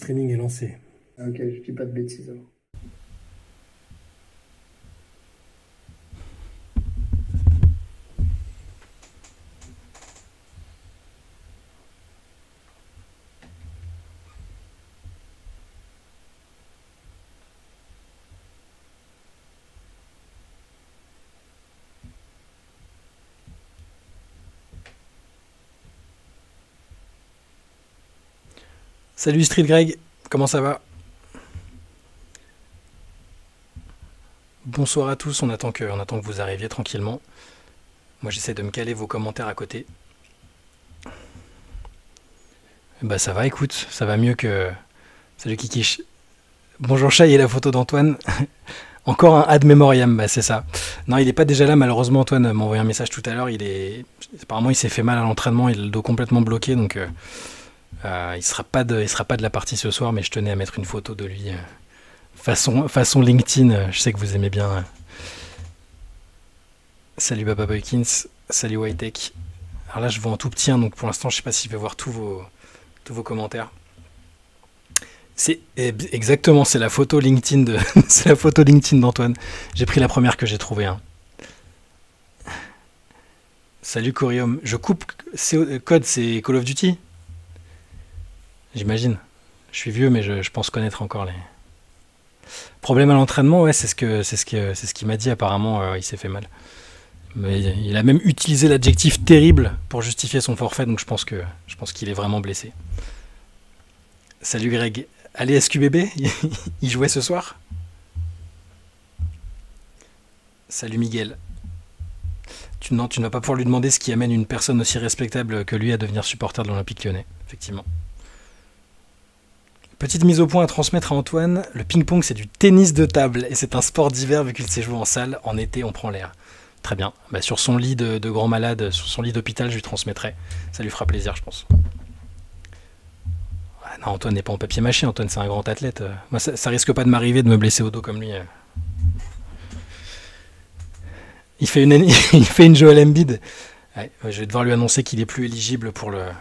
streaming est lancé. Ok, je dis pas de bêtises alors. Salut Street Greg, comment ça va? Bonsoir à tous, on attend que vous arriviez tranquillement. Moi j'essaie de me caler vos commentaires à côté. Bah ça va, écoute, ça va mieux que... Salut Kikish. Bonjour Chat, et la photo d'Antoine. Encore un ad memoriam, bah c'est ça. Non, il est pas déjà là, malheureusement. Antoine m'a envoyé un message tout à l'heure. Apparemment, il s'est fait mal à l'entraînement, il a le dos complètement bloqué, donc il sera pas de la partie ce soir, mais je tenais à mettre une photo de lui façon LinkedIn. Je sais que vous aimez bien. Salut Baba Boykins, salut Whitech. Alors là, je vois en tout petit, hein, donc pour l'instant, je sais pas si je vais voir tous vos commentaires. Exactement, c'est la photo LinkedIn c'est la photo LinkedIn d'Antoine. J'ai pris la première que j'ai trouvée, hein. Salut Corium. Je coupe code, c'est Call of Duty. J'imagine. Je suis vieux, mais je pense connaître encore les problèmes à l'entraînement. Ouais, c'est ce qu'il m'a dit. Apparemment, il s'est fait mal. Mais il a même utilisé l'adjectif terrible pour justifier son forfait. Donc je pense qu'il est vraiment blessé. Salut Greg. Allez SQBB, il jouait ce soir. Salut Miguel. Tu ne vas pas pouvoir lui demander ce qui amène une personne aussi respectable que lui à devenir supporter de l'Olympique Lyonnais, effectivement. Petite mise au point à transmettre à Antoine, le ping-pong c'est du tennis de table et c'est un sport d'hiver vu qu'il s'est joué en salle, en été on prend l'air. Très bien, bah, sur son lit de grand malade, sur son lit d'hôpital je lui transmettrai, ça lui fera plaisir je pense. Ah non, Antoine n'est pas en papier mâché, Antoine c'est un grand athlète. Moi ça risque pas de m'arriver de me blesser au dos comme lui. Il fait une Joel Embiid. Ouais, je vais devoir lui annoncer qu'il est plus éligible pour le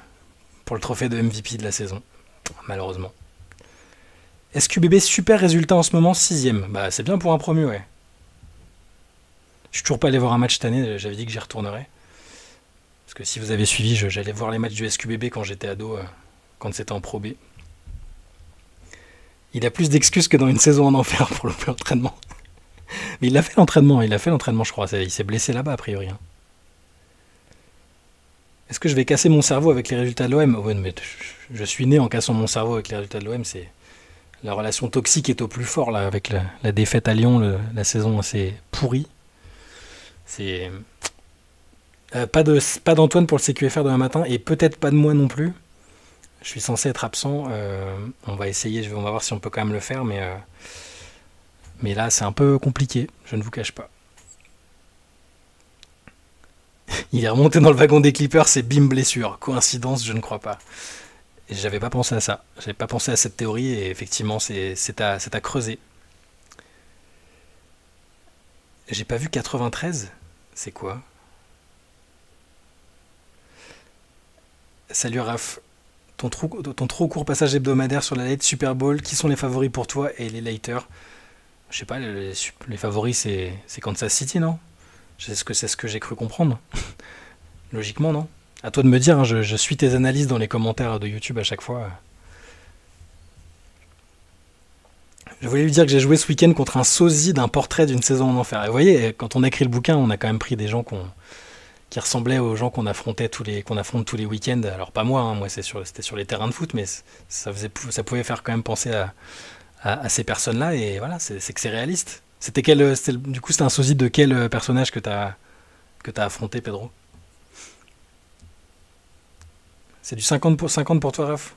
trophée de MVP de la saison, malheureusement. SQBB, super résultat en ce moment, 6ème. Bah c'est bien pour un promu, ouais. Je suis toujours pas allé voir un match cette année, j'avais dit que j'y retournerais. Parce que si vous avez suivi, j'allais voir les matchs du SQBB quand j'étais ado, quand c'était en Pro B. Il a plus d'excuses que dans une saison en enfer pour l'entraînement. Mais il a fait l'entraînement, je crois. Il s'est blessé là-bas, a priori. Est-ce que je vais casser mon cerveau avec les résultats de l'OM? Ouais, mais je suis né en cassant mon cerveau avec les résultats de l'OM. C'est la relation toxique est au plus fort là, avec la défaite à Lyon, la saison assez pourrie. C'est pas d'Antoine pour le CQFR demain matin et peut-être pas de moi non plus. Je suis censé être absent. On va essayer, on va voir si on peut quand même le faire, mais là c'est un peu compliqué. Je ne vous cache pas. Il est remonté dans le wagon des Clippers, c'est bim blessure. Coïncidence, je ne crois pas. Et j'avais pas pensé à ça. J'avais pas pensé à cette théorie et effectivement c'est à creuser. J'ai pas vu 93. C'est quoi? Salut Raph. Ton trop court passage hebdomadaire sur la late Super Bowl, qui sont les favoris pour toi et les laters? Je sais pas, les favoris c'est Kansas City, non? C'est ce que j'ai cru comprendre. Logiquement, non? À toi de me dire, hein, je suis tes analyses dans les commentaires de YouTube à chaque fois. Je voulais lui dire que j'ai joué ce week-end contre un sosie d'un portrait d'une saison en enfer. Et vous voyez, quand on a écrit le bouquin, on a quand même pris des gens qui ressemblaient aux gens qu'on affronte tous les week-ends. Alors pas moi, hein, moi c'était sur les terrains de foot, mais ça pouvait faire quand même penser à ces personnes-là. Et voilà, c'est que c'est réaliste. Du coup, c'était un sosie de quel personnage que t'as affronté, Pedro? C'est du 50 pour toi, Raph?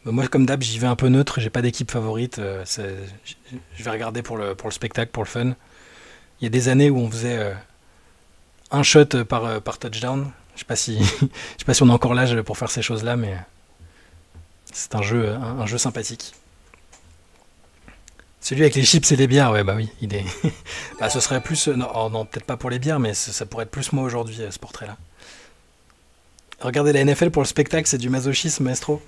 Moi, comme d'hab, j'y vais un peu neutre, j'ai pas d'équipe favorite. Je vais regarder pour le spectacle, pour le fun. Il y a des années où on faisait un shot par touchdown. Je sais pas si on a encore l'âge pour faire ces choses-là, mais c'est un jeu sympathique. Celui avec les chips et les bières, ouais, bah oui, il est. Bah, ce serait plus. Non, oh non, peut-être pas pour les bières, mais ça pourrait être plus moi aujourd'hui, ce portrait-là. Regarder la NFL pour le spectacle, c'est du masochisme, maestro.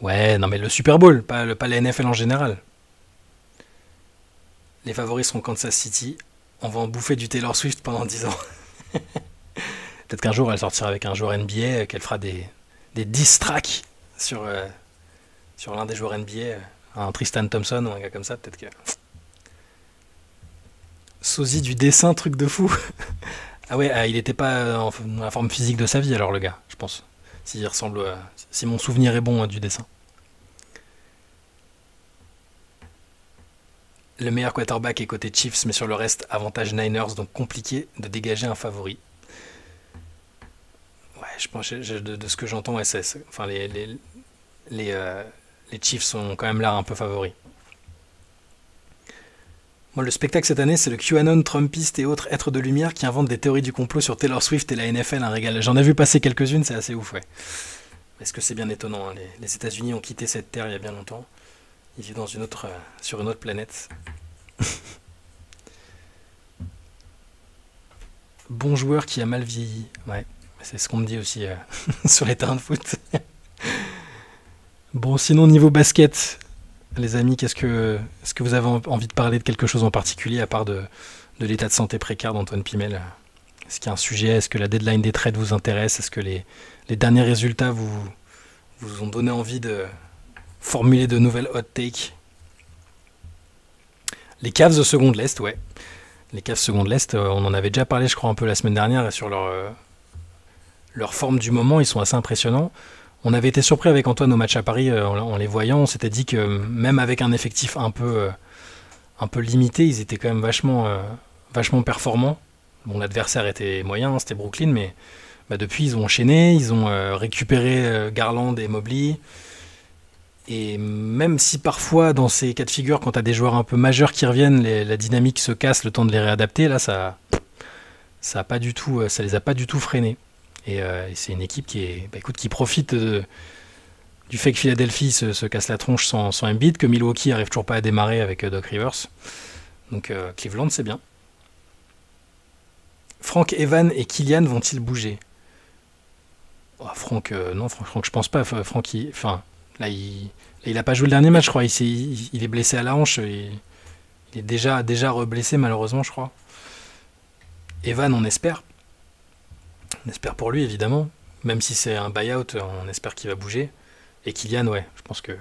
Ouais, non mais le Super Bowl, pas la NFL en général. Les favoris seront Kansas City. On va en bouffer du Taylor Swift pendant 10 ans. Peut-être qu'un jour elle sortira avec un joueur NBA, qu'elle fera des diss tracks sur l'un des joueurs NBA, un Tristan Thompson ou un gars comme ça, peut-être que... Sosie du dessin, truc de fou. Ah ouais, il était pas dans la forme physique de sa vie alors le gars, je pense. Si mon souvenir est bon du dessin. Le meilleur quarterback est côté Chiefs, mais sur le reste, avantage Niners, donc compliqué de dégager un favori. Ouais, je pense de ce que j'entends, ouais, enfin les Chiefs ont quand même l'air un peu favoris. Moi, le spectacle cette année, c'est le QAnon, Trumpiste et autres êtres de lumière qui inventent des théories du complot sur Taylor Swift et la NFL, un régal. J'en ai vu passer quelques-unes, c'est assez ouf, ouais. Est-ce que c'est bien étonnant, hein, les États-Unis ont quitté cette terre il y a bien longtemps. Ils vivent sur une autre planète. Bon joueur qui a mal vieilli. Ouais, c'est ce qu'on me dit aussi sur les terrains de foot. Bon, sinon, niveau basket, les amis, est-ce que vous avez envie de parler de quelque chose en particulier à part de l'état de santé précaire d'Antoine Pimel? Est-ce qu'il y a un sujet? Est-ce que la deadline des trades vous intéresse? Est-ce que les derniers résultats vous ont donné envie de formuler de nouvelles hot takes? Les Cavs de seconde l'Est, ouais. Les Cavs seconde l'Est, on en avait déjà parlé, je crois, un peu la semaine dernière, sur leur forme du moment. Ils sont assez impressionnants. On avait été surpris avec Antoine au match à Paris en les voyant. On s'était dit que même avec un effectif un peu limité, ils étaient quand même vachement performants. Bon, l'adversaire était moyen, hein, c'était Brooklyn, mais depuis, ils ont enchaîné, ils ont récupéré Garland et Mobley. Et même si parfois, dans ces cas de figure, quand tu as des joueurs un peu majeurs qui reviennent, la dynamique se casse, le temps de les réadapter, là, ça les a pas du tout freinés. Et c'est une équipe qui profite du fait que Philadelphie se casse la tronche sans Embiid, que Milwaukee arrive toujours pas à démarrer avec Doc Rivers. Donc Cleveland, c'est bien. Frank, Evan et Kylian vont-ils bouger? Franck, non, Franck, je pense pas. Franck, là, il a pas joué le dernier match, je crois. Il est blessé à la hanche. Il est déjà reblessé, malheureusement, je crois. Evan, on espère. On espère pour lui, évidemment. Même si c'est un buyout, on espère qu'il va bouger. Et Kylian, ouais, je pense que...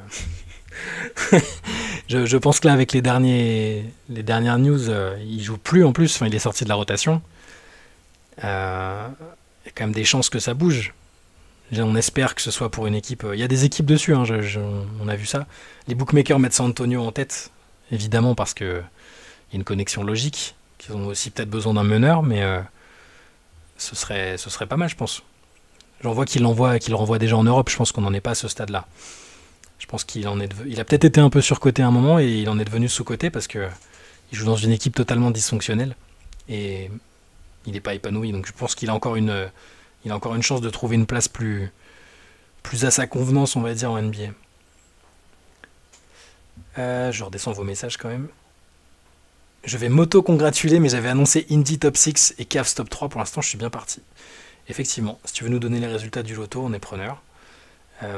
je pense que là, avec les dernières news, il joue plus en plus. Enfin, il est sorti de la rotation. Il y a quand même des chances que ça bouge. On espère que ce soit pour une équipe... Il y a des équipes dessus, hein, on a vu ça. Les bookmakers mettent San Antonio en tête, évidemment, parce qu'il y a une connexion logique, qu'ils ont aussi peut-être besoin d'un meneur, mais ce serait pas mal, je pense. J'en vois qu'il le renvoie déjà en Europe, je pense qu'on n'en est pas à ce stade-là. Je pense il a peut-être été un peu surcoté à un moment, et il en est devenu sous-coté, parce qu'il joue dans une équipe totalement dysfonctionnelle, et il n'est pas épanoui, donc je pense qu'il a encore une chance de trouver une place plus à sa convenance, on va dire, en NBA. Je redescends vos messages quand même. Je vais m'auto-congratuler, mais j'avais annoncé Indy top 6 et Cavs top 3. Pour l'instant, je suis bien parti. Effectivement, si tu veux nous donner les résultats du loto, on est preneur.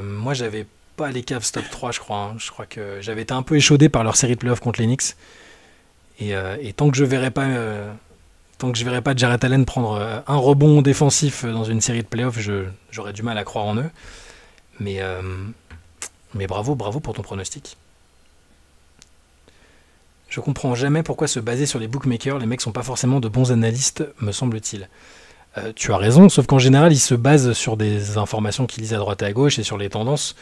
Moi, j'avais pas les Cavs top 3, je crois. Hein. Je crois que j'avais été un peu échaudé par leur série de playoffs contre les Knicks. Et tant que je verrai pas... Tant que je verrai pas Jarrett Allen prendre un rebond défensif dans une série de playoffs, j'aurais du mal à croire en eux. Mais bravo pour ton pronostic. Je comprends jamais pourquoi se baser sur les bookmakers. Les mecs sont pas forcément de bons analystes, me semble-t-il. Tu as raison, sauf qu'en général, ils se basent sur des informations qu'ils lisent à droite et à gauche et sur les tendances.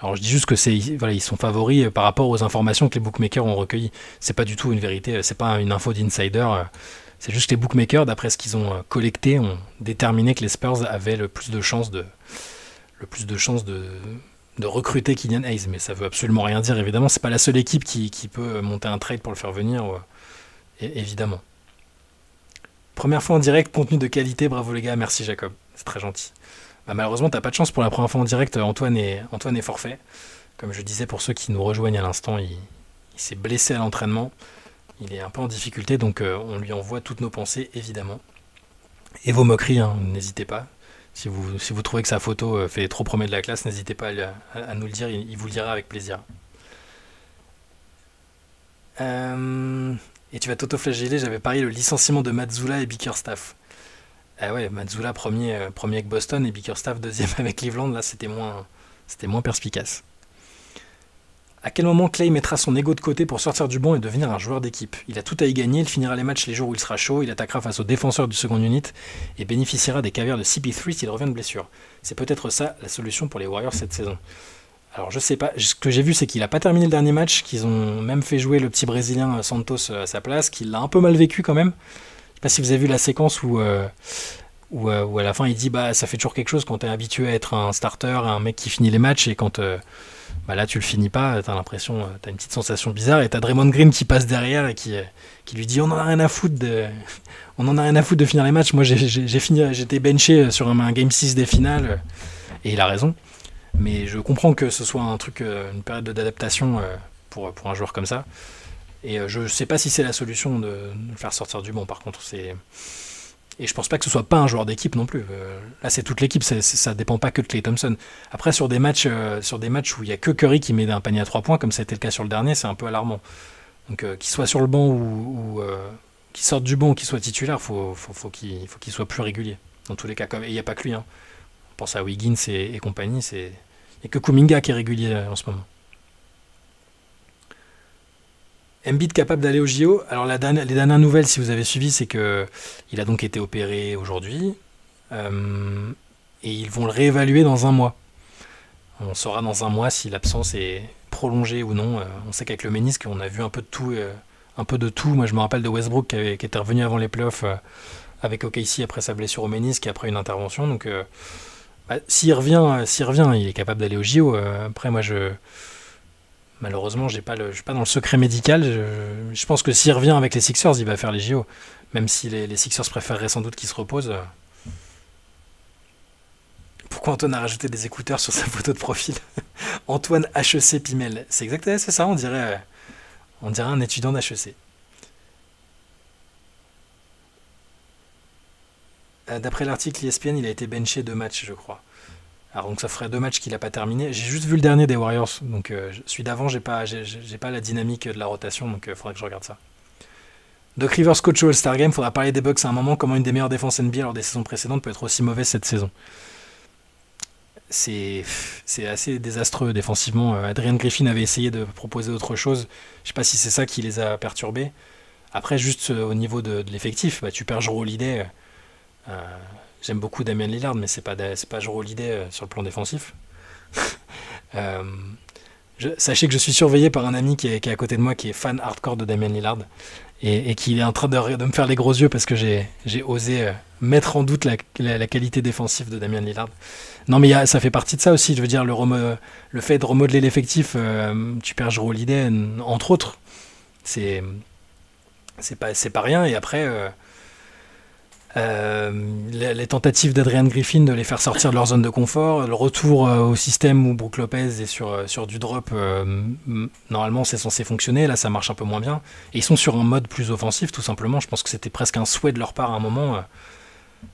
Alors je dis juste que ils sont favoris par rapport aux informations que les bookmakers ont recueillies. C'est pas du tout une vérité, c'est pas une info d'insider. C'est juste que les bookmakers, d'après ce qu'ils ont collecté, ont déterminé que les Spurs avaient le plus de chances de recruter Killian Hayes. Mais ça veut absolument rien dire, évidemment. C'est pas la seule équipe qui peut monter un trade pour le faire venir, évidemment. Première fois en direct, contenu de qualité, bravo les gars, merci Jacob, c'est très gentil. Malheureusement, t'as pas de chance pour la première fois en direct, Antoine est forfait. Comme je disais, pour ceux qui nous rejoignent à l'instant, il s'est blessé à l'entraînement. Il est un peu en difficulté, donc on lui envoie toutes nos pensées, évidemment. Et vos moqueries, hein, n'hésitez pas. Si vous trouvez que sa photo fait trop premier de la classe, n'hésitez pas à nous le dire, il vous le dira avec plaisir. Et tu vas t'auto-flageller, j'avais parié le licenciement de Mazzulla et Bickerstaff. Ah ouais, Mazzulla premier avec Boston et Bickerstaff deuxième avec Cleveland, là c'était moins perspicace. À quel moment Clay mettra son ego de côté pour sortir du banc et devenir un joueur d'équipe? Il a tout à y gagner, il finira les matchs les jours où il sera chaud, il attaquera face aux défenseurs du second unit et bénéficiera des caviars de CP3 s'il revient de blessure. C'est peut-être ça la solution pour les Warriors cette saison. Alors je sais pas, ce que j'ai vu c'est qu'il a pas terminé le dernier match, qu'ils ont même fait jouer le petit Brésilien Santos à sa place, qu'il l'a un peu mal vécu quand même. Je sais pas si vous avez vu la séquence où à la fin il dit bah ça fait toujours quelque chose quand t'es habitué à être un starter, un mec qui finit les matchs et quand bah là tu le finis pas, t'as l'impression, t'as une petite sensation bizarre et t'as Draymond Green qui passe derrière et qui lui dit on en a rien à foutre de finir les matchs. Moi j'étais benché sur un game 6 des finales et il a raison. Mais je comprends que ce soit un truc, une période d'adaptation pour un joueur comme ça. Et je sais pas si c'est la solution de le faire sortir du banc. Par contre, et je pense pas que ce soit pas un joueur d'équipe non plus. Là, c'est toute l'équipe, ça dépend pas que de Klay Thompson. Après, sur des matchs où il y a que Curry qui met un panier à 3 points, comme ça a été le cas sur le dernier, c'est un peu alarmant. Donc, qu'il soit sur le banc ou qu'il sorte du banc ou qu'il soit titulaire, faut qu'il soit plus régulier. Dans tous les cas, et il n'y a pas que lui. Hein. On pense à Wiggins et compagnie, il n'y a que Kuminga qui est régulier en ce moment. Embiid capable d'aller au JO. Alors les dernières nouvelles, si vous avez suivi, c'est que il a donc été opéré aujourd'hui et ils vont le réévaluer dans un mois. On saura dans un mois si l'absence est prolongée ou non. On sait qu'avec le ménisque, on a vu un peu de tout. Moi, je me rappelle de Westbrook qui était revenu avant les playoffs avec OKC après sa blessure au ménisque et après une intervention. Donc, s'il revient, il est capable d'aller au JO. Après, moi, malheureusement, je suis pas dans le secret médical. Je pense que s'il revient avec les Sixers, il va faire les JO. Même si les Sixers préféreraient sans doute qu'il se repose. Pourquoi Antoine a rajouté des écouteurs sur sa photo de profil? Antoine HEC Pimel. C'est exactement c'est ça, on dirait un étudiant d'HEC. D'après l'article ESPN, il a été benché 2 matchs, je crois. Alors donc ça ferait 2 matchs qu'il n'a pas terminé. J'ai juste vu le dernier des Warriors, donc celui d'avant, j'ai pas la dynamique de la rotation, donc il faudrait que je regarde ça. Doc Rivers coach au All-Star Game, faudra parler des Bucks à un moment. Comment une des meilleures défenses NBA lors des saisons précédentes peut être aussi mauvaise cette saison? C'est assez désastreux défensivement. Adrian Griffin avait essayé de proposer autre chose. Je sais pas si c'est ça qui les a perturbés. Après, juste au niveau de l'effectif, tu perds Jrue Holiday. J'aime beaucoup Damian Lillard, mais c'est pas Jrue Holiday sur le plan défensif. Sachez que je suis surveillé par un ami qui est à côté de moi, qui est fan hardcore de Damian Lillard, et qui est en train de me faire les gros yeux parce que j'ai osé mettre en doute la qualité défensive de Damian Lillard. Non, mais ça fait partie de ça aussi. Je veux dire, le fait de remodeler l'effectif, tu perds Jrue Holiday, entre autres, c'est pas rien. Et après, les tentatives d'Adrian Griffin de les faire sortir de leur zone de confort, le retour au système où Brook Lopez est sur du drop, normalement c'est censé fonctionner, là ça marche un peu moins bien, et ils sont sur un mode plus offensif tout simplement. Je pense que c'était presque un souhait de leur part à un moment.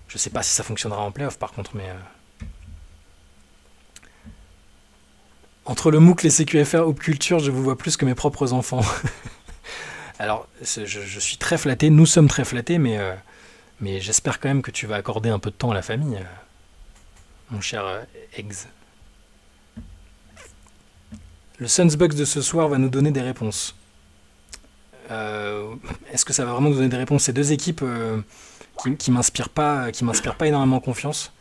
Je sais pas si ça fonctionnera en playoff par contre, mais entre le MOOC, les CQFR, Hoop Culture, je vous vois plus que mes propres enfants. Alors je suis très flatté, nous sommes très flattés, mais j'espère quand même que tu vas accorder un peu de temps à la famille, mon cher Eggs. Le Suns Bucks de ce soir va nous donner des réponses. Est-ce que ça va vraiment nous donner des réponses? Ces deux équipes qui m'inspirent pas énormément confiance.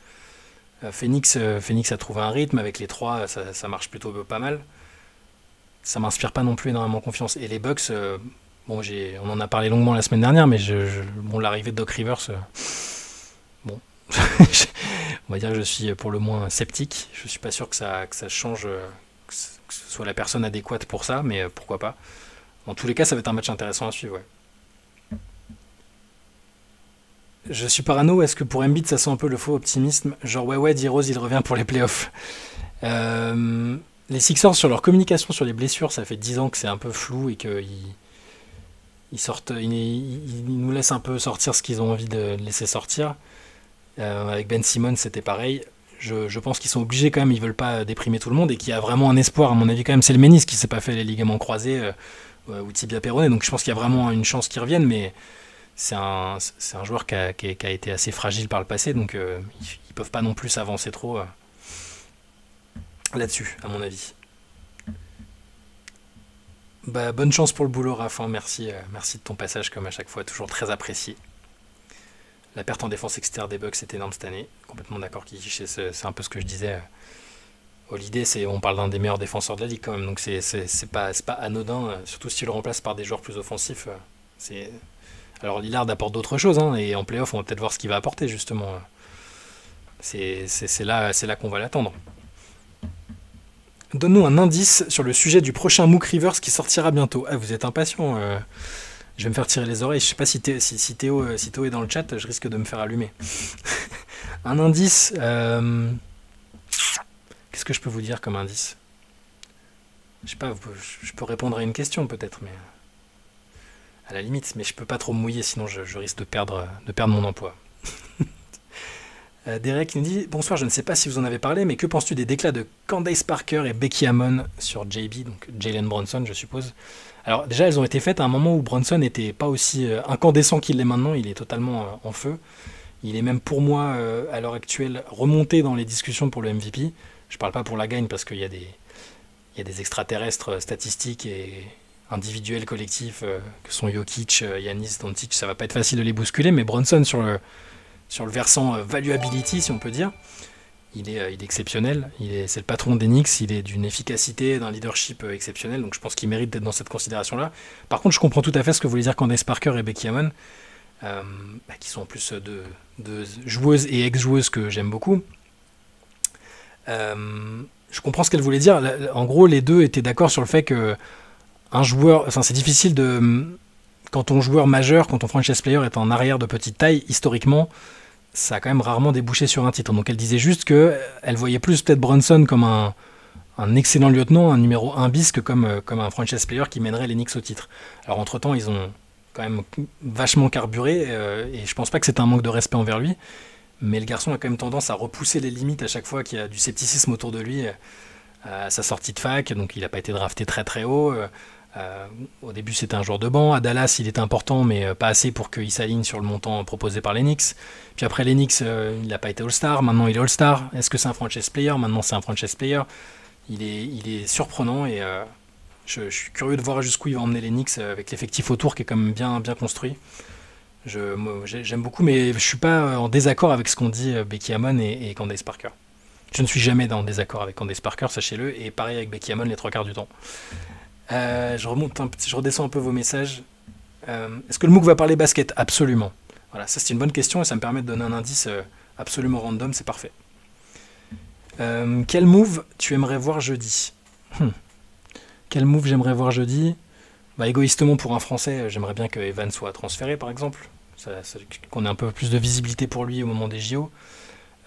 Phoenix a trouvé un rythme, avec les trois, ça marche plutôt pas mal. Ça m'inspire pas non plus énormément confiance. Et les Bucks... Bon, on en a parlé longuement la semaine dernière, mais l'arrivée de Doc Rivers, on va dire que je suis pour le moins sceptique. Je suis pas sûr que ça change, que ce soit la personne adéquate pour ça, mais pourquoi pas. En tous les cas, ça va être un match intéressant à suivre. Ouais. Je suis parano, est-ce que pour Embiid, ça sent un peu le faux optimisme? Genre, ouais, D-Rose, il revient pour les playoffs. Les Sixers, sur leur communication sur les blessures, ça fait 10 ans que c'est un peu flou et qu'ils... Ils nous laissent un peu sortir ce qu'ils ont envie de laisser sortir. Avec Ben Simmons, c'était pareil. Je pense qu'ils sont obligés quand même, ils veulent pas déprimer tout le monde et qu'il y a vraiment un espoir, à mon avis, quand même. C'est le ménisque qui s'est pas fait les ligaments croisés ou tibia péroné, donc je pense qu'il y a vraiment une chance qu'ils reviennent, mais c'est un joueur qui a été assez fragile par le passé, donc ils peuvent pas non plus s'avancer trop là-dessus, à mon avis. Bah, bonne chance pour le boulot, Raph, hein. Merci de ton passage, comme à chaque fois, toujours très apprécié. La perte en défense externe des Bucks est énorme cette année. Complètement d'accord, c'est un peu ce que je disais. L'idée, c'est on parle d'un des meilleurs défenseurs de la ligue quand même, donc c'est pas anodin, surtout si tu le remplaces par des joueurs plus offensifs. C'est Alors Lillard apporte d'autres choses, hein, et en playoff, on va peut-être voir ce qu'il va apporter justement. C'est là qu'on va l'attendre. Donne-nous un indice sur le sujet du prochain MOOC Rivers qui sortira bientôt. Ah, vous êtes impatient. Je vais me faire tirer les oreilles. Je sais pas si Théo est dans le chat, je risque de me faire allumer. Un indice. Qu'est-ce que je peux vous dire comme indice? Je sais pas, je peux répondre à une question peut-être, mais à la limite, mais je peux pas trop me mouiller, sinon je risque de perdre mon emploi. Derek nous dit: bonsoir, je ne sais pas si vous en avez parlé, mais que penses-tu des déclats de Candace Parker et Becky Hammon sur JB, donc Jalen Brunson, je suppose? Alors déjà, elles ont été faites à un moment où Brunson n'était pas aussi incandescent qu'il l'est maintenant, il est totalement en feu. Il est même pour moi, à l'heure actuelle, remonté dans les discussions pour le MVP. Je parle pas pour la gagne parce qu'il y a des extraterrestres statistiques et individuels collectifs que sont Jokic, Giannis, Doncic, ça va pas être facile de les bousculer, mais Brunson sur le versant valuability, si on peut dire, il est exceptionnel. C'est le patron d'Enix, il est d'une efficacité, d'un leadership exceptionnel, donc je pense qu'il mérite d'être dans cette considération-là. Par contre, je comprends tout à fait ce que voulait dire Candace Parker et Becky Hammon, qui sont en plus de joueuses et ex-joueuses que j'aime beaucoup. Je comprends ce qu'elle voulait dire. En gros, les deux étaient d'accord sur le fait que un joueur, enfin, c'est difficile quand ton joueur majeur, quand ton franchise player est en arrière de petite taille, historiquement, ça a quand même rarement débouché sur un titre. Donc elle disait juste qu'elle voyait plus peut-être Brunson comme un excellent lieutenant, un numéro 1 bis, que comme un franchise player qui mènerait les Knicks au titre. Alors entre-temps, ils ont quand même vachement carburé, et je pense pas que c'est un manque de respect envers lui, mais le garçon a quand même tendance à repousser les limites à chaque fois qu'il y a du scepticisme autour de lui à sa sortie de fac, donc il n'a pas été drafté très très haut. Au début, c'était un joueur de banc. À Dallas, il était important, mais pas assez pour qu'il s'aligne sur le montant proposé par les Knicks. Puis après les Knicks, il n'a pas été All-Star. Maintenant, il est All-Star. Est-ce que c'est un franchise player? Maintenant, c'est un franchise player. Il est surprenant, et je suis curieux de voir jusqu'où il va emmener les Knicks avec l'effectif autour qui est quand même bien construit. J'aime beaucoup, mais je suis pas en désaccord avec ce qu'ont dit Becky Hammon et Candace Parker. Je ne suis jamais en désaccord avec Candace Parker, sachez-le, et pareil avec Becky Hammon les 3 quarts du temps. Je redescends un peu vos messages. Est-ce que le MOOC va parler basket? Absolument. Voilà, ça c'est une bonne question et ça me permet de donner un indice absolument random, c'est parfait. Quel move tu aimerais voir jeudi? Quel move j'aimerais voir jeudi? Bah, égoïstement, pour un Français, j'aimerais bien que Evan soit transféré, par exemple. Qu'on ait un peu plus de visibilité pour lui au moment des JO.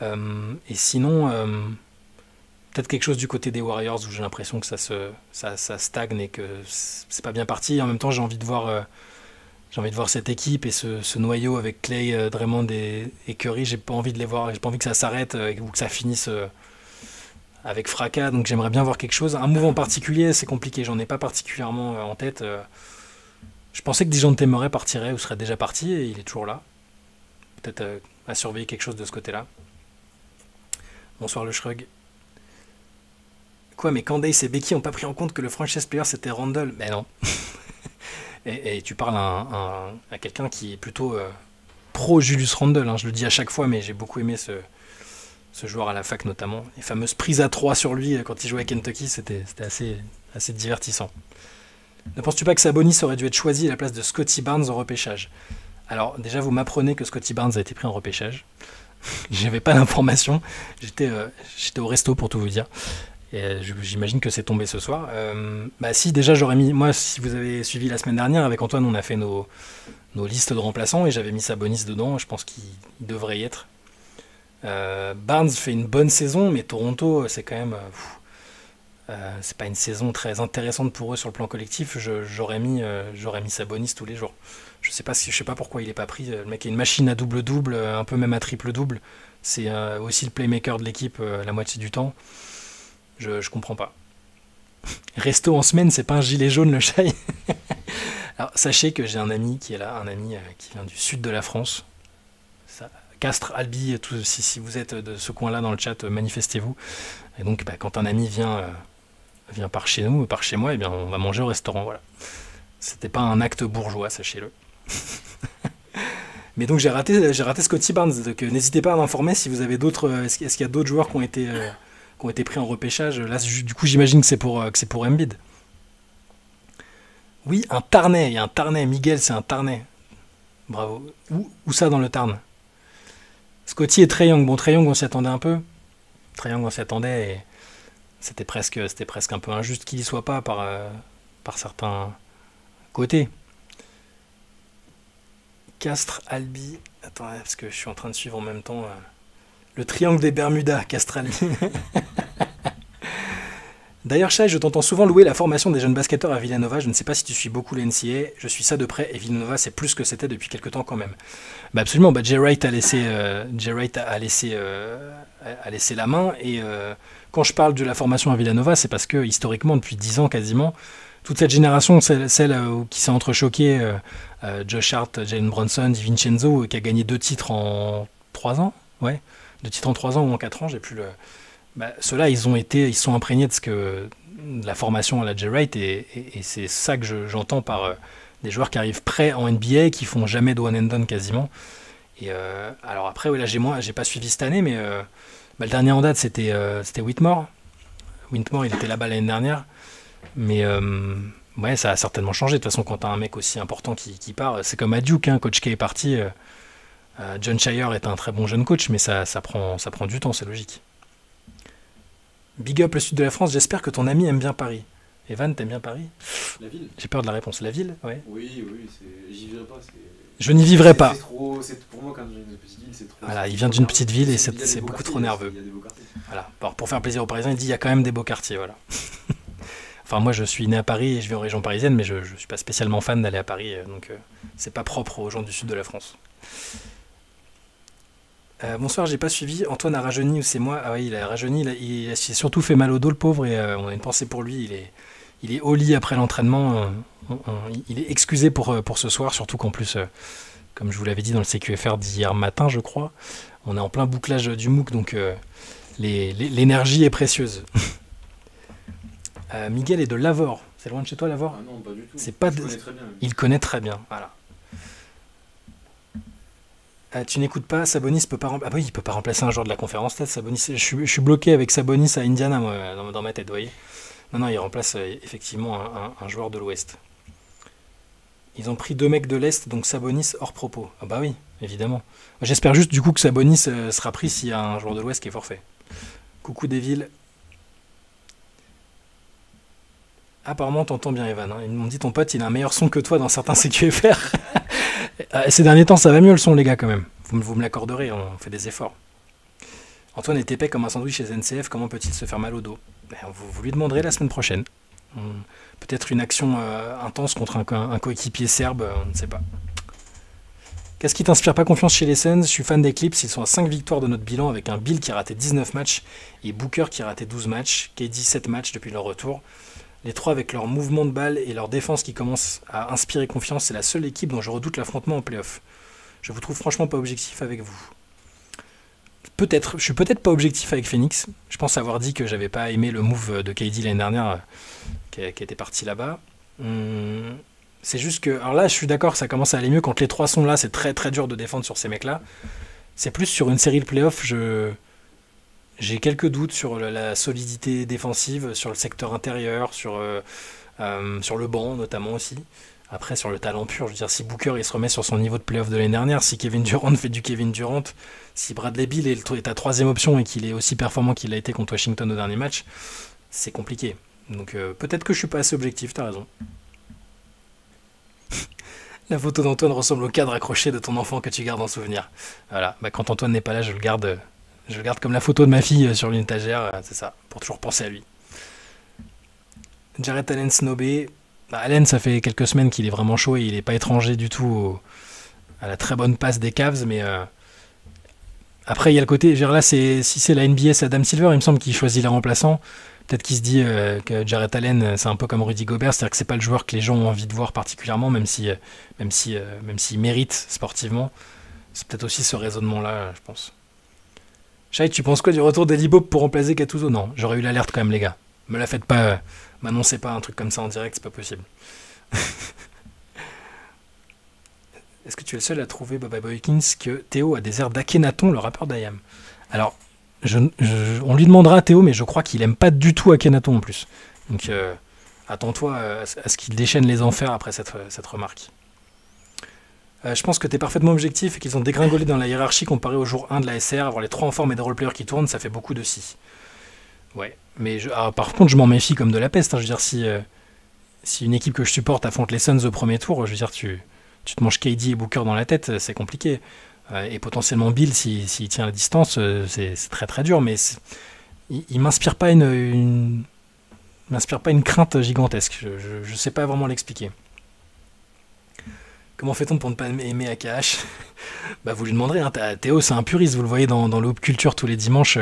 Et sinon, peut-être quelque chose du côté des Warriors où j'ai l'impression que ça stagne et que c'est pas bien parti. En même temps, j'ai envie de voir cette équipe et ce noyau avec Clay, Draymond et Curry. J'ai pas envie de les voir, j'ai pas envie que ça s'arrête ou que ça finisse avec fracas. Donc j'aimerais bien voir quelque chose. Un move en particulier, c'est compliqué. J'en ai pas particulièrement en tête. Je pensais que Dejounte Murray partirait ou serait déjà parti et il est toujours là. Peut-être à surveiller quelque chose de ce côté-là. Bonsoir le Shrug. Quoi, mais Candace et Becky n'ont pas pris en compte que le franchise player c'était Randle? Ben non. et tu parles à quelqu'un qui est plutôt pro Julius Randle, hein, je le dis à chaque fois, mais j'ai beaucoup aimé ce joueur à la fac notamment. Les fameuses prises à 3 sur lui quand il jouait à Kentucky, c'était assez divertissant. Ne penses-tu pas que Sabonis aurait dû être choisi à la place de Scottie Barnes au repêchage? Alors déjà, vous m'apprenez que Scottie Barnes a été pris en repêchage. J'avais pas l'information. J'étais au resto pour tout vous dire. Et j'imagine que c'est tombé ce soir. Bah si, déjà j'aurais mis... Moi, si vous avez suivi la semaine dernière, avec Antoine, on a fait nos listes de remplaçants et j'avais mis Sabonis dedans. Je pense qu'il devrait y être. Barnes fait une bonne saison, mais Toronto, c'est quand même... C'est pas une saison très intéressante pour eux sur le plan collectif. J'aurais mis Sabonis tous les jours. Je sais pas pourquoi il est pas pris. Le mec est une machine à double-double, un peu même à triple-double. C'est aussi le playmaker de l'équipe la moitié du temps. Je comprends pas. Resto en semaine, c'est pas un gilet jaune le chai. Alors sachez que j'ai un ami qui est là, un ami qui vient du sud de la France. Castres, Albi, si vous êtes de ce coin-là dans le chat, manifestez-vous. Et donc quand un ami vient par chez nous, par chez moi, eh bien, on va manger au restaurant. Voilà. C'était pas un acte bourgeois, sachez-le. Mais donc j'ai raté Scottie Barnes. Donc n'hésitez pas à m'informer si vous avez d'autres. Est-ce qu'il y a d'autres joueurs qui ont été pris en repêchage? Là, du coup, j'imagine que c'est pour Embiid. Oui, un Tarnais. Il y a un Tarnais. Miguel, c'est un Tarnais. Bravo. Où ça dans le Tarn? Scottie et Trae Young. Bon, Trae Young, on s'y attendait un peu. Trae Young, on s'y attendait. Et c'était presque un peu injuste qu'il y soit pas par certains côtés. Castres, Albi. Attends, parce que je suis en train de suivre en même temps le triangle des Bermudas, Castres, Albi. D'ailleurs, Chai, je t'entends souvent louer la formation des jeunes basketteurs à Villanova. Je ne sais pas si tu suis beaucoup les NCAA. Je suis ça de près et Villanova, c'est plus que c'était depuis quelques temps quand même. Bah absolument. Bah, Jay Wright a laissé la main. Et quand je parle de la formation à Villanova, c'est parce que historiquement, depuis 10 ans quasiment, toute cette génération, celle qui s'est entrechoquée, Josh Hart, Jalen Brunson, DiVincenzo, qui a gagné 2 titres en 3 ans. Ouais, 2 titres en 3 ans ou en 4 ans, j'ai plus le... Bah, ceux-là, ils sont imprégnés de la formation à la Jay Wright et c'est ça que j'entends par des joueurs qui arrivent prêts en NBA, qui font jamais de one and done quasiment. Et alors après, ouais, là j'ai pas suivi cette année, mais le dernier en date c'était Whitmore. Whitmore, il était là-bas l'année dernière, mais ouais, ça a certainement changé. De toute façon, quand t'as un mec aussi important qui part, c'est comme à Duke, hein, Coach K est parti. John Shire est un très bon jeune coach, mais ça prend du temps, c'est logique. Big up le sud de la France, j'espère que ton ami aime bien Paris. Evan, t'aimes bien Paris? La ville? J'ai peur de la réponse. La ville? Ouais. Oui, j'y vivrai pas. Je n'y vivrai pas. Pour moi, quand j'ai une petite ville, c'est trop... Voilà, il vient d'une petite ville et c'est beaucoup trop nerveux. Il y a des beaux quartiers. Voilà. Alors, pour faire plaisir aux Parisiens, il dit il y a quand même des beaux quartiers. Voilà. Enfin, moi, je suis né à Paris et je vis en région parisienne, mais je ne suis pas spécialement fan d'aller à Paris, donc c'est pas propre aux gens du sud de la France. Bonsoir, j'ai pas suivi. Antoine a rajeuni ou c'est moi? Ah oui, il a rajeuni. Il s'est surtout fait mal au dos, le pauvre, et on a une pensée pour lui. Il est au lit après l'entraînement. Il est excusé pour ce soir, surtout qu'en plus, comme je vous l'avais dit dans le CQFR d'hier matin, je crois, on est en plein bouclage du MOOC, donc l'énergie est précieuse. Miguel est de Lavore. C'est loin de chez toi, Lavore? Ah non, pas du tout. C'est pas Je connais très bien. Il connaît très bien, voilà. Tu n'écoutes pas, Sabonis peut pas ah oui, il peut pas remplacer un joueur de la conférence tête. Sabonis, je suis bloqué avec Sabonis à Indiana, moi, dans ma tête, vous voyez. Non, il remplace effectivement un joueur de l'Ouest. Ils ont pris 2 mecs de l'Est, donc Sabonis hors propos. Ah bah oui, évidemment. J'espère juste du coup que Sabonis sera pris s'il y a un joueur de l'Ouest qui est forfait. Coucou Deville. Apparemment, t'entends bien, Evan. Hein. Ils m'ont dit ton pote, il a un meilleur son que toi dans certains CQFR. Ces derniers temps, ça va mieux le son, les gars, quand même. Vous me l'accorderez, on fait des efforts. Antoine est épais comme un sandwich chez NCF, comment peut-il se faire mal au dos? Vous lui demanderez la semaine prochaine. Peut-être une action intense contre un coéquipier serbe, on ne sait pas. Qu'est-ce qui t'inspire pas confiance chez les Suns? Je suis fan des Clips, ils sont à 5 victoires de notre bilan avec un Bill qui a raté 19 matchs et Booker qui a raté 12 matchs, KD 7 matchs depuis leur retour. Les 3 avec leur mouvement de balle et leur défense qui commencent à inspirer confiance, c'est la seule équipe dont je redoute l'affrontement en play-off. Je vous trouve franchement pas objectif avec vous. Je suis peut-être pas objectif avec Phoenix. Je pense avoir dit que j'avais pas aimé le move de KD l'année dernière qui était parti là-bas. C'est juste que, alors là je suis d'accord, ça commence à aller mieux quand les 3 sont là, c'est très très dur de défendre sur ces mecs-là. C'est plus sur une série de play-off, j'ai quelques doutes sur la solidité défensive, sur le secteur intérieur, sur le banc notamment aussi. Après, sur le talent pur, je veux dire, si Booker il se remet sur son niveau de playoff de l'année dernière, si Kevin Durant fait du Kevin Durant, si Bradley Beal est ta 3e option et qu'il est aussi performant qu'il a été contre Washington au dernier match, c'est compliqué. Donc peut-être que je suis pas assez objectif, t'as raison. La photo d'Antoine ressemble au cadre accroché de ton enfant que tu gardes en souvenir. Voilà, quand Antoine n'est pas là, je le garde comme la photo de ma fille sur une étagère, c'est ça, pour toujours penser à lui. Jarrett Allen snobé. Allen, ça fait quelques semaines qu'il est vraiment chaud et il n'est pas étranger du tout à la très bonne passe des Cavs, mais après il y a le côté, là si c'est la NBA, c'est Adam Silver, il me semble qu'il choisit les remplaçants. Peut-être qu'il se dit que Jarrett Allen, c'est un peu comme Rudy Gobert, c'est-à-dire que c'est pas le joueur que les gens ont envie de voir particulièrement, même s'il mérite sportivement. C'est peut-être aussi ce raisonnement-là, je pense. Shai, tu penses quoi du retour d'Eli Bob pour remplacer Gattuso? Non, j'aurais eu l'alerte quand même, les gars. Me la faites pas, m'annoncez pas un truc comme ça en direct, c'est pas possible. Est-ce que tu es le seul à trouver, Baba Boykins, que Théo a des airs d'Akhenaton, le rappeur d'IAM? Alors, on lui demandera à Théo, mais je crois qu'il aime pas du tout Akhenaton en plus. Donc, attends-toi à ce qu'il déchaîne les enfers après cette remarque. Je pense que tu es parfaitement objectif et qu'ils ont dégringolé dans la hiérarchie comparé au jour 1 de la SR. Avoir les 3 en forme et des roleplayers qui tournent, ça fait beaucoup de si. Ouais, mais par contre, je m'en méfie comme de la peste. Je veux dire, si une équipe que je supporte affronte les Suns au premier tour, je veux dire, tu te manges KD et Booker dans la tête, c'est compliqué. Et potentiellement Bill, s'il tient la distance, c'est très très dur. Mais il m'inspire pas une crainte gigantesque. Je sais pas vraiment l'expliquer. Comment fait-on pour ne pas aimer AKH? Bah vous lui demanderez, hein. Théo c'est un puriste, vous le voyez dans le Hoop Culture tous les dimanches.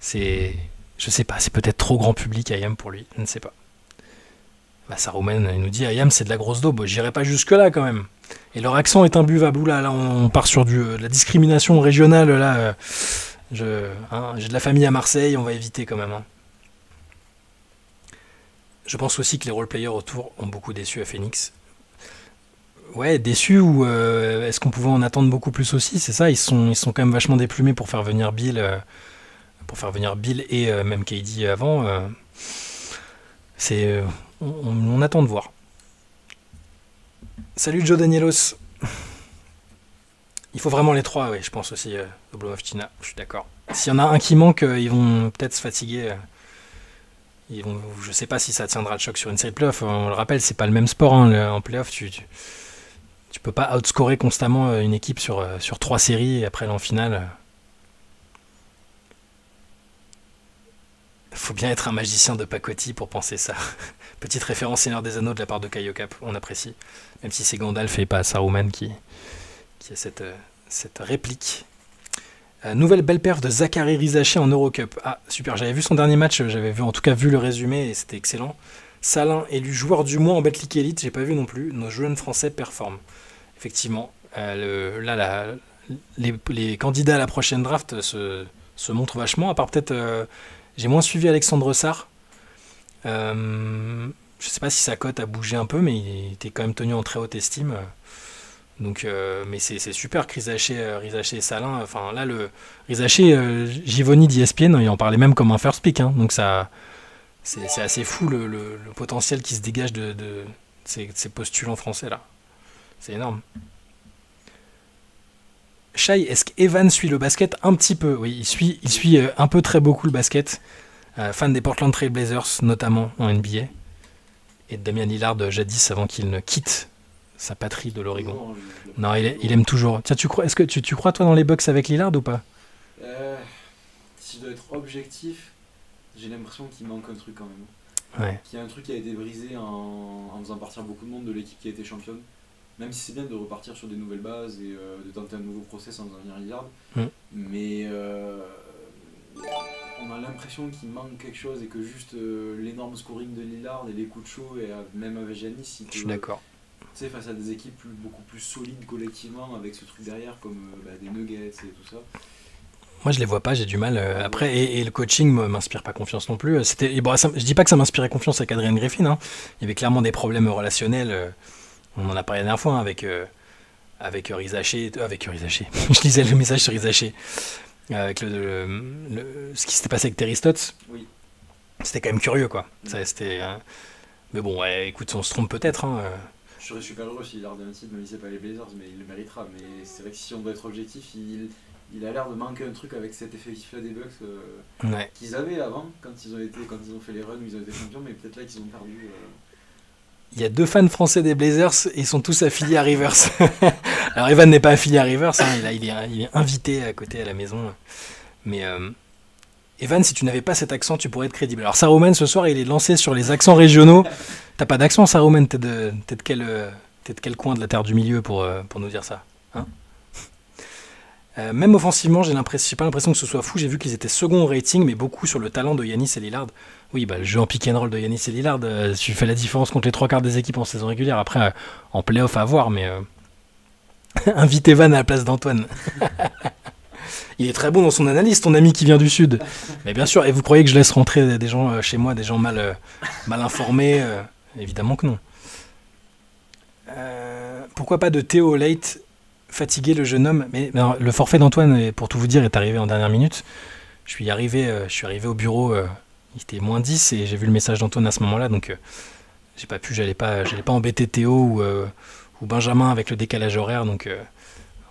Je sais pas, c'est peut-être trop grand public IAM pour lui, je ne sais pas. Bah Saruman, il nous dit IAM c'est de la grosse daube, j'irai pas jusque là quand même. Et leur accent est imbuvable, là on part sur de la discrimination régionale, là j'ai de la famille à Marseille, on va éviter quand même. Hein. Je pense aussi que les roleplayers autour ont beaucoup déçu à Phoenix. Ouais, déçu ou est-ce qu'on pouvait en attendre beaucoup plus aussi? C'est ça, ils sont quand même vachement déplumés pour faire venir Bill et même KD avant. On attend de voir. Salut Joe Danielos. Il faut vraiment les 3, oui, je pense aussi. Oblomov-Tina, je suis d'accord. S'il y en a un qui manque, ils vont peut-être se fatiguer. Je sais pas si ça tiendra le choc sur une série de playoffs. On le rappelle, c'est pas le même sport. Hein, en playoff, tu peux pas outscorer constamment une équipe sur 3 séries et après en finale. Faut bien être un magicien de pacotille pour penser ça. Petite référence Seigneur des Anneaux de la part de Kaiokap, on apprécie. Même si c'est Gandalf et pas Saruman qui a cette réplique. Nouvelle belle perf de Zachary Rizaché en Eurocup. Ah, super, j'avais vu son dernier match, j'avais en tout cas vu le résumé et c'était excellent. Salin élu joueur du mois en Betclic Elite, j'ai pas vu non plus. Nos jeunes Français performent. Effectivement, les candidats à la prochaine draft se montrent vachement, à part peut-être... j'ai moins suivi Alexandre Sarr. Je sais pas si sa cote a bougé un peu, mais il était quand même tenu en très haute estime. Donc, mais c'est super que Rizaché et Salin. Enfin, là, le Rizaché, Givoni d'ESPN, il en parlait même comme un first pick. Hein, donc, c'est assez fou le potentiel qui se dégage de ces postulants français là. C'est énorme. Shai, est-ce qu'Evan suit le basket un petit peu? Oui, il suit un peu très beaucoup le basket. Fan des Portland Trail Blazers, notamment en NBA. Et de Damian Lillard jadis avant qu'il ne quitte sa patrie de l'Oregon. Non, il aime toujours. Tiens, est-ce que tu crois toi dans les Bucks avec Lillard ou pas? Si je dois être objectif, j'ai l'impression qu'il manque un truc quand même. Ouais. Qu'il y a un truc qui a été brisé en faisant partir beaucoup de monde de l'équipe qui a été championne. Même si c'est bien de repartir sur des nouvelles bases et de tenter un nouveau process en faisant venir Lillard. Mais on a l'impression qu'il manque quelque chose et que juste l'énorme scoring de Lillard et les coups de chaud, et même avec Giannis, je suis d'accord. Tu sais, face à des équipes beaucoup plus solides collectivement, avec ce truc derrière comme des Nuggets et tout ça. Moi je les vois pas, j'ai du mal. Après, et le coaching m'inspire pas confiance non plus. Je dis pas que ça m'inspirait confiance avec Adrian Griffin. Hein. Il y avait clairement des problèmes relationnels. On en a parlé la dernière fois hein, avec Rizaché. Je lisais le message sur Rizaché. Avec ce qui s'était passé avec Terry Stotts. Oui. C'était quand même curieux quoi. Ça, mais bon, ouais, écoute, on se trompe peut-être. Hein. Je serais super heureux s'il a l'air d'un titre, même si c'est pas les Blazers, mais il le méritera. Mais c'est vrai que si on doit être objectif, il a l'air de manquer un truc avec cet effectif-là des Bucks qu'ils avaient avant, quand ils ont fait les runs où ils ont été champions, mais peut-être là qu'ils ont perdu. Il y a 2 fans français des Blazers et ils sont tous affiliés à Rivers. Alors Evan n'est pas affilié à Rivers, hein, il est invité à côté à la maison. Mais Evan, si tu n'avais pas cet accent, tu pourrais être crédible. Alors Saruman, ce soir, il est lancé sur les accents régionaux. T'as pas d'accent, Saruman? T'es de quel coin de la Terre du Milieu pour nous dire ça, hein? Même offensivement, j'ai pas l'impression que ce soit fou. J'ai vu qu'ils étaient second au rating, mais beaucoup sur le talent de Giannis et Lillard. Oui, le jeu en pick and roll de Giannis et Lillard, tu fais la différence contre les 3/4 des équipes en saison régulière. Après, en playoff, à voir, mais invite Evan à la place d'Antoine. Il est très bon dans son analyse, ton ami qui vient du Sud. Mais bien sûr, et vous croyez que je laisse rentrer des gens chez moi, des gens mal informés? Évidemment que non. Pourquoi pas de Théo Late? Fatigué le jeune homme. Mais le forfait d'Antoine, pour tout vous dire, est arrivé en dernière minute. Je suis arrivé au bureau, il était moins 10 et j'ai vu le message d'Antoine à ce moment-là, donc j'ai pas pu, j'allais pas embêter Théo ou Benjamin avec le décalage horaire, donc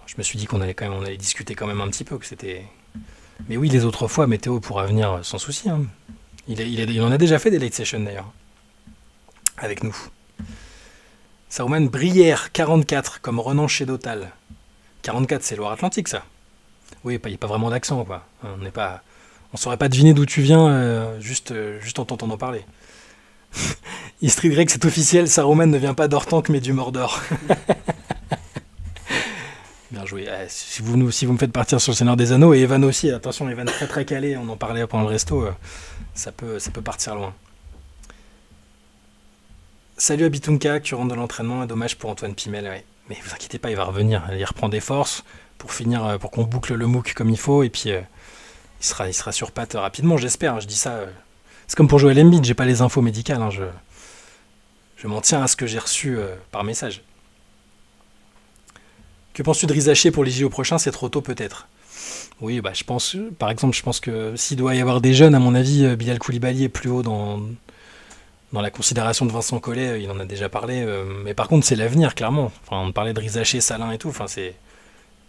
je me suis dit qu'on allait discuter quand même un petit peu, que c'était. Mais oui, les autres fois, mais Théo pourra venir sans souci, hein. Il en a déjà fait des late sessions d'ailleurs avec nous. Saruman, Brière 44 comme Renan chez Dotal. 44, c'est Loire-Atlantique, ça. Oui, il n'y a pas vraiment d'accent, quoi. On saurait pas deviner d'où tu viens juste en t'entendant parler. Istrid Greg, c'est officiel, Saruman ne vient pas d'Ortanque mais du Mordor. Bien joué. Si vous me faites partir sur le Seigneur des Anneaux, et Evan aussi, attention, Evan très très calé, on en parlait pendant le resto, ça peut partir loin. Salut à Bitunka, tu rentres de l'entraînement, dommage pour Antoine Pimel, ouais. Mais vous inquiétez pas, il va revenir, il reprend des forces pour qu'on boucle le MOOC comme il faut, et puis il sera sur pattes rapidement, j'espère. Je dis ça, c'est comme pour Joel Embiid, j'ai pas les infos médicales, hein, je m'en tiens à ce que j'ai reçu par message. Que penses-tu de Rizaché pour les JO prochains? C'est trop tôt peut-être. Oui, je pense que s'il doit y avoir des jeunes, à mon avis, Bilal Koulibaly est plus haut dans la considération de Vincent Collet, il en a déjà parlé, mais par contre c'est l'avenir, clairement. Enfin, on parlait de Rizaché, Salin et tout, enfin,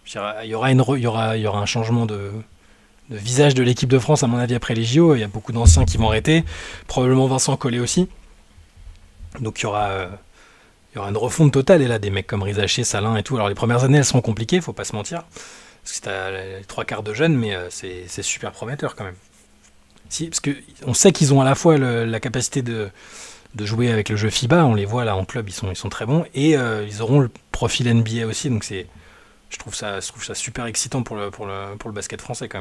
il y aura un changement de visage de l'équipe de France, à mon avis, après les JO. Il y a beaucoup d'anciens qui vont arrêter, probablement Vincent Collet aussi. Donc il y aura une refonte totale, et là, des mecs comme Rizaché, Salin et tout. Alors les premières années, elles seront compliquées, faut pas se mentir, parce que t'as les 3/4 de jeunes, mais c'est super prometteur quand même. Parce qu'on sait qu'ils ont à la fois la capacité de jouer avec le jeu FIBA, on les voit là en club, ils sont très bons, et ils auront le profil NBA aussi, donc je trouve ça super excitant pour le basket français quand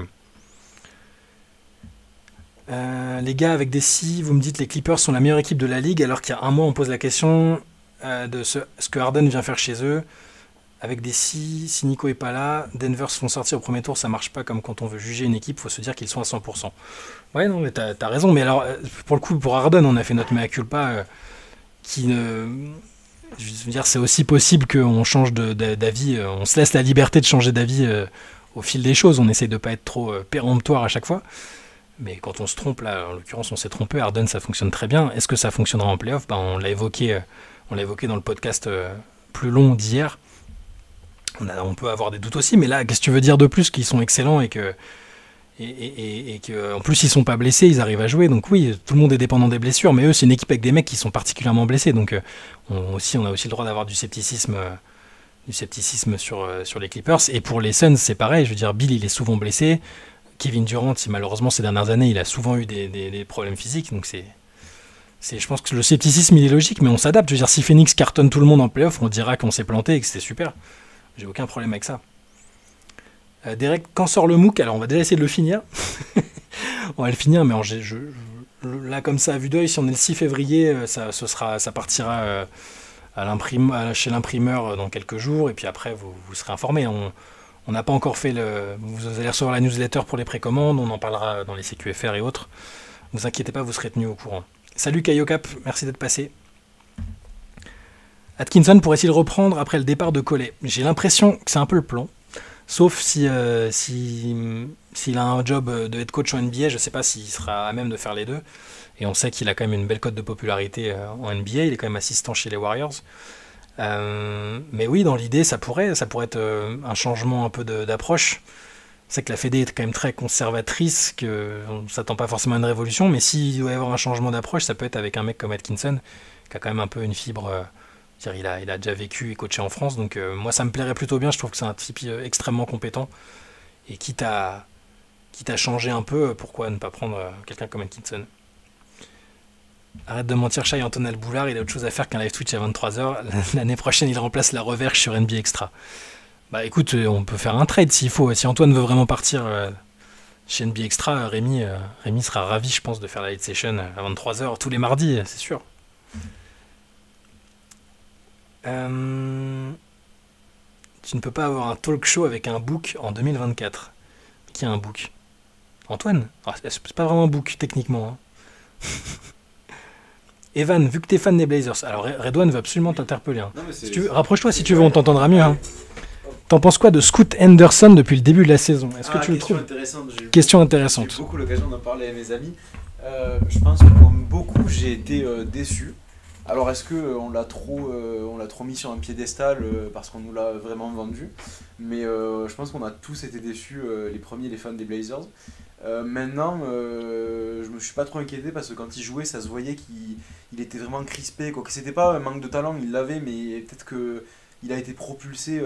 même. Les gars, avec des si, vous me dites les Clippers sont la meilleure équipe de la ligue, alors qu'il y a un mois on pose la question de ce que Harden vient faire chez eux. Avec des si Nico est pas là, Denver se font sortir au premier tour, ça marche pas comme quand on veut juger une équipe, faut se dire qu'ils sont à 100%. Ouais, non, mais t'as raison, mais alors, pour le coup, pour Harden, on a fait notre mea culpa, je veux dire, c'est aussi possible qu'on change d'avis, on se laisse la liberté de changer d'avis au fil des choses, on essaye de pas être trop péremptoire à chaque fois, mais quand on se trompe, là, en l'occurrence, on s'est trompé, Harden, ça fonctionne très bien. Est-ce que ça fonctionnera en playoff? On l'a évoqué dans le podcast plus long d'hier. On peut avoir des doutes aussi, mais là, qu'est-ce que tu veux dire de plus? Qu'ils sont excellents et que en plus ils sont pas blessés, ils arrivent à jouer. Donc oui, tout le monde est dépendant des blessures, mais eux, c'est une équipe avec des mecs qui sont particulièrement blessés. Donc on a aussi le droit d'avoir du scepticisme sur les Clippers. Et pour les Suns, c'est pareil. Je veux dire, Bill, il est souvent blessé. Kevin Durant, malheureusement, ces dernières années, il a souvent eu des problèmes physiques. Donc je pense que le scepticisme, il est logique, mais on s'adapte. Je veux dire, si Phoenix cartonne tout le monde en playoff, on dira qu'on s'est planté et que c'était super. J'ai aucun problème avec ça. Derek, quand sort le MOOC? Alors on va déjà essayer de le finir. On va le finir, mais là comme ça à vue d'œil, si on est le 6 février, ça partira chez l'imprimeur dans quelques jours, et puis après vous serez informés. On n'a pas encore fait vous allez recevoir la newsletter pour les précommandes, on en parlera dans les CQFR et autres. Ne vous inquiétez pas, vous serez tenus au courant. Salut Kayokap, merci d'être passé. Atkinson pourrait-il reprendre après le départ de Collet? J'ai l'impression que c'est un peu le plan, sauf s'il a un job de head coach en NBA, je ne sais pas s'il sera à même de faire les deux, et on sait qu'il a quand même une belle cote de popularité en NBA, il est quand même assistant chez les Warriors. Mais oui, dans l'idée, ça pourrait être un changement un peu d'approche. C'est que la Fédé est quand même très conservatrice, qu'on ne s'attend pas forcément à une révolution, mais s'il doit y avoir un changement d'approche, ça peut être avec un mec comme Atkinson, qui a quand même un peu une fibre... Il a déjà vécu et coaché en France, donc moi ça me plairait plutôt bien. Je trouve que c'est un type extrêmement compétent, et quitte à quitte à changer un peu, pourquoi ne pas prendre quelqu'un comme Atkinson? Arrête de mentir, Shai, Antoine Alboulard, il a autre chose à faire qu'un live Twitch à 23h. L'année prochaine, il remplace la reverche sur NBA Extra. Bah écoute, on peut faire un trade s'il faut. Si Antoine veut vraiment partir chez NBA Extra, Rémi sera ravi, je pense, de faire la live session à 23h tous les mardis, c'est sûr. Tu ne peux pas avoir un talk show avec un book en 2024. Qui a un book? Antoine? C'est pas vraiment un book, techniquement. Hein. Evan, vu que t'es fan des Blazers, alors Redouane veut absolument t'interpeller. Hein. Rapproche-toi si tu veux, on t'entendra mieux. Hein. T'en penses quoi de Scoot Henderson depuis le début de la saison? Est-ce que tu le trouves? Question intéressante. J'ai eu beaucoup l'occasion d'en parler à mes amis. Je pense que comme beaucoup, j'ai été déçu. Alors est-ce qu'on l'a trop mis sur un piédestal parce qu'on nous l'a vraiment vendu? Mais je pense qu'on a tous été déçus, les premiers, les fans des Blazers. Maintenant, je me suis pas trop inquiété parce que quand il jouait, ça se voyait qu'il était vraiment crispé. Quoi. Que c'était pas un manque de talent, il l'avait, mais peut-être qu'il a été propulsé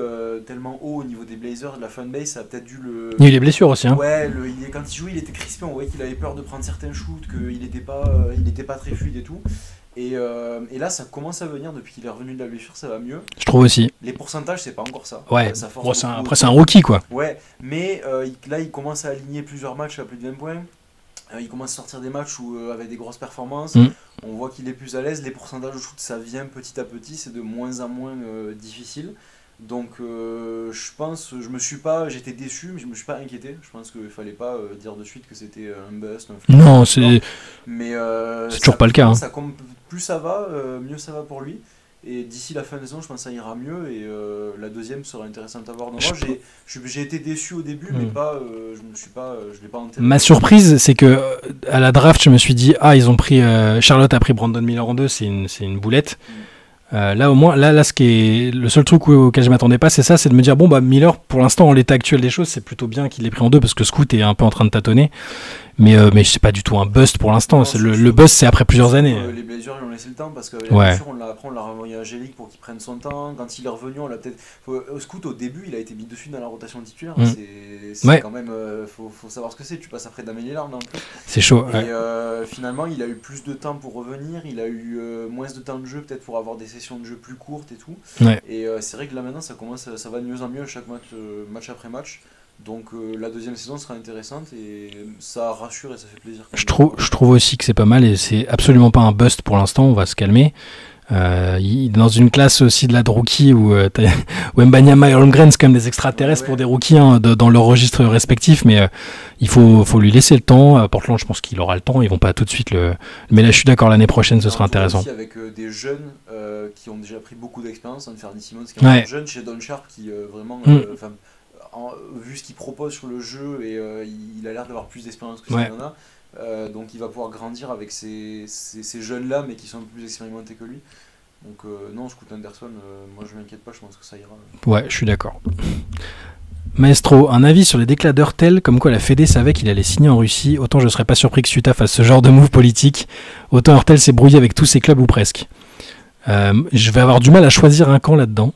tellement haut au niveau des Blazers, de la fanbase, ça a peut-être dû le... Il y a eu les blessures aussi. Hein. Ouais, quand il jouait, il était crispé, on voyait qu'il avait peur de prendre certains shoots, qu'il était pas très fluide et tout. Et là, ça commence à venir depuis qu'il est revenu de la blessure, ça va mieux. Je trouve aussi. Les pourcentages, c'est pas encore ça. Ouais, après, c'est un rookie, quoi. Ouais, mais là, il commence à aligner plusieurs matchs à plus de 20 points. Il commence à sortir des matchs avec des grosses performances. On voit qu'il est plus à l'aise. Les pourcentages de shoot, ça vient petit à petit. C'est de moins en moins difficile. Donc, j'étais déçu, mais je me suis pas inquiété. Je pense qu'il fallait pas dire de suite que c'était un bust. Non, c'est toujours pas le cas. Hein. Plus ça va, mieux ça va pour lui. Et d'ici la fin de saison, je pense que ça ira mieux. Et la deuxième sera intéressante à voir. Donc, moi, j'ai été déçu au début, mais je l'ai pas enterré. Ma surprise, c'est que à la draft, je me suis dit, Charlotte a pris Brandon Miller en 2, c'est une boulette. Là au moins, là ce qui est le seul truc auquel je m'attendais pas, c'est de me dire Miller, pour l'instant en l'état actuel des choses, c'est plutôt bien qu'il l'ait pris en 2 parce que Scoot est un peu en train de tâtonner, mais c'est pas du tout un bust pour l'instant. Le bust, c'est après plusieurs années. Les Blazers, ils ont laissé le temps parce que on l'a renvoyé à Angélique pour qu'il prenne son temps. Quand il est revenu, on l'a peut-être. Scoot au début, il a été mis dessus dans la rotation titulaire. C'est quand même, faut savoir ce que c'est. Tu passes après Damian Lillard en plus. C'est chaud. Et finalement, il a eu plus de temps pour revenir. Il a eu moins de temps de jeu peut-être pour avoir des sessions de jeu plus courtes et tout. Et c'est vrai que là maintenant, ça va de mieux en mieux chaque match après match. Donc la deuxième saison sera intéressante et ça rassure et ça fait plaisir. Je trouve aussi que c'est pas mal et c'est absolument pas un bust pour l'instant, on va se calmer. Dans une classe aussi de la rookie où Mbanyama et Holmgren, c'est quand même des extraterrestres pour des rookies dans leur registre respectif, mais il faut lui laisser le temps. Portland, je pense qu'il aura le temps, ils vont pas tout de suite mais là je suis d'accord, l'année prochaine ce sera intéressant. Aussi avec des jeunes qui ont déjà pris beaucoup d'expérience, Fernie Simmons qui est un jeune chez Don Sharp qui vraiment vu ce qu'il propose sur le jeu et il a l'air d'avoir plus d'expérience que ce qu'il en a, donc il va pouvoir grandir avec ces jeunes là mais qui sont plus expérimentés que lui. Donc non, Scoot Henderson, moi je m'inquiète pas, je pense que ça ira. Ouais, je suis d'accord. Maestro, un avis sur les déclats d'Hurtel comme quoi la Fédé savait qu'il allait signer en Russie. Autant je serais pas surpris que Utah fasse ce genre de move politique, autant Hurtel s'est brouillé avec tous ses clubs ou presque. Je vais avoir du mal à choisir un camp là-dedans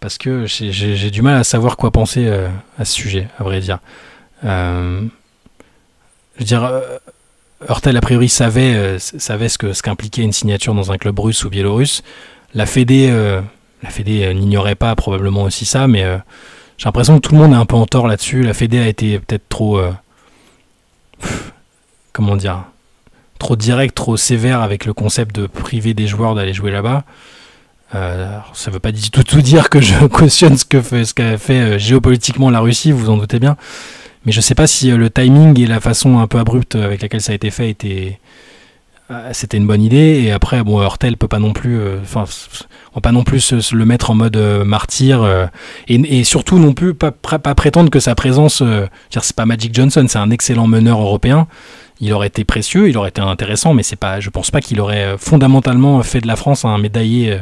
parce que j'ai du mal à savoir quoi penser à ce sujet, à vrai dire. Je veux dire, Hurtel a priori savait ce qu'impliquait une signature dans un club russe ou biélorusse. La Fédé n'ignorait pas probablement aussi ça, mais j'ai l'impression que tout le monde est un peu en tort là-dessus. La Fédé a été peut-être trop trop direct, trop sévère avec le concept de priver des joueurs d'aller jouer là-bas. Ça ne veut pas tout dire que je cautionne ce qu'a fait géopolitiquement la Russie, vous vous en doutez bien. Mais je ne sais pas si le timing et la façon un peu abrupte avec laquelle ça a été fait c'était une bonne idée. Et après, Hurtel peut pas non plus, on va pas non plus se le mettre en mode martyr et surtout non plus pas prétendre que sa présence, c'est pas Magic Johnson, c'est un excellent meneur européen. Il aurait été précieux, il aurait été intéressant, mais je pense pas qu'il aurait fondamentalement fait de la France un médaillé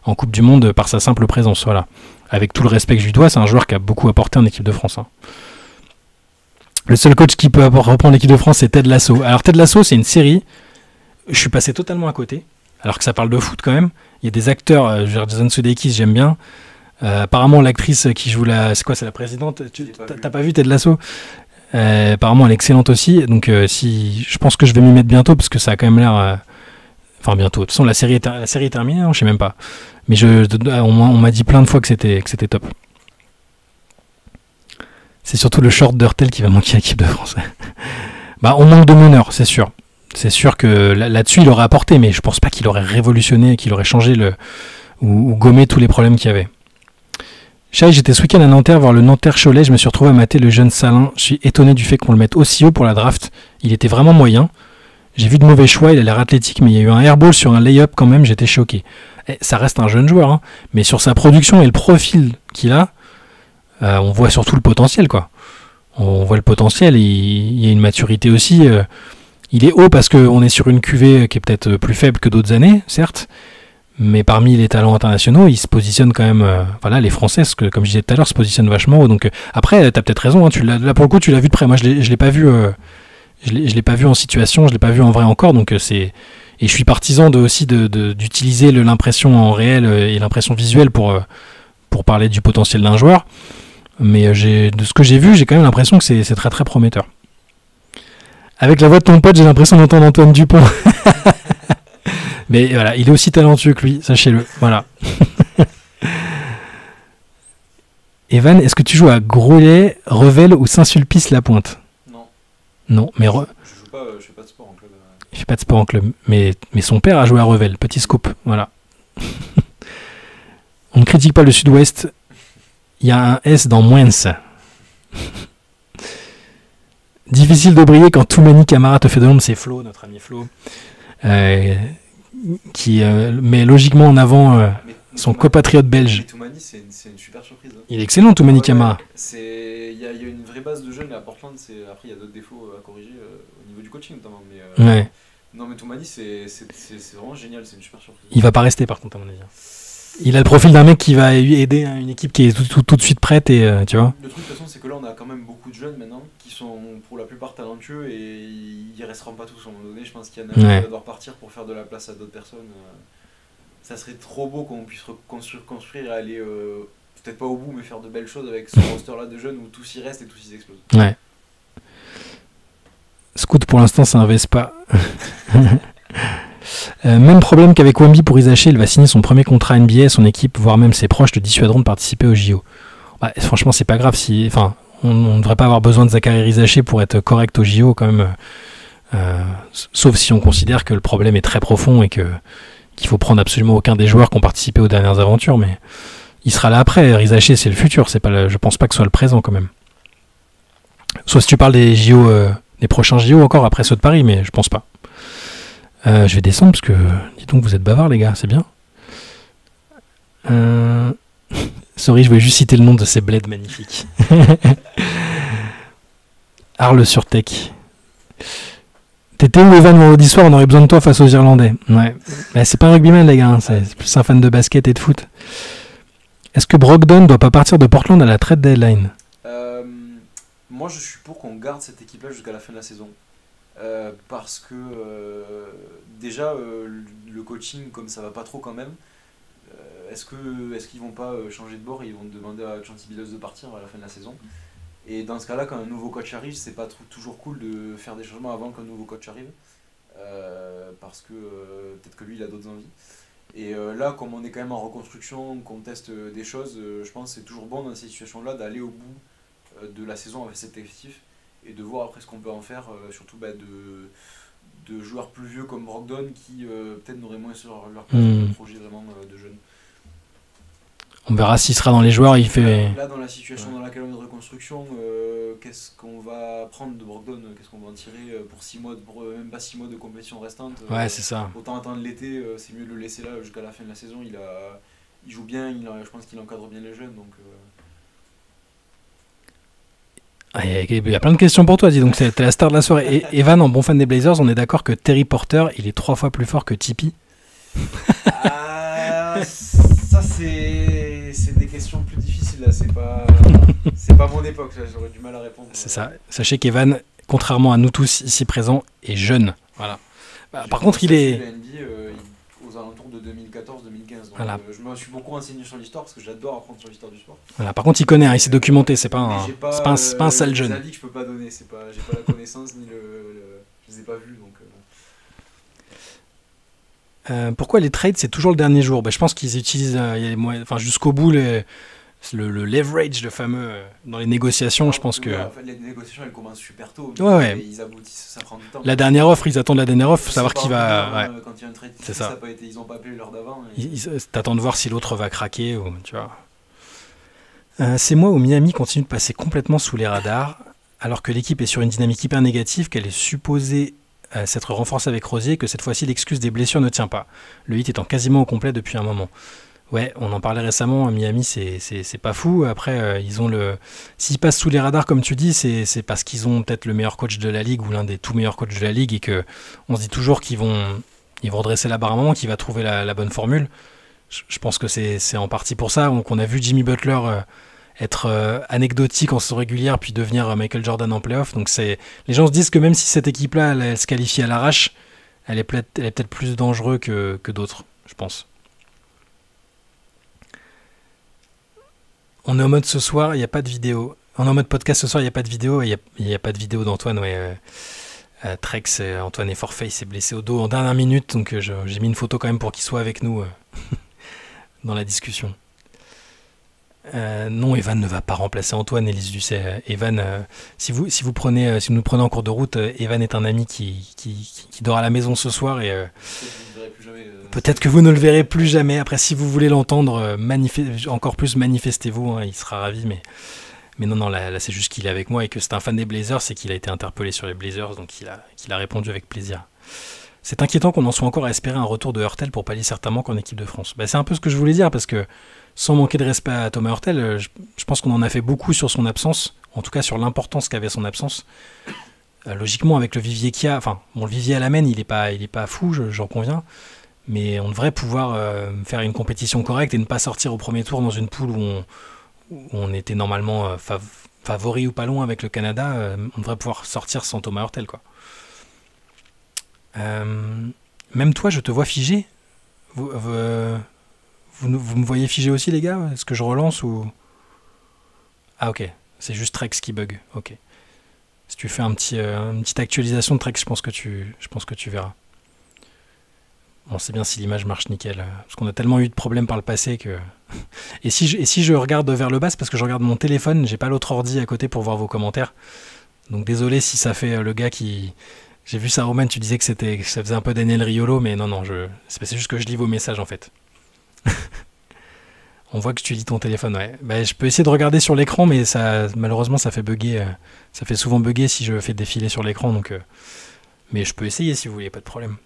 en Coupe du Monde par sa simple présence. Voilà. Avec tout le respect que je lui dois, c'est un joueur qui a beaucoup apporté en équipe de France. Hein. Le seul coach qui peut reprendre l'équipe de France, c'est Ted Lasso. Alors Ted Lasso, c'est une série. Je suis passé totalement à côté, alors que ça parle de foot quand même. Il y a des acteurs, Jason Sudeikis, j'aime bien. Apparemment, l'actrice qui joue c'est la présidente. T'as pas vu Ted Lasso? Apparemment, elle est excellente aussi. Donc, je pense que je vais m'y mettre bientôt parce que ça a quand même l'air. Enfin, bientôt. De toute façon, la série est terminée, hein, je sais même pas. Mais on m'a dit plein de fois que c'était top. C'est surtout le short d'Hurtel qui va manquer à l'équipe de France. On manque de meneurs, c'est sûr. C'est sûr que là-dessus, il aurait apporté, mais je pense pas qu'il aurait révolutionné, qu'il aurait changé ou gommé tous les problèmes qu'il y avait. Chai, j'étais ce week-end à Nanterre voir le Nanterre-Cholet, je me suis retrouvé à mater le jeune Salin. Je suis étonné du fait qu'on le mette aussi haut pour la draft. Il était vraiment moyen. J'ai vu de mauvais choix, il a l'air athlétique, mais il y a eu un airball sur un lay-up quand même, j'étais choqué. Ça reste un jeune joueur, hein, mais sur sa production et le profil qu'il a, on voit surtout le potentiel, quoi. On voit le potentiel, il y a une maturité aussi. Il est haut parce qu'on est sur une cuvée qui est peut-être plus faible que d'autres années, certes, mais parmi les talents internationaux, il se positionne quand même. Voilà, les Français, comme je disais tout à l'heure, se positionnent vachement haut. Donc après, t'as peut-être raison. Hein, là pour le coup, tu l'as vu de près. Moi, je l'ai pas vu. Je l'ai pas vu en situation. Je l'ai pas vu en vrai encore. Donc et je suis partisan d'utiliser l'impression en réel et l'impression visuelle pour parler du potentiel d'un joueur. Mais de ce que j'ai vu, j'ai quand même l'impression que c'est très très prometteur. Avec la voix de ton pote, j'ai l'impression d'entendre Antoine Dupont. Mais voilà, il est aussi talentueux que lui, sachez-le. Voilà. Evan, est-ce que tu joues à Groslay, Revel ou Saint-Sulpice-la-Pointe? Non. Non, mais je fais pas de sport en club. Il fait pas de sport en club, mais son père a joué à Revel. Petit scoop, voilà. On ne critique pas le Sud-Ouest. Il y a un S dans moins. Difficile de briller quand Toumani Camara te fait de l'ombre, c'est Flo, notre ami Flo, qui met logiquement en avant son copatriote belge. Toumani, c'est une super surprise. Hein. Il est excellent, Toumani Camara. Il y a une vraie base de jeunes à Portland. Après, il y a d'autres défauts à corriger au niveau du coaching notamment. Mais, ouais. Non, mais Toumani, c'est vraiment génial, c'est une super surprise. Il va pas rester par contre, à mon avis. Il a le profil d'un mec qui va aider une équipe qui est tout de suite prête, et tu vois. Le truc de toute façon, c'est que là, on a quand même beaucoup de jeunes maintenant qui sont pour la plupart talentueux et ils resteront pas tous à un moment donné. Je pense qu'il y en a qui va devoir partir pour faire de la place à d'autres personnes. Ça serait trop beau qu'on puisse construire et aller peut-être pas au bout, mais faire de belles choses avec ce roster-là de jeunes où tous y restent et tous y explosent. Ouais. Scoot pour l'instant, c'est un Vespa. Même problème qu'avec Wemby pour Isaché, il va signer son premier contrat NBA, son équipe, voire même ses proches, le dissuaderont de participer au JO. Franchement, c'est pas grave on ne devrait pas avoir besoin de Zachary Rizaché pour être correct au JO quand même, sauf si on considère que le problème est très profond et qu'il faut prendre absolument aucun des joueurs qui ont participé aux dernières aventures, mais il sera là après. Rizaché, c'est le futur, je pense pas que ce soit le présent quand même. Sauf si tu parles des JO, des prochains JO encore après ceux de Paris, mais je pense pas. Je vais descendre parce que, dis donc, vous êtes bavards les gars, c'est bien. Sorry, je voulais juste citer le nom de ces bleds magnifiques. Arles sur Tech. T'étais où Evan vendredi soir? On aurait besoin de toi face aux Irlandais. Ouais. C'est pas un rugbyman les gars, hein. C'est plus un fan de basket et de foot. Est-ce que Brogdon doit pas partir de Portland à la trade deadline? Moi je suis pour qu'on garde cette équipe là jusqu'à la fin de la saison. Parce que déjà le coaching comme ça va pas trop quand même, est-ce qu'ils vont pas changer de bord et ils vont demander à Chanty Billups de partir à la fin de la saison, et dans ce cas là quand un nouveau coach arrive c'est pas toujours cool de faire des changements avant qu'un nouveau coach arrive, parce que peut-être que lui il a d'autres envies, et là comme on est quand même en reconstruction, qu'on teste des choses, je pense que c'est toujours bon dans ces situations là d'aller au bout de la saison avec cet effectif et de voir après ce qu'on peut en faire, surtout de joueurs plus vieux comme Brogdon qui peut-être n'auraient moins sur leur place de projet vraiment de jeunes. On verra s'il sera dans les joueurs. Là dans la situation dans laquelle on est de reconstruction, qu'est-ce qu'on va prendre de Brogdon, qu'est-ce qu'on va en tirer pour 6 mois, même pas 6 mois de compétition restante. Ouais, c'est ça. Autant attendre l'été, c'est mieux de le laisser là jusqu'à la fin de la saison. Il joue bien, je pense qu'il encadre bien les jeunes, donc... Il y a plein de questions pour toi, dis donc, t'es la star de la soirée. Et Evan, en bon fan des Blazers, on est d'accord que Terry Porter, il est 3 fois plus fort que Tipeee? Ça c'est des questions plus difficiles là, c'est pas mon époque, là, j'aurais du mal à répondre. C'est ça. Sachez qu'Evan, contrairement à nous tous ici présents, est jeune. Voilà. Par contre, il est... La NBA aux alentours de 2014-2015. Voilà. Je me suis beaucoup renseigné sur l'histoire parce que j'adore apprendre sur l'histoire du sport. Voilà. Par contre, il connaît, hein, il s'est documenté, c'est pas un sale jeune. Les avis que je peux pas donner, j'ai pas la connaissance ni je les ai pas vus donc. Pourquoi les trades c'est toujours le dernier jour? Je pense qu'ils utilisent jusqu'au bout le leverage, le fameux dans les négociations. Je pense que en fait, les négociations elles commencent super tôt. Ouais. Ils aboutissent, ça prend du temps. La dernière offre, ils attendent la dernière offre, savoir qui va. Quand il y a un trade, c'est ça. Ils ont pas appelé l'heure d'avant. T'attends de voir si l'autre va craquer ou tu vois. C'est moi où Miami continue de passer complètement sous les radars, alors que l'équipe est sur une dynamique hyper négative, qu'elle est supposée s'être renforcée avec Rosier, que cette fois-ci l'excuse des blessures ne tient pas. Le hit étant quasiment au complet depuis un moment. Ouais, on en parlait récemment, Miami c'est pas fou. Après, s'ils passent sous les radars comme tu dis, c'est parce qu'ils ont peut-être le meilleur coach de la ligue ou l'un des tout meilleurs coachs de la ligue et que on se dit toujours qu'ils vont redresser la barre à un moment, qu'il va trouver la bonne formule. Je pense que c'est en partie pour ça qu'on a vu Jimmy Butler être anecdotique en saison régulière puis devenir Michael Jordan en playoff. Donc les gens se disent que même si cette équipe-là elle se qualifie à l'arrache, elle est peut-être plus dangereuse que d'autres, je pense. On est en mode ce soir, il n'y a pas de vidéo. On est en mode podcast ce soir, il n'y a pas de vidéo. Il n'y a pas de vidéo d'Antoine. Trex, Antoine est forfait, il s'est blessé au dos en dernière minute. Donc j'ai mis une photo quand même pour qu'il soit avec nous dans la discussion. Non, Evan ne va pas remplacer Antoine, Élise Ducet. Evan, si vous nous prenez en cours de route, Evan est un ami qui dort à la maison ce soir et peut-être que vous ne le verrez plus jamais. Après, si vous voulez l'entendre, encore plus manifestez-vous, hein, il sera ravi. Mais non, là c'est juste qu'il est avec moi et que c'est un fan des Blazers, c'est qu'il a été interpellé sur les Blazers, donc qu'il a répondu avec plaisir. C'est inquiétant qu'on en soit encore à espérer un retour de Hurtel pour pallier certains manques en équipe de France. C'est un peu ce que je voulais dire, parce que sans manquer de respect à Thomas Hurtel, je pense qu'on en a fait beaucoup sur son absence, en tout cas sur l'importance qu'avait son absence. Logiquement, avec le vivier qu'il y a, le vivier à la main, il est pas fou, j'en conviens, mais on devrait pouvoir faire une compétition correcte et ne pas sortir au premier tour dans une poule où on était normalement favori ou pas loin avec le Canada. On devrait pouvoir sortir sans Thomas Hurtel, quoi. Même toi, je te vois figé. Vous me voyez figé aussi, les gars? Est-ce que je relance ou... Ah, ok. C'est juste Trex qui bug. Ok. Si tu fais une petite actualisation de Trex, je pense que tu verras. Bon, c'est bien si l'image marche nickel. Parce qu'on a tellement eu de problèmes par le passé que... Et si je regarde vers le bas, c'est parce que je regarde mon téléphone. J'ai pas l'autre ordi à côté pour voir vos commentaires. Donc désolé si ça fait le gars qui... J'ai vu ça, Roman, tu disais que ça faisait un peu Daniel Riolo, mais non, c'est juste que je lis vos messages, en fait. On voit que tu lis ton téléphone, ouais. Je peux essayer de regarder sur l'écran, mais malheureusement, ça fait bugger. Ça fait souvent bugger si je fais défiler sur l'écran, donc... Mais je peux essayer si vous voulez, pas de problème.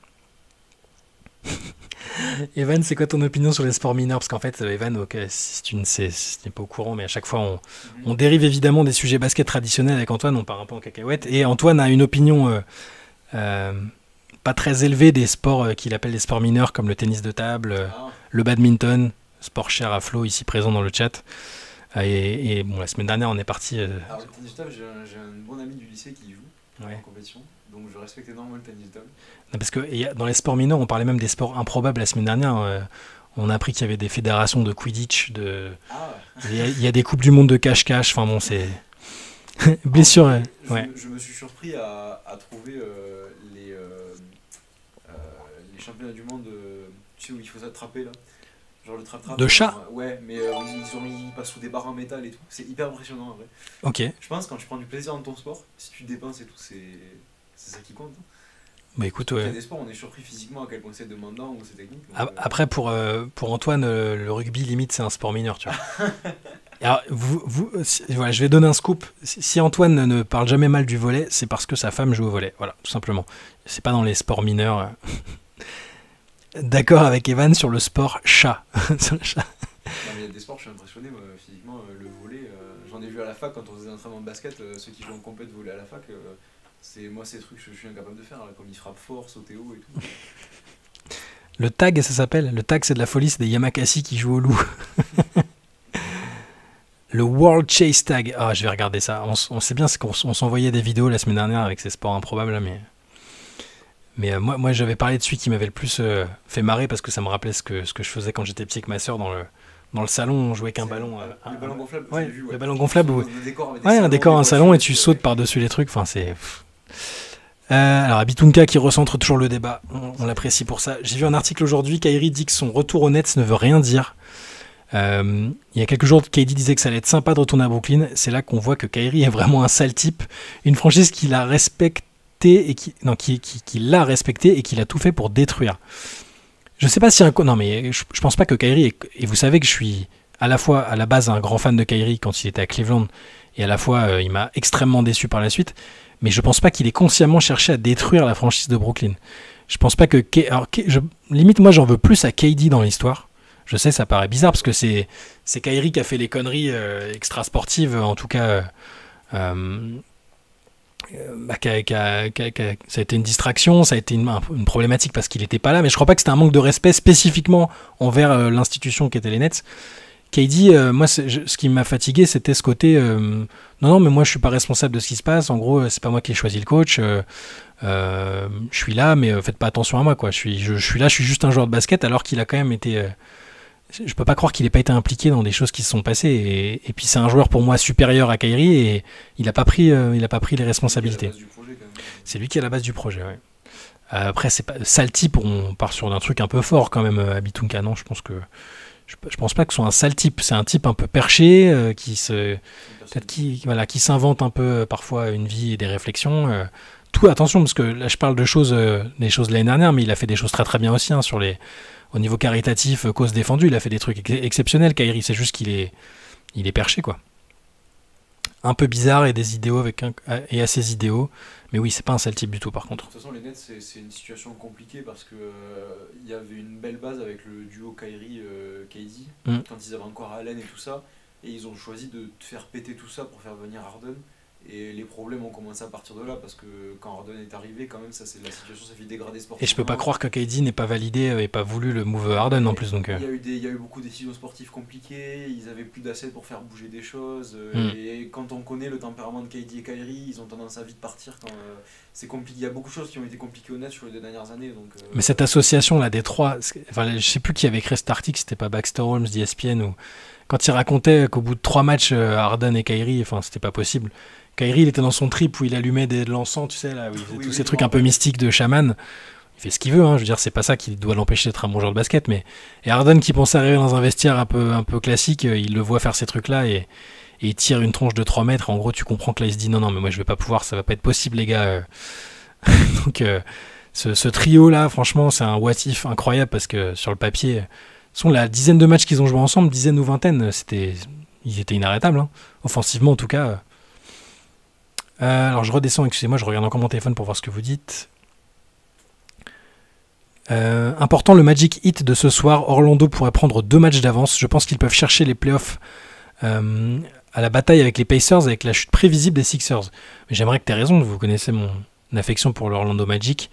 Evan, c'est quoi ton opinion sur les sports mineurs? Parce qu'en fait, Evan, si tu n'es pas au courant, mais à chaque fois, on dérive évidemment des sujets basket traditionnels avec Antoine, on part un peu en cacahuète, et Antoine a une opinion... pas très élevé des sports qu'il appelle les sports mineurs comme le tennis de table, le badminton, sport cher à Flo ici présent dans le chat. Et bon, la semaine dernière on est parti. Alors le tennis de table, j'ai un bon ami du lycée qui y joue en compétition, donc je respecte énormément le tennis de table. Non, parce que dans les sports mineurs, on parlait même des sports improbables la semaine dernière. On a appris qu'il y avait des fédérations de Quidditch, il y a des coupes du monde de cache-cache. Enfin bon, c'est blessure. Je me suis surpris à trouver les championnats du monde, tu sais où il faut s'attraper là, genre le trap-trap de chat. Ouais, mais ils passent sous des barres en métal et tout, c'est hyper impressionnant en vrai. Ok. Je pense quand tu prends du plaisir dans ton sport, si tu dépenses et tout, c'est ça qui compte. Bah écoute, ouais. Il y a des sports, on est surpris physiquement à quel point c'est demandant ou c'est technique. Donc, après pour Antoine, le rugby limite c'est un sport mineur, tu vois. Alors, voilà, je vais donner un scoop. Si Antoine ne parle jamais mal du volley, c'est parce que sa femme joue au volley. Voilà, tout simplement. C'est pas dans les sports mineurs. D'accord avec Evan sur le sport chat. Non, mais il y a des sports, je suis impressionné moi, physiquement. Le volley, j'en ai vu à la fac quand on faisait des entraînements de basket. Ceux qui jouent en compète de volley à la fac, moi, c'est des trucs que je suis incapable de faire. Là, comme ils frappent fort, sauter haut et tout. Le tag, ça s'appelle. Le tag, c'est de la folie. C'est des Yamakasi qui jouent au loup. Le World Chase Tag. Ah, je vais regarder ça. On sait bien qu'on s'envoyait des vidéos la semaine dernière avec ces sports improbables, mais Mais moi j'avais parlé de celui qui m'avait le plus fait marrer parce que ça me rappelait ce que je faisais quand j'étais petit avec ma sœur dans le salon. On jouait avec un ballon. Le ballon gonflable. Ouais, vu, le ballon gonflable. Un décor, un salon et tu sautes par-dessus les trucs. Enfin, c'est. Alors, Abitunka qui recentre toujours le débat. On l'apprécie pour ça. J'ai vu un article aujourd'hui. Kyrie dit que son retour au Nets ne veut rien dire. Il y a quelques jours, KD disait que ça allait être sympa de retourner à Brooklyn. C'est là qu'on voit que Kyrie est vraiment un sale type. Une franchise qu'il a respectée et qui l'a respecté et qu'il a tout fait pour détruire. Je sais pas si non mais je pense pas que Kyrie et vous savez que je suis à la fois à la base un grand fan de Kyrie quand il était à Cleveland et à la fois il m'a extrêmement déçu par la suite, mais je pense pas qu'il ait consciemment cherché à détruire la franchise de Brooklyn. Je pense pas que limite moi j'en veux plus à KD dans l'histoire. Je sais, ça paraît bizarre parce que c'est Kyrie qui a fait les conneries extra sportives, en tout cas. Ça a été une distraction, ça a été une problématique parce qu'il n'était pas là, mais je crois pas que c'était un manque de respect spécifiquement envers l'institution qui était les Nets. KD, moi, ce qui m'a fatigué, c'était ce côté non, mais moi je suis pas responsable de ce qui se passe. En gros, c'est pas moi qui ai choisi le coach. Je suis là, mais faites pas attention à moi, quoi. Je suis là, je suis juste un joueur de basket, alors qu'il a quand même été. Je peux pas croire qu'il n'ait pas été impliqué dans des choses qui se sont passées. Et puis c'est un joueur pour moi supérieur à Kyrie et il a pas pris les responsabilités. C'est lui qui est à la base du projet. Ouais. Après c'est pas sale type, on part sur un truc un peu fort quand même. Abitunka, non, je pense pas que ce soit un sale type. C'est un type un peu perché qui s'invente un peu parfois une vie et des réflexions. Attention parce que là je parle de choses, des choses de l'année dernière, mais il a fait des choses très très bien aussi au niveau caritatif, cause défendue, il a fait des trucs exceptionnels. Kyrie, c'est juste qu'il est perché, quoi. Un peu bizarre et des idéaux et à ses idéaux. Mais oui, c'est pas un sale type du tout, par contre. De toute façon, les Nets, c'est une situation compliquée parce que il y avait une belle base avec le duo Kyrie-KD quand ils avaient encore Allen et tout ça. Et ils ont choisi de faire péter tout ça pour faire venir Harden. Et les problèmes ont commencé à partir de là parce que quand Harden est arrivé, quand même, la situation s'est fait dégrader sportivement. Et je peux pas croire que KD n'ait pas validé et pas voulu le move Harden en plus. Donc, il y a eu beaucoup de décisions sportives compliquées, ils avaient plus d'assets pour faire bouger des choses. Et quand on connaît le tempérament de KD et Kyrie, ils ont tendance à vite partir quand c'est compliqué. Il y a beaucoup de choses qui ont été compliquées au net sur les 2 dernières années. Donc, mais cette association là des trois, je sais plus qui avait écrit cet article, c'était pas Baxter Holmes d'ESPN ou quand il racontait qu'au bout de 3 matchs Harden et Kyrie, c'était pas possible. Kyrie, il était dans son trip où il allumait de l'encens, tu sais, là, où il faisait tous ces trucs un peu mystiques de chaman. Il fait ce qu'il veut, hein. Je veux dire, c'est pas ça qui doit l'empêcher d'être un bon joueur de basket, mais et Harden qui pensait arriver dans un vestiaire un peu classique, il le voit faire ces trucs-là et il tire une tronche de 3 mètres. En gros, tu comprends que là, il se dit non, mais moi, je vais pas pouvoir, ça va pas être possible, les gars. Donc, ce trio-là, franchement, c'est un what if incroyable parce que sur le papier, la dizaine de matchs qu'ils ont joué ensemble, dizaine ou vingtaine, ils étaient inarrêtables, hein. Offensivement, en tout cas. Alors je redescends, excusez-moi, je regarde encore mon téléphone pour voir ce que vous dites. Important le Magic Hit de ce soir. Orlando pourrait prendre 2 matchs d'avance. Je pense qu'ils peuvent chercher les playoffs à la bataille avec les Pacers avec la chute prévisible des Sixers. Mais j'aimerais que tu aies raison, vous connaissez mon affection pour l'Orlando Magic.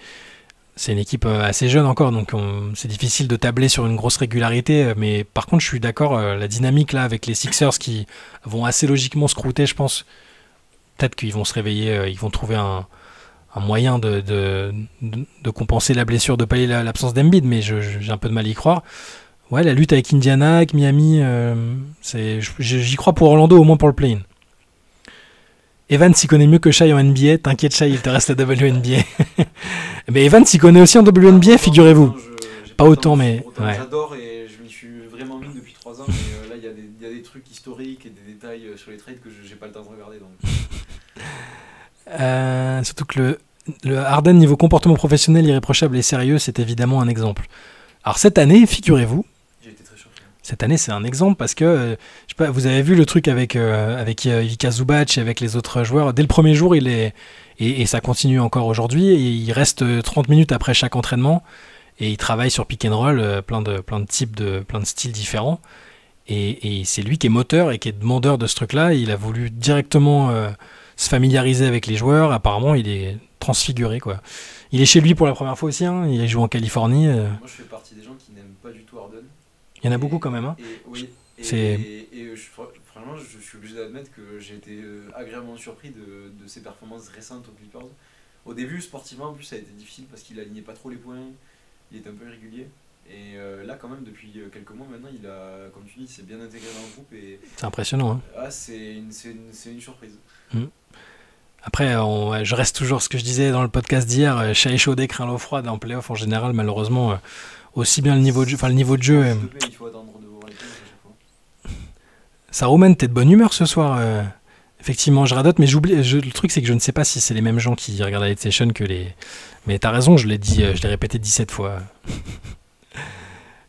C'est une équipe assez jeune encore, donc c'est difficile de tabler sur une grosse régularité. Mais par contre, je suis d'accord, la dynamique là avec les Sixers qui vont assez logiquement scrouter, je pense. Peut-être qu'ils vont se réveiller, ils vont trouver un moyen de compenser la blessure, de pallier l'absence d'Embiid, mais j'ai un peu de mal à y croire. Ouais, la lutte avec Indiana, avec Miami, j'y crois pour Orlando, au moins pour le play-in. Evan s'y connaît mieux que Shai en NBA. T'inquiète, Shai, il te reste la WNBA. Mais Evan s'y connaît aussi en WNBA, figurez-vous. Pas autant, mais... Ouais. J'adore et je m'y suis vraiment mis depuis 3 ans, mais là, il y a des trucs historiques et des détails sur les trades que j'ai pas le temps de regarder. Donc. Surtout que le Harden niveau comportement professionnel irréprochable et sérieux, c'est évidemment un exemple. Alors cette année, figurez-vous, j'ai été très choqué. Cette année c'est un exemple parce que je sais pas, vous avez vu le truc avec Ivica Zubac et avec les autres joueurs. Dès le premier jour, et ça continue encore aujourd'hui. Il reste 30 minutes après chaque entraînement et il travaille sur pick and roll, plein de types plein de styles différents. Et c'est lui qui est moteur et qui est demandeur de ce truc-là. Il a voulu directement se familiariser avec les joueurs. Apparemment, il est transfiguré, quoi. Il est chez lui pour la première fois aussi, hein. Il joue en Californie. Moi, je fais partie des gens qui n'aiment pas du tout Harden. Il y en a beaucoup quand même, hein. Franchement, je suis obligé d'admettre que j'ai été agréablement surpris de ses performances récentes aux Clippers. Au début, sportivement, en plus, ça a été difficile parce qu'il alignait pas trop les points, il était un peu irrégulier. Et là, quand même, depuis quelques mois maintenant, il a, comme tu dis, il s'est bien intégré dans le groupe. Et c'est impressionnant. Hein. c'est une surprise. Après, je reste toujours ce que je disais dans le podcast d'hier, chat échaudé craint l'eau froide en play-off en général, malheureusement, aussi bien le niveau de jeu. Il faut attendre de voir les points à chaque fois. Saruman, t'es de bonne humeur ce soir. Effectivement, je radote, mais le truc, c'est que je ne sais pas si c'est les mêmes gens qui regardent la Light Session que les. Mais t'as raison, je l'ai dit, je l'ai répété 17 fois.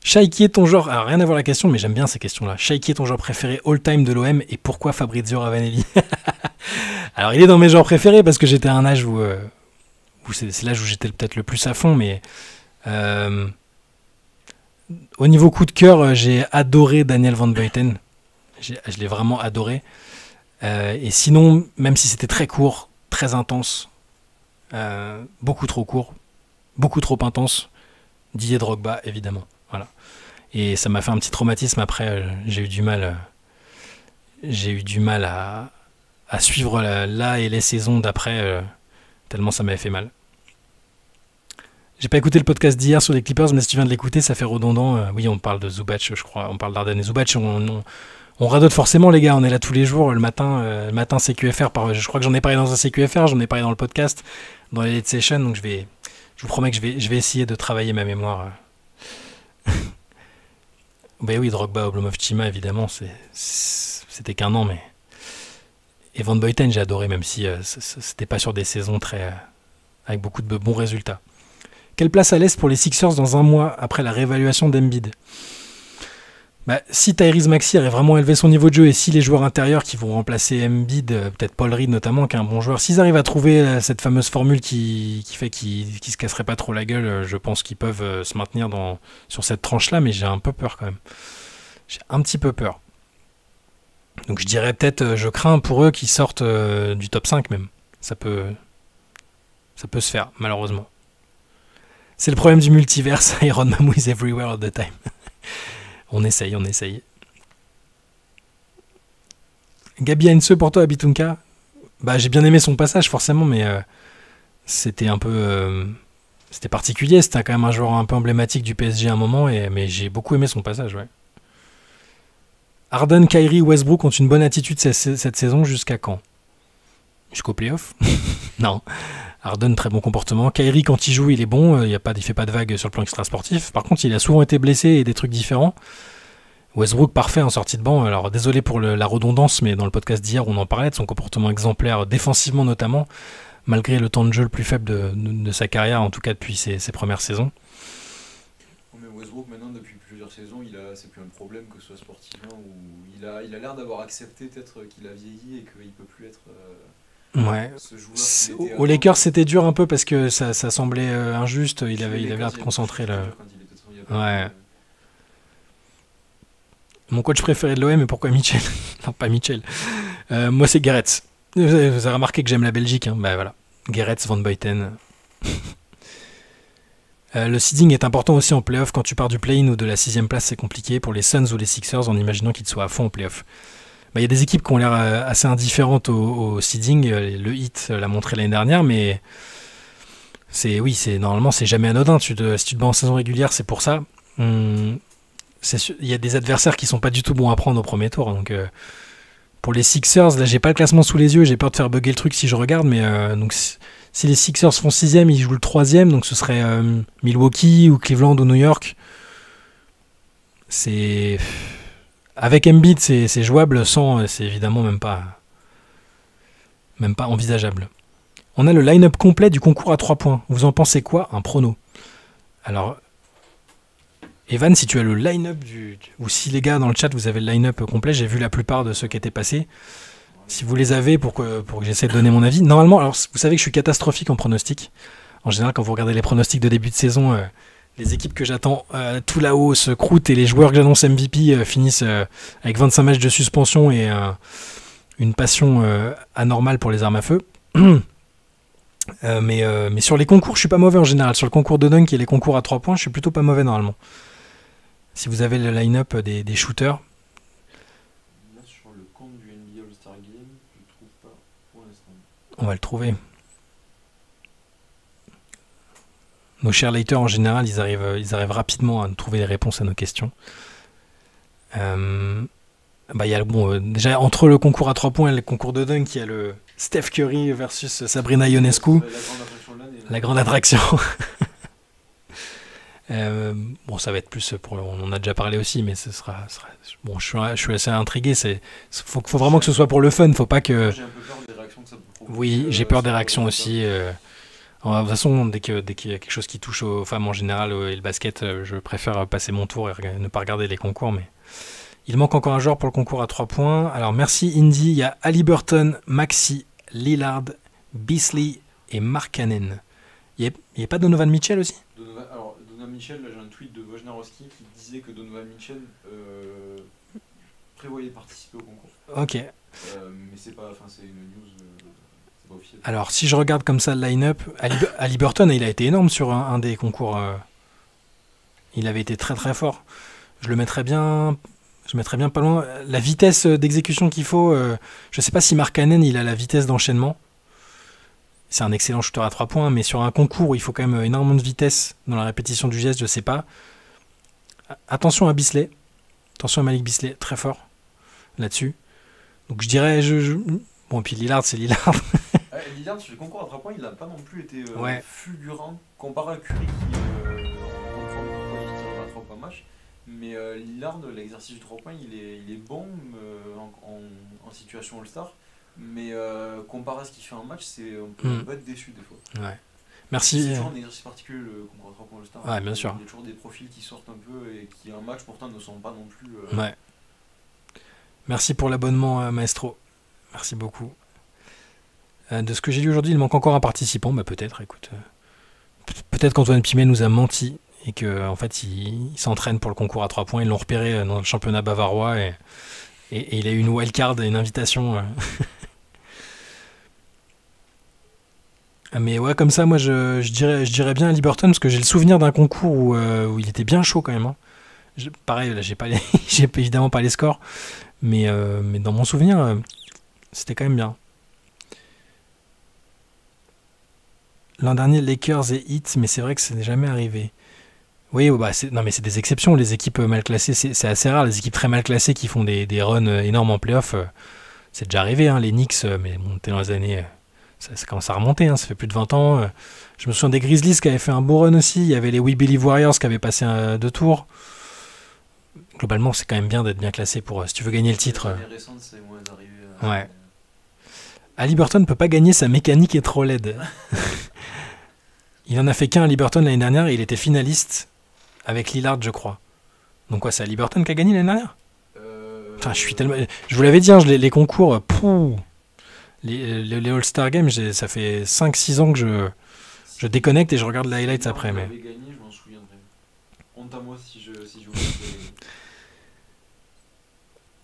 Shai, qui est ton joueur. Alors, rien à voir la question, mais j'aime bien ces questions-là. Shai, qui est ton joueur préféré all-time de l'OM et pourquoi Fabrizio Ravanelli? Alors, il est dans mes joueurs préférés parce que j'étais à un âge où c'est l'âge où j'étais peut-être le plus à fond, mais au niveau coup de cœur, j'ai adoré Daniel Van Buiten. Je l'ai vraiment adoré. Et sinon, même si c'était très court, très intense, beaucoup trop court, beaucoup trop intense, Didier Drogba, évidemment. Voilà. Et ça m'a fait un petit traumatisme après. J'ai eu du mal à suivre là et les saisons d'après, tellement ça m'avait fait mal. J'ai pas écouté le podcast d'hier sur les Clippers, mais si tu viens de l'écouter, ça fait redondant. Oui, on parle de Zubac, je crois. On parle d'Arden et Zubac. On radote forcément, les gars. On est là tous les jours. Le matin CQFR. Je crois que j'en ai parlé dans un CQFR. J'en ai parlé dans le podcast, dans les late sessions. Donc je vous promets que je vais essayer de travailler ma mémoire. Ben oui, Drogba, Oblomov-Chima, évidemment, c'était qu'un an, mais. Et Van Buiten, j'ai adoré, même si c'était pas sur des saisons avec beaucoup de bons résultats. Quelle place à l'Est pour les Sixers dans un mois après la réévaluation d'Embiid? Si Tyrese Maxey a vraiment élevé son niveau de jeu et si les joueurs intérieurs qui vont remplacer Embiid, peut-être Paul Reed notamment, qui est un bon joueur, s'ils arrivent à trouver cette fameuse formule qui fait qu'ils se casseraient pas trop la gueule, je pense qu'ils peuvent se maintenir sur cette tranche-là, mais j'ai un peu peur quand même. J'ai un petit peu peur. Donc je dirais peut-être, je crains pour eux qu'ils sortent du top 5 même. Ça peut se faire, malheureusement. C'est le problème du multiverse, Iron Mamu is everywhere all the time. On essaye. Gabi Heinze pour toi à Bitunka. J'ai bien aimé son passage forcément, mais c'était un peu c'était particulier. C'était quand même un joueur un peu emblématique du PSG à un moment, mais j'ai beaucoup aimé son passage. Ouais. Harden, Kyrie, Westbrook ont une bonne attitude cette saison jusqu'à quand? Jusqu'au playoff? Non. Harden, très bon comportement. Kyrie, quand il joue, il est bon. Il fait pas de vagues sur le plan extra-sportif. Par contre, il a souvent été blessé et des trucs différents. Westbrook, parfait en sortie de banc. Alors, désolé pour la redondance, mais dans le podcast d'hier, on en parlait de son comportement exemplaire, défensivement notamment, malgré le temps de jeu le plus faible de sa carrière, en tout cas depuis ses premières saisons. Mais Westbrook, maintenant, depuis plusieurs saisons, c'est plus un problème que ce soit sportivement, où il a l'air d'avoir accepté peut-être qu'il a vieilli et qu'il peut plus être... Ouais. Aux Lakers, c'était dur un peu parce que ça semblait injuste. Il avait l'air de concentrer là. Ouais. Mon coach préféré de l'OM, mais pourquoi Mitchell? Non, pas Mitchell. Moi, c'est Gerets. Vous avez remarqué que j'aime la Belgique. Hein. Voilà. Gerets, Van Buiten. Le seeding est important aussi en playoff. Quand tu pars du play-in ou de la 6ème place, c'est compliqué pour les Suns ou les Sixers en imaginant qu'ils soient à fond en playoff. Il y a des équipes qui ont l'air assez indifférentes au seeding. Le Heat l'a montré l'année dernière, mais normalement c'est jamais anodin. Si tu te bats en saison régulière, c'est pour ça. Il y a des adversaires qui sont pas du tout bons à prendre au premier tour. Donc pour les Sixers, là j'ai pas le classement sous les yeux, j'ai peur de faire bugger le truc si je regarde, mais donc si les Sixers font 6ème, ils jouent le 3ème, donc ce serait Milwaukee ou Cleveland ou New York. Avec Embiid, c'est jouable, sans, c'est évidemment même pas envisageable. On a le line-up complet du concours à 3 points. Vous en pensez quoi? Un prono. Alors, Evan, si tu as le line-up ou si les gars dans le chat, vous avez le line-up complet, j'ai vu la plupart de ceux qui étaient passés. Si vous les avez pour que j'essaie de donner mon avis. Normalement, alors vous savez que je suis catastrophique en pronostic. En général, quand vous regardez les pronostics de début de saison... les équipes que j'attends tout là-haut se croûtent et les joueurs que j'annonce MVP finissent avec 25 matchs de suspension et une passion anormale pour les armes à feu. Mais sur les concours, je suis pas mauvais en général. Sur le concours de dunk et les concours à 3 points, je suis plutôt pas mauvais normalement. Si vous avez le line-up des shooters. Là, sur le compte du NBA All-Star Game, je ne trouve pas pour l'instant. On va le trouver. Nos chers laters, en général, ils arrivent rapidement à trouver les réponses à nos questions. Y a, déjà, entre le concours à 3 points et le concours de dunk, il y a le Steph Curry versus Sabrina Ionescu. La grande attraction. Ça va être plus pour... On en a déjà parlé aussi, mais ce sera bon, je suis assez intrigué. Faut vraiment que ce soit pour le fun. Faut pas que... J'ai un peu peur des réactions que ça peut provoquer. Oui, j'ai peur des réactions aussi. De toute façon, dès qu'il y a quelque chose qui touche aux femmes en général et le basket, je préfère passer mon tour et ne pas regarder les concours. Mais il manque encore un joueur pour le concours à 3 points. Alors merci Indy. Il y a Haliburton, Maxey, Lillard, Beasley et Markkanen. Il n'y a pas Donovan Mitchell aussi? Donovan Mitchell, là j'ai un tweet de Wojnarowski qui disait que Donovan Mitchell prévoyait participer au concours. Ok. Mais c'est une news, c'est pas officiel. Alors si je regarde comme ça le line-up, Haliburton, il a été énorme sur un des concours. Il avait été très très fort. Je mettrais bien pas loin. La vitesse d'exécution qu'il faut, je sais pas si Markkanen il a la vitesse d'enchaînement. C'est un excellent shooter à 3 points, mais sur un concours où il faut quand même énormément de vitesse dans la répétition du geste, je sais pas. Attention à Beasley. Attention à Malik Beasley, très fort là-dessus. Donc je dirais... Bon, puis Lillard, c'est Lillard. Lillard, sur le concours à 3 points, il n'a pas non plus été ouais. fulgurant comparé à Curry qui comprend pourquoi il tire pas 3 points match. Mais Lillard, l'exercice du 3 points, il est bon en situation All-Star. Mais comparé à ce qu'il fait en match, on peut être déçu des fois. Ouais. Merci. C'est toujours un exercice particulier le concours à 3 points All-Star. Ouais, bien sûr. Il y a toujours des profils qui sortent un peu et qui en match pourtant ne sont pas non plus... Ouais. Merci pour l'abonnement Maestro. Merci beaucoup. De ce que j'ai lu aujourd'hui, il manque encore un participant. Peut-être, écoute. Peut-être qu'Antoine Pimet nous a menti et qu'en fait, il s'entraîne pour le concours à 3 points. Ils l'ont repéré dans le championnat bavarois et il a eu une wildcard, une invitation. Mais ouais, comme ça, moi, je dirais bien Haliburton parce que j'ai le souvenir d'un concours où il était bien chaud quand même. Hein. Pareil, là, j'ai évidemment pas les scores, mais dans mon souvenir, c'était quand même bien. L'an dernier, Lakers et Heat, mais c'est vrai que ça n'est jamais arrivé. Oui, non, mais c'est des exceptions. Les équipes mal classées, c'est assez rare. Les équipes très mal classées qui font des runs énormes en playoff, c'est déjà arrivé. Hein, les Knicks, mais bon, t'es dans les années... Ça commence à remonter, hein, ça fait plus de 20 ans. Je me souviens des Grizzlies qui avaient fait un beau run aussi. Il y avait les We Believe Warriors qui avaient passé 2 tours. Globalement, c'est quand même bien d'être bien classé pour si tu veux gagner le titre. Les récentes, c'est moins arrivé. Ouais. Haliburton ne peut pas gagner, sa mécanique est trop laide. Il en a fait qu'un Haliburton l'année dernière et il était finaliste avec Lillard, je crois. Donc quoi, c'est Haliburton qui a gagné l'année dernière? Putain, je vous l'avais dit, hein, les concours... Les All-Star Games, ça fait 5-6 ans que je déconnecte et je regarde les highlights après. Mais... gagné, je m'en souviendrai. Honte à moi si je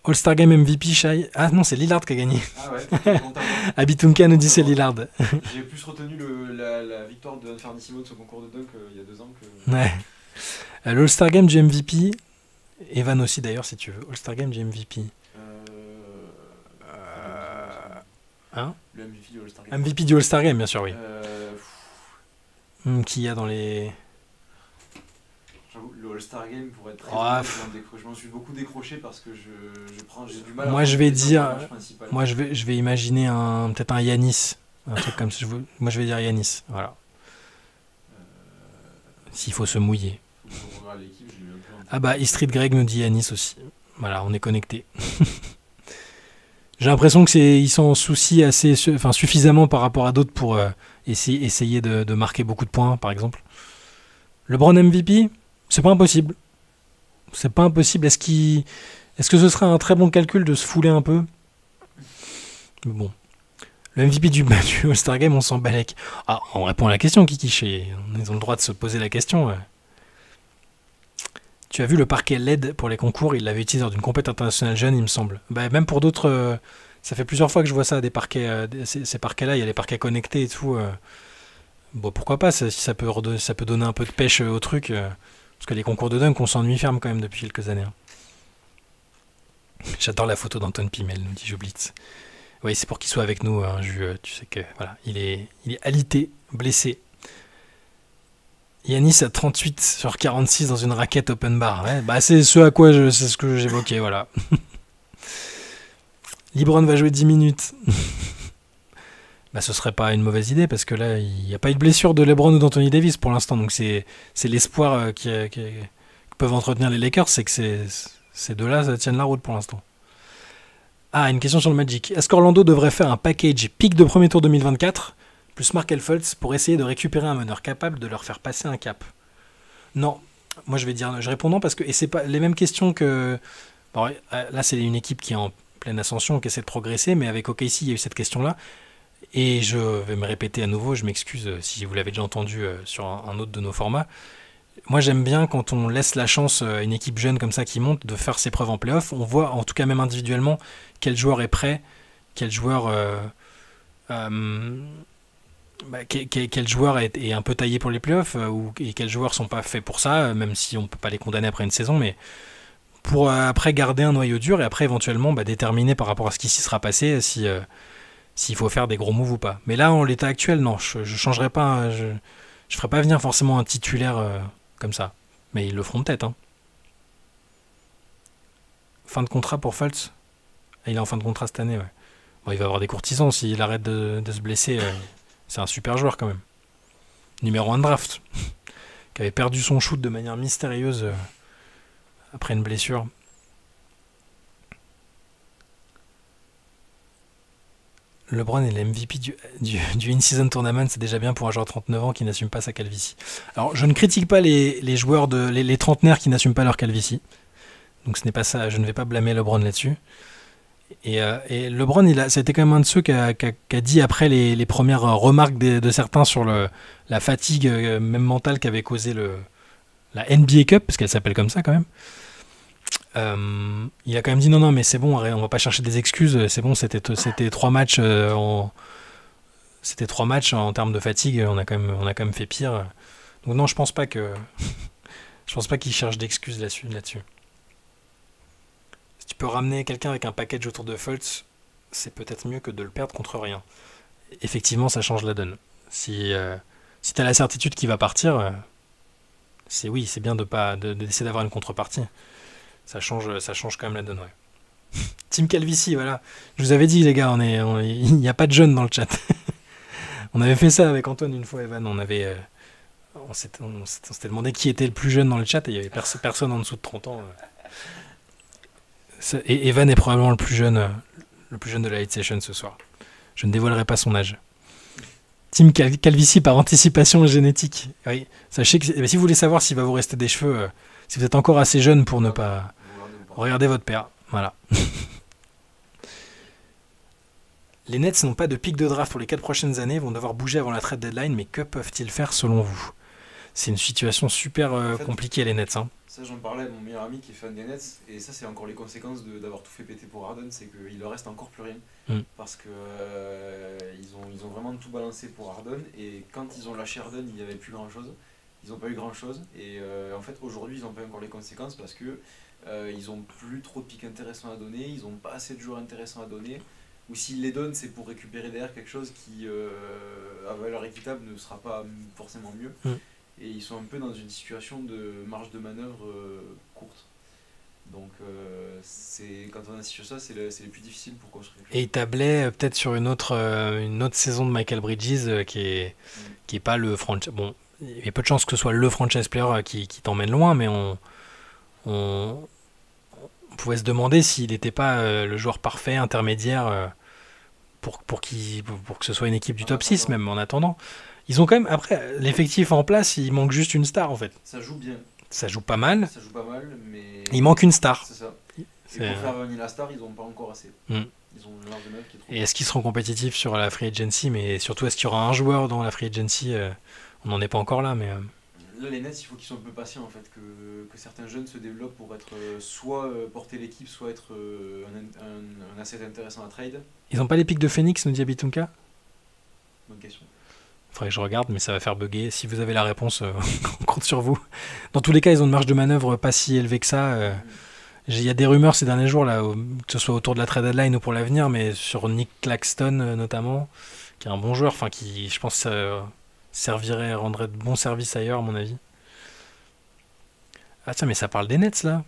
All-Star Game MVP, Shai. Ah non, c'est Lillard qui a gagné. Ah ouais, honte à moi. Abitunka nous dit c'est Lillard. J'ai plus retenu la victoire de Anfernissimo de ce concours de dunk il y a 2 ans que... Ouais. L'All-Star Game du MVP, Evan aussi d'ailleurs si tu veux. All-Star Game du MVP. Hein? Le MVP du All-Star Game. MVP du All-Star Game, bien sûr, oui. Qui y a dans les... J'avoue, le All-Star Game pourrait être très je m'en suis beaucoup décroché parce que j'ai du mal à... Moi, je vais imaginer peut-être un Giannis. Un truc comme ça. Moi, je vais dire Giannis. Voilà. S'il faut se mouiller. Street Greg nous dit Giannis aussi. Voilà, on est connectés. J'ai l'impression qu'ils s'en soucient suffisamment par rapport à d'autres pour essayer de marquer beaucoup de points, par exemple. LeBron MVP, c'est pas impossible. C'est pas impossible. Est-ce que ce serait un très bon calcul de se fouler un peu? Bon. Le MVP du All-Star Game, on s'en balèque. Ah, on répond à la question, Kiki. Ils ont le droit de se poser la question. Tu as vu le parquet LED pour les concours, il l'avait utilisé dans une compétition internationale jeune, il me semble. Même pour d'autres, ça fait plusieurs fois que je vois ça, des parquets, ces parquets-là, il y a les parquets connectés et tout. Bon, pourquoi pas, si ça peut donner un peu de pêche au truc, parce que les concours de dunk, on s'ennuie ferme quand même depuis quelques années. Hein. J'adore la photo d'Antoine Pimel, nous dit Joblitz. Oui, c'est pour qu'il soit avec nous, hein, tu sais que voilà, il est alité, blessé. Yanis à 38 sur 46 dans une raquette open bar. Ouais, bah c'est ce que j'évoquais, voilà. LeBron va jouer 10 minutes. Bah ce serait pas une mauvaise idée parce que là, il n'y a pas eu de blessure de LeBron ou d'Anthony Davis pour l'instant. Donc c'est l'espoir qui peuvent entretenir les Lakers, c'est que ces deux-là ça tienne la route pour l'instant. Ah, une question sur le Magic. Est-ce qu'Orlando devrait faire un package pick de premier tour 2024 plus Markelle Fultz pour essayer de récupérer un meneur capable de leur faire passer un cap? Non. Moi, je réponds non parce que, et c'est pas les mêmes questions que. Bon, là, c'est une équipe qui est en pleine ascension, qui essaie de progresser, mais avec OKC, il y a eu cette question-là. Et je vais me répéter à nouveau, je m'excuse si vous l'avez déjà entendu sur un autre de nos formats. Moi, j'aime bien quand on laisse la chance à une équipe jeune comme ça qui monte de faire ses preuves en play-off. On voit, en tout cas même individuellement, quel joueur est prêt, quel joueur quel joueur est un peu taillé pour les playoffs et quels joueurs sont pas faits pour ça, même si on peut pas les condamner après une saison, mais pour après garder un noyau dur et après éventuellement déterminer par rapport à ce qui s'y sera passé s'il faut faire des gros moves ou pas. Mais là, en l'état actuel, non, je changerai pas, je ferai pas venir forcément un titulaire comme ça, mais ils le feront peut-être. Hein. Fin de contrat pour Fultz. Il est en fin de contrat cette année, ouais. Bon, il va avoir des courtisans s'il arrête de se blesser. C'est un super joueur quand même. Numéro 1 de draft. Qui avait perdu son shoot de manière mystérieuse après une blessure. LeBron est le MVP du In-Season Tournament, c'est déjà bien pour un joueur de 39 ans qui n'assume pas sa calvitie. Alors, je ne critique pas les joueurs, les trentenaires qui n'assument pas leur calvitie. Donc, ce n'est pas ça, je ne vais pas blâmer LeBron là-dessus. Et LeBron, c'était quand même un de ceux qui a dit après les premières remarques de certains sur la fatigue, même mentale, qu'avait causé la NBA Cup, parce qu'elle s'appelle comme ça quand même. Il a quand même dit non mais c'est bon, on va pas chercher des excuses, c'est bon, c'était 3 matchs c'était 3 matchs en termes de fatigue, on a quand même fait pire. Donc non, je pense pas qu'il cherche d'excuses là-dessus. Si tu peux ramener quelqu'un avec un package autour de Fultz, c'est peut-être mieux que de le perdre contre rien. Effectivement, ça change la donne. Si tu as la certitude qu'il va partir, c'est bien d'essayer d'avoir une contrepartie. Ça change quand même la donne, ouais. Team Calvici, voilà. Je vous avais dit, les gars, il n'y a pas de jeunes dans le chat. On avait fait ça avec Antoine une fois, Evan. On s'était demandé qui était le plus jeune dans le chat et il n'y avait personne en dessous de 30 ans. Et Evan est probablement le plus jeune de la Late Session ce soir. Je ne dévoilerai pas son âge. Team Calvici par anticipation génétique. Oui. Sachez que si vous voulez savoir s'il va vous rester des cheveux, si vous êtes encore assez jeune pour ne pas regarder votre père. Voilà. Les Nets n'ont pas de pic de draft pour les 4 prochaines années, vont devoir bouger avant la trade deadline, mais que peuvent-ils faire selon vous? C'est une situation super compliquée, les Nets. Hein. Ça, j'en parlais à mon meilleur ami qui est fan des Nets, et ça, c'est encore les conséquences d'avoir tout fait péter pour Harden, c'est qu'il leur reste encore plus rien. Parce que ils ont vraiment tout balancé pour Harden, et quand ils ont lâché Harden, il n'y avait plus grand-chose. Ils n'ont pas eu grand-chose, et en fait, aujourd'hui, ils n'ont pas encore les conséquences parce que ils n'ont plus trop de pics intéressants à donner, ils n'ont pas assez de joueurs intéressants à donner, ou s'ils les donnent, c'est pour récupérer derrière quelque chose qui, à valeur équitable, ne sera pas forcément mieux. Et ils sont un peu dans une situation de marge de manœuvre courte. Donc quand on est sur ça, c'est les plus difficiles pour construire. Et ils tablaient peut-être sur une autre saison de Michael Bridges qui est pas le franchise. Bon, il y a peu de chances que ce soit le franchise player qui t'emmène loin, mais on pouvait se demander s'il n'était pas le joueur parfait, intermédiaire, pour que ce soit une équipe du top 6 même en attendant. Ils ont quand même, après, l'effectif en place, il manque juste une star en fait. Ça joue bien. Ça joue pas mal. Mais... Il manque une star. C'est ça. Et pour faire venir la star, ils n'ont pas encore assez. Ils ont une marge de manœuvre qui est trop. Et est-ce qu'ils seront compétitifs sur la free agency? Mais surtout, est-ce qu'il y aura un joueur dans la free agency? On n'en est pas encore là, mais... Là, les Nets, il faut qu'ils soient un peu patients en fait, que certains jeunes se développent pour être soit porter l'équipe, soit être un asset intéressant à trade. Ils n'ont pas les pics de Phoenix, nous dit Abitunka? Bonne question. Faudrait que je regarde, mais ça va faire bugger. Si vous avez la réponse, on compte sur vous. Dans tous les cas, ils ont une marge de manœuvre pas si élevée que ça. Il y a des rumeurs ces derniers jours, là, que ce soit autour de la trade deadline ou pour l'avenir, mais sur Nick Claxton notamment, qui est un bon joueur, enfin qui, je pense, rendrait de bons services ailleurs, à mon avis. Ah tiens, mais ça parle des Nets, là.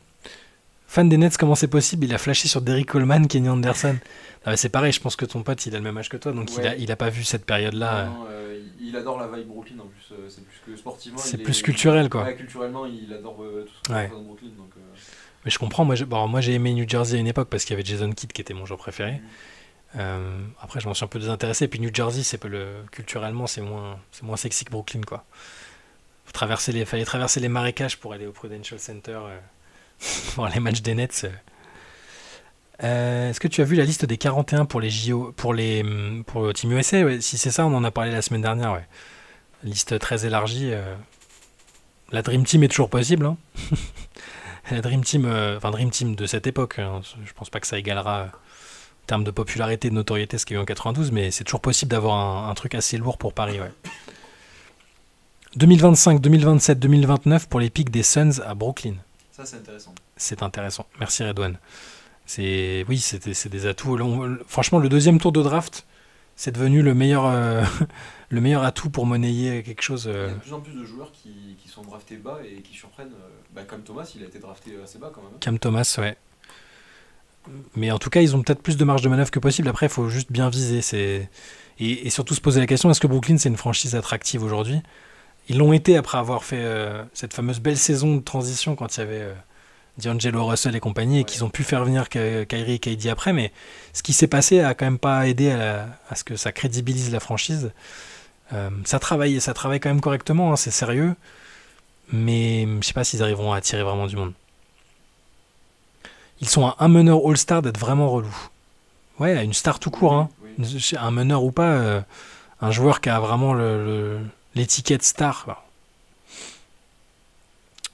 Fan des Nets, comment c'est possible? Il a flashé sur Derrick Coleman, Kenny Anderson. Ah, c'est pareil, je pense que ton pote, il a le même âge que toi, donc il a pas vu cette période-là. Non, il adore la vibe Brooklyn, en plus. C'est plus que sportivement. C'est plus culturel, quoi. Ouais, culturellement, il adore tout ce qui se passe dans Brooklyn. Donc, Mais je comprends, moi j'ai aimé New Jersey à une époque parce qu'il y avait Jason Kidd qui était mon joueur préféré. Après, je m'en suis un peu désintéressé. Puis New Jersey, culturellement, c'est moins sexy que Brooklyn, quoi. Fallait traverser les marécages pour aller au Prudential Center voir les matchs des Nets. Est-ce que tu as vu la liste des 41 pour les JO, pour Team USA? Ouais, si c'est ça, on en a parlé la semaine dernière. Ouais. Liste très élargie. La Dream Team est toujours possible. Hein. La Dream Team de cette époque. Hein. Je pense pas que ça égalera en termes de popularité et de notoriété ce qu'il y a eu en 92, mais c'est toujours possible d'avoir un truc assez lourd pour Paris. Ouais. 2025, 2027, 2029 pour les pics des Suns à Brooklyn. Ça, c'est intéressant. C'est intéressant. Merci Redouane. C'est des atouts. Franchement, le deuxième tour de draft, c'est devenu le meilleur atout pour monnayer quelque chose. Il y a de plus en plus de joueurs qui sont draftés bas et qui surprennent. Comme Thomas, il a été drafté assez bas quand même. Cam Thomas, ouais. Mais en tout cas, ils ont peut-être plus de marge de manœuvre que possible. Après, il faut juste bien viser. Et surtout se poser la question, est-ce que Brooklyn, c'est une franchise attractive aujourd'hui? Ils l'ont été après avoir fait cette fameuse belle saison de transition quand il y avait D'Angelo Russell et compagnie, et qu'ils ont pu faire venir Kyrie et KD après. Mais ce qui s'est passé a quand même pas aidé à ce que ça crédibilise la franchise. Ça travaille quand même correctement, hein, c'est sérieux. Mais je sais pas s'ils arriveront à attirer vraiment du monde. Ils sont à un meneur All-Star d'être vraiment relou. Ouais, une star tout court. Hein. Oui. Un meneur ou pas, un joueur qui a vraiment l'étiquette star.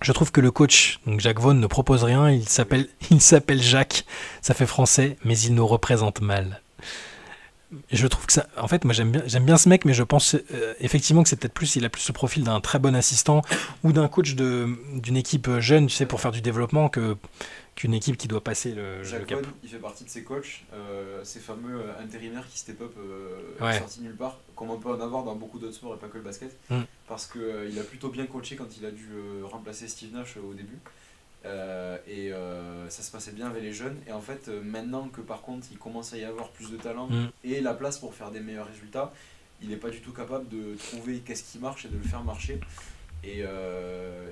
Je trouve que le coach, donc Jacques Vaughn, ne propose rien. Il s'appelle Jacques, ça fait français, mais il nous représente mal. Je trouve que ça. En fait, moi j'aime bien ce mec, mais je pense effectivement que c'est peut-être plus. Il a plus le profil d'un très bon assistant ou d'un coach d'une équipe jeune, tu sais, pour faire du développement qu'une équipe qui doit passer le cap. Vaughn, il fait partie de ces coachs, ces fameux intérimaires qui step up sortis nulle part, comme on peut en avoir dans beaucoup d'autres sports et pas que le basket, parce qu'il a plutôt bien coaché quand il a dû remplacer Steve Nash au début. Ça se passait bien avec les jeunes, et en fait maintenant que par contre il commence à y avoir plus de talent et la place pour faire des meilleurs résultats, il n'est pas du tout capable de trouver qu'est-ce qui marche et de le faire marcher, et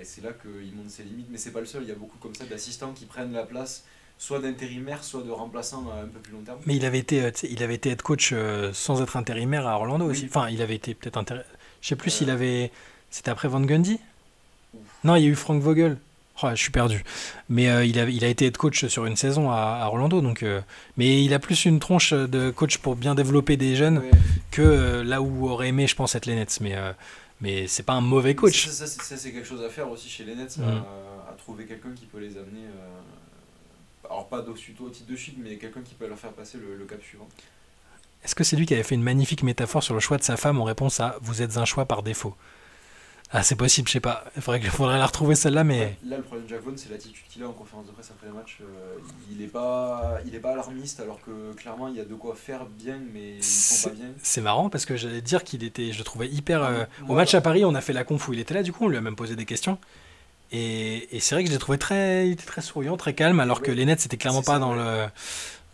c'est là qu'il monte ses limites. Mais c'est pas le seul, il y a beaucoup comme ça d'assistants qui prennent la place soit d'intérimaire soit de remplaçant à un peu plus long terme. Mais il avait été head coach sans être intérimaire à Orlando aussi. Enfin, il avait été peut-être je sais plus s'il avait, c'était après Van Gundy. Non, il y a eu Frank Vogel. Oh, je suis perdu. Mais il a été head coach sur une saison à Orlando. Donc, mais il a plus une tronche de coach pour bien développer des jeunes que là où aurait aimé, je pense, être les Nets. Mais c'est pas un mauvais coach. Ça, c'est quelque chose à faire aussi chez les Nets, à trouver quelqu'un qui peut les amener. Alors, pas au titre de chute, mais quelqu'un qui peut leur faire passer le cap suivant. Est-ce que c'est lui qui avait fait une magnifique métaphore sur le choix de sa femme en réponse à « Vous êtes un choix par défaut ». Ah, c'est possible, je sais pas. Il faudrait la retrouver celle-là, mais... Là, le problème de Jacques Vaughn, c'est l'attitude qu'il a en conférence de presse après le match. Il est pas alarmiste, alors que clairement, il y a de quoi faire bien, mais ils sont pas bien. C'est marrant, parce que j'allais dire je le trouvais hyper... au match à Paris, on a fait la conf où il était là, du coup, on lui a même posé des questions. Et c'est vrai que je l'ai trouvé il était très souriant, très calme, alors que les Nets, c'était clairement pas dans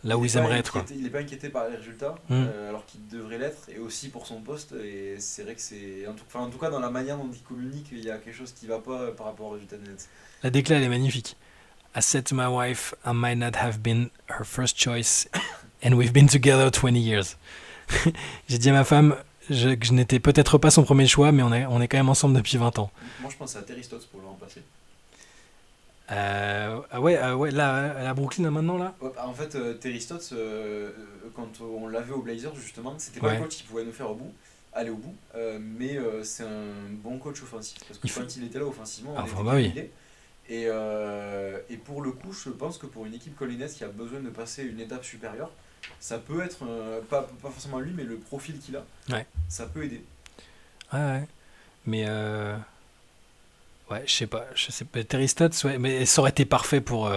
là où ils aimeraient être. Il n'est pas inquiété par les résultats, alors qu'il devrait l'être, et aussi pour son poste. Et c'est vrai que c'est. En tout cas, dans la manière dont il communique, il y a quelque chose qui ne va pas par rapport aux résultats des Nets. La décla, elle est magnifique. I said to my wife, I might not have been her first choice, and we've been together 20 years. J'ai dit à ma femme que je n'étais peut-être pas son premier choix, mais on est quand même ensemble depuis 20 ans. Moi, je pense à Terry Stotts pour le remplacer. Là, à Brooklyn maintenant là. En fait, Terry Stotts, quand on l'avait aux Blazers justement, c'était pas le coach qui pouvait nous faire aller au bout, mais c'est un bon coach offensif, parce que quand il était là offensivement, on était et pour le coup, je pense que pour une équipe comme les Nets qui a besoin de passer une étape supérieure, ça peut être pas forcément lui, mais le profil qu'il a, ça peut aider. Ouais, mais ouais, je sais pas. Terry Stotts, mais ça aurait été parfait pour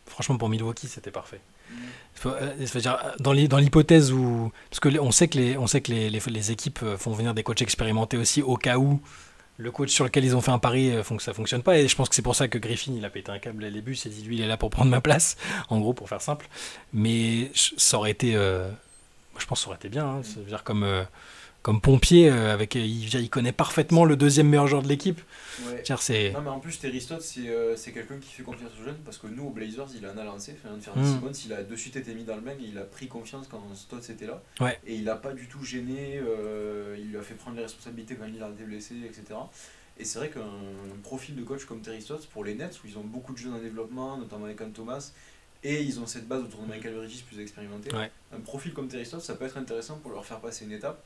Franchement, pour Milwaukee, c'était parfait. Dire, dans l'hypothèse où... Parce qu'on sait que les équipes font venir des coachs expérimentés aussi au cas où le coach sur lequel ils ont fait un pari font que ça fonctionne pas. Et je pense que c'est pour ça que Griffin, il a pété un câble à début. Il s'est dit, lui, il est là pour prendre ma place, en gros, pour faire simple. Mais ça aurait été... je pense que ça aurait été bien. Hein. C'est-à-dire comme pompier, il connaît parfaitement le deuxième meilleur joueur de l'équipe. Ouais. Non, mais en plus, Terry Stotts, c'est quelqu'un qui fait confiance aux jeunes, parce que nous, aux Blazers, il en a lancé. Simmons, il a de suite été mis dans le bain et il a pris confiance quand Stotts était là. Ouais. Et il n'a pas du tout gêné, il lui a fait prendre les responsabilités quand il a été blessé, etc. Et c'est vrai qu'un profil de coach comme Terry Stotts, pour les Nets, où ils ont beaucoup de jeunes en développement, notamment avec Cam Thomas, et ils ont cette base autour de Michael Bridges plus expérimenté, un profil comme Terry Stotts, ça peut être intéressant pour leur faire passer une étape.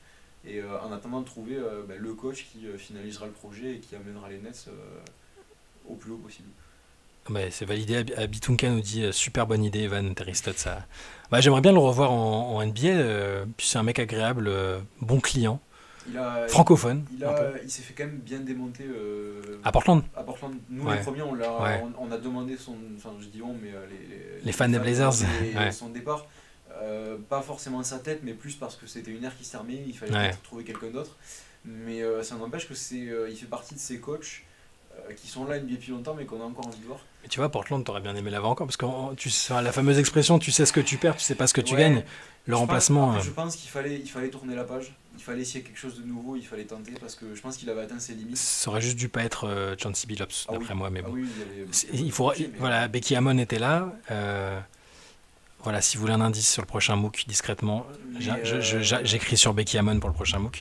Et en attendant de trouver le coach qui finalisera le projet et qui amènera les Nets au plus haut possible. C'est validé. Abitunka nous dit super bonne idée, Evan, Terry Stotts. Ça... j'aimerais bien le revoir en NBA. Puis c'est un mec agréable, bon client, francophone. Il s'est fait quand même bien démonter à Portland. Nous, les premiers, on a demandé son. Enfin, je dis on, mais les fans des Blazers. Son départ. Pas forcément sa tête, mais plus parce que c'était une ère qui se terminait, il fallait peut-être trouver quelqu'un d'autre. Mais ça n'empêche que il fait partie de ces coachs qui sont là depuis longtemps, mais qu'on a encore envie de voir. Mais tu vois, Portland, t'aurais bien aimé l'avoir encore, parce que la fameuse expression, tu sais ce que tu perds, tu sais pas ce que tu gagnes. Le remplacement. Je pense qu'il fallait tourner la page. Il fallait essayer quelque chose de nouveau, il fallait tenter, parce que je pense qu'il avait atteint ses limites. Ça aurait juste dû pas être Chauncey Billups, d'après moi, mais bon. Becky Hammon était là. Voilà, si vous voulez un indice sur le prochain MOOC, discrètement, j'écris sur Becky Hammon pour le prochain MOOC.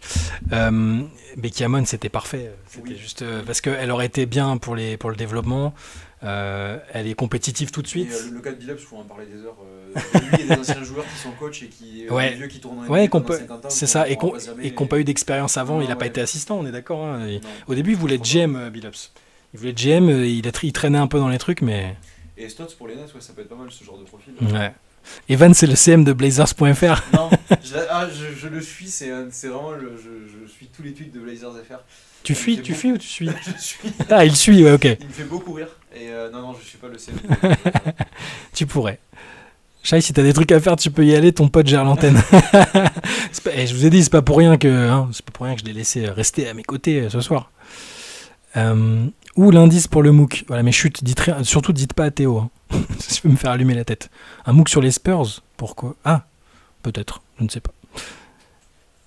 Becky Hammon, c'était parfait. C'était juste parce qu'elle aurait été bien pour le développement. Elle est compétitive tout de suite. Et le cas de Billups, il faut en parler des heures. Lui et des anciens joueurs qui sont coachs et qui vieux qui tournent pendant 50 ans. C'est ça, et qui n'ont pas eu d'expérience avant. Il n'a pas été assistant, on est d'accord. Hein. Au début, il voulait être GM, Billups. Il voulait être GM, il traînait un peu dans les trucs, mais... Et Stotts pour les Nets, ça peut être pas mal ce genre de profil. Ouais. Evan, c'est le CM de Blazers.fr. Non, je le suis, c'est vraiment je suis tous les tweets de Blazers.fr. Tu suis ou tu suis? Je suis. Ah, il suit, ouais, ok. Il me fait beaucoup rire. Et non, je suis pas le CM. Tu pourrais. Chai, si t'as des trucs à faire, tu peux y aller, ton pote gère l'antenne. Je vous ai dit, c'est pas pour rien que je l'ai laissé rester à mes côtés ce soir. Ou l'indice pour le MOOC. Voilà, mais chut, surtout dites pas à Théo. Hein. Je peux me faire allumer la tête. Un MOOC sur les Spurs, pourquoi? Ah, peut-être, je ne sais pas.